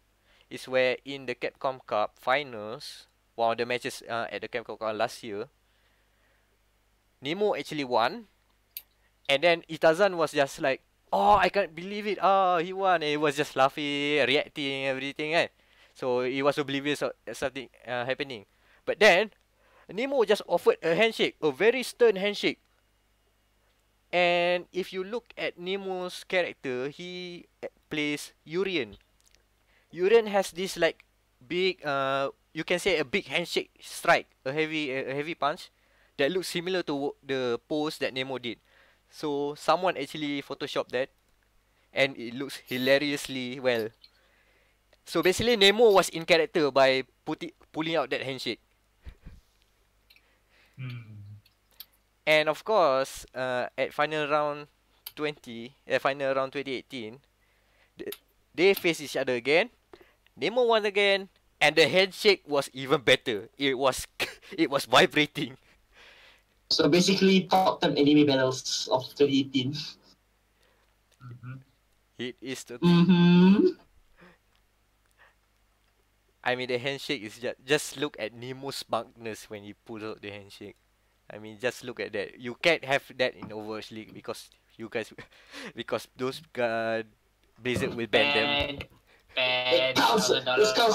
is where in the Capcom Cup finals, one of the matches at the Capcom Cup last year, Nemo actually won, and then Itazan was just like, "Oh, I can't believe it! Oh, he won!" And he was just laughing, reacting, everything, right? So he was oblivious of something happening. But then Nemo just offered a handshake, a very stern handshake. And if you look at Nemo's character, he plays Urian. Urian has this like big, you can say a big handshake strike, a heavy punch that looks similar to the pose that Nemo did. So someone actually photoshopped that, and it looks hilariously well. So basically, Nemo was in character by pulling out that handshake. And of course, at final round 2018, they faced each other again. Nemo won again, and the handshake was even better. It was it was vibrating. So basically, top 10 anime battles of 2018. It is the. I mean, the handshake is just look at Nemo's smugness when he pulls out the handshake. I mean, just look at that. You can't have that in Overwatch League because you guys, because those Blizzard will ban them. It counts as what's called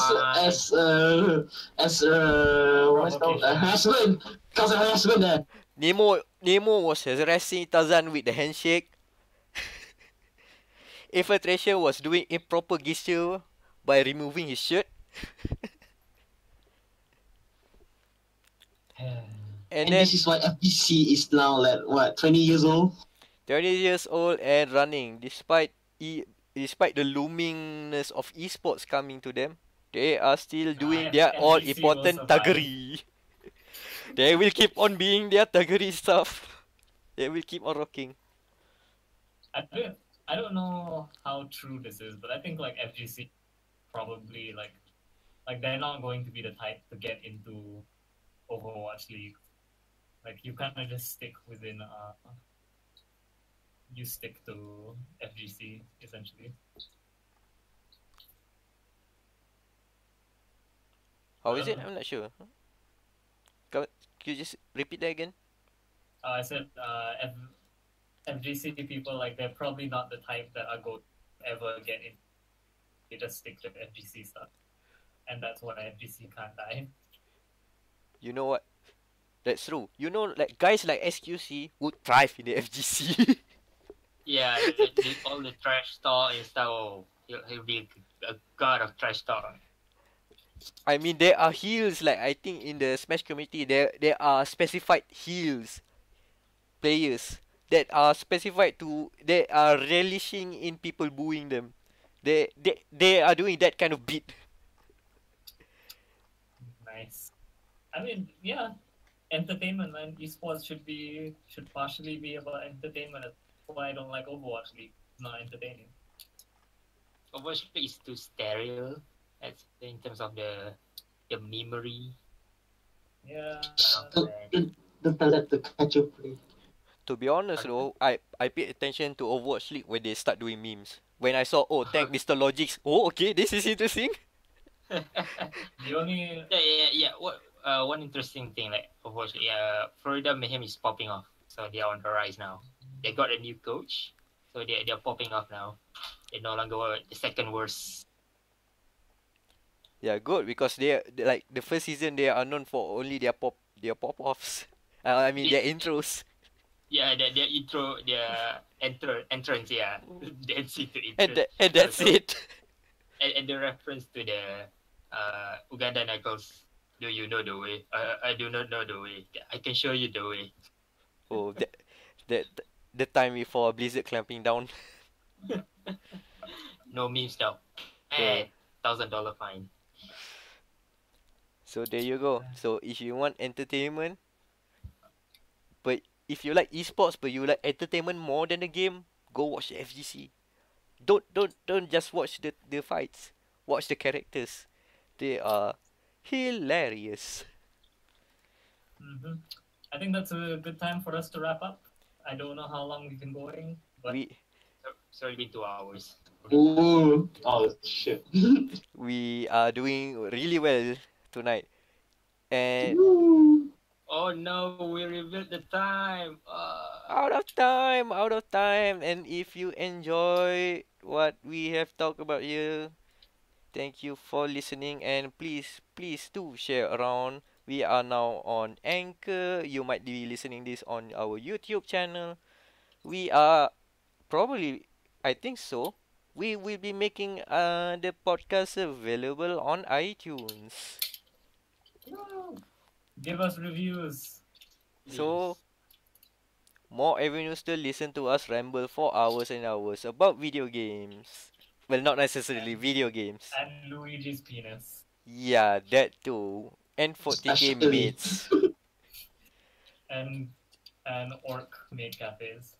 harassment. Counts as harassment there. Nemo was harassing Tarzan with the handshake. Infiltration was doing improper gesture by removing his shirt. And then, this is why FGC is now like what, 20 years old? 20 years old and running. Despite the loomingness of esports coming to them, they are still doing their all important thuggery. They will keep on being their thuggery stuff. They will keep on rocking. I don't know how true this is, but I think like FGC probably like they're not going to be the type to get into Overwatch League. Like you kind of just stick within you stick to FGC essentially. How is it? I'm not sure. Could you just repeat that again? I said FGC people, like they're probably not the type that are going to ever get in. They just stick to FGC stuff, and that's why FGC can't die. You know what? That's true. You know, like guys like SQC would thrive in the FGC. Yeah, all the trash talk and stuff. Oh, he'll be a god of trash talk. I mean, there are heals. Like I think in the Smash community, there are specified heals players that are specified to. They are relishing in people booing them. They are doing that kind of beat. Nice. I mean, yeah, entertainment and esports should partially be about entertainment. That's why I don't like Overwatch League. It's not entertaining. Overwatch League is too sterile. That's in terms of the memory. Yeah. Don't tell that to catch your play. To be honest though, I paid attention to Overwatch League when they start doing memes. When I saw, oh, thank Mr. Logix. Oh, okay, this is interesting. The only Yeah. One interesting thing, like Overwatch, Florida Mayhem is popping off, so they are on the rise now. They got a new coach, so they're popping off now. They're no longer the second worst. Yeah, good, because they like the first season they are known for only their pop offs. I mean their intros. Yeah, their intro, their entrance, yeah. That's it to intro. And that's it. And the reference to the Uganda Knuckles. Do you know the way? I do not know the way. I can show you the way. Oh, the time before Blizzard clamping down. No memes now. Yeah. $1,000 fine. So there you go. So if you want entertainment, But if you like esports but you like entertainment more than the game, go watch the FGC. Don't just watch the fights. Watch the characters. They are hilarious. I think that's a good time for us to wrap up. I don't know how long we've been going, but It's already been 2 hours. Ooh. Oh shit. we are doing really well tonight. And Ooh. Oh no, we revealed the time. out of time. And if you enjoy what we have talked about here, thank you for listening, and please do share around. We are now on Anchor. You might be listening this on our YouTube channel. We are probably, I think so. We will be making the podcast available on iTunes. give us reviews. So more avenues to listen to us ramble for hours and hours about video games. Well, not necessarily video games. And Luigi's penis. Yeah, that too. And 40k Especially. mates. And orc made cafes.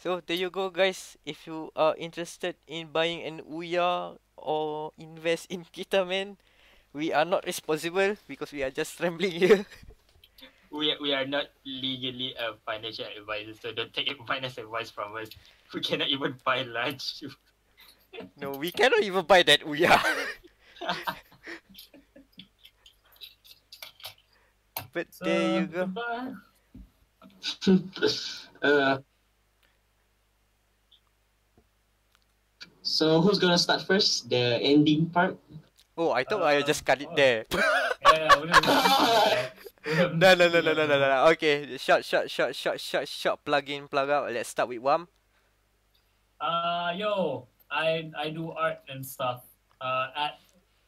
So there you go, guys. If you are interested in buying an Ouya or invest in Kitamen, we are not responsible because we are just rambling here. We are not legally a financial advisor, so don't take financial advice from us. We cannot even buy lunch. No, we cannot even buy that Ouya. But So, there you go. goodbye. So who's gonna start first? The ending part? Oh, I thought I just cut it there. Yeah, we don't No. Okay, short. Plug in, plug out. Let's start with Wam. Yo, I do art and stuff. At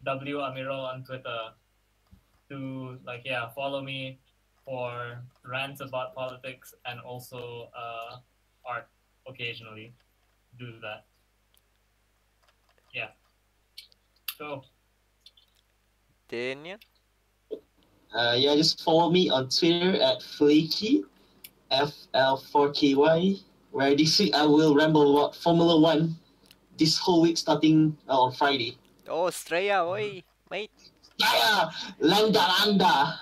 W Amiro on Twitter. Follow me for rants about politics and also art occasionally. Do that. Yeah. Go. Daniel. Yeah, just follow me on Twitter at Fleeky, FL4KY, where this week I will ramble about Formula 1 this whole week starting on Friday. Oh, Straya, oi, mate. Yeah, Landa.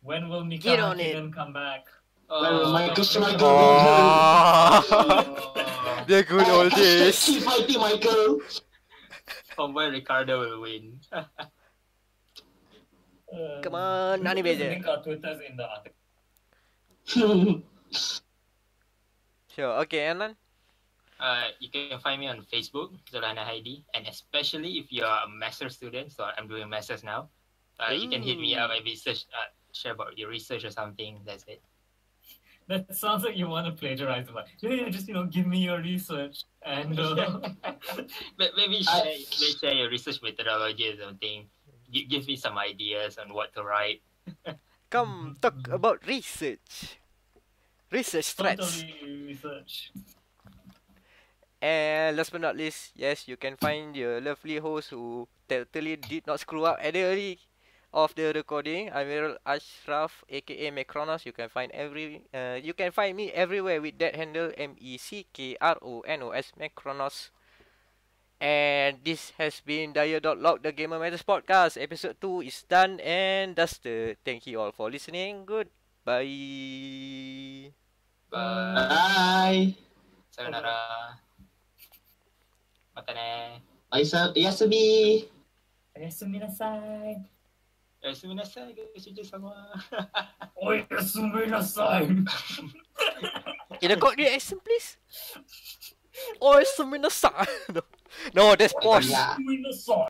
When will Mika Get on it. Hakkinen come back? When will Michael Schumacher Oh, the good old days. Keep fighting, Michael. Homeboy Ricardo will win. Come on, Nani Just Beja. link our Twitters in the article. Sure, okay, Anan. You can find me on Facebook, Zolana Heidi, and especially if you're a master student, so I'm doing masters now. You can hit me up and share about your research or something. That's it. That sounds like you want to plagiarize about. Yeah, just give me your research and Maybe share your research methodology or something. Give me some ideas on what to write. Come talk about research. Research threats. totally research. And last but not least, yes, you can find your lovely host who totally did not screw up at the early of the recording. I'm Ashraf, aka Mecronos. You can find me everywhere with that handle MECKRONOS Mecronos. And this has been dia.log, the Gamer Matters podcast. Episode 2 is done and dusted. Thank you all for listening. Goodbye. Bye. Sayonara. Mata ne. Oyasumi. Oyasuminasai. Oyasuminasai, gochu-sama. Oyasuminasai. Can I got the accent, please? Oh, it's a minasa. No, that's posh. Yeah. Oyasuminasai.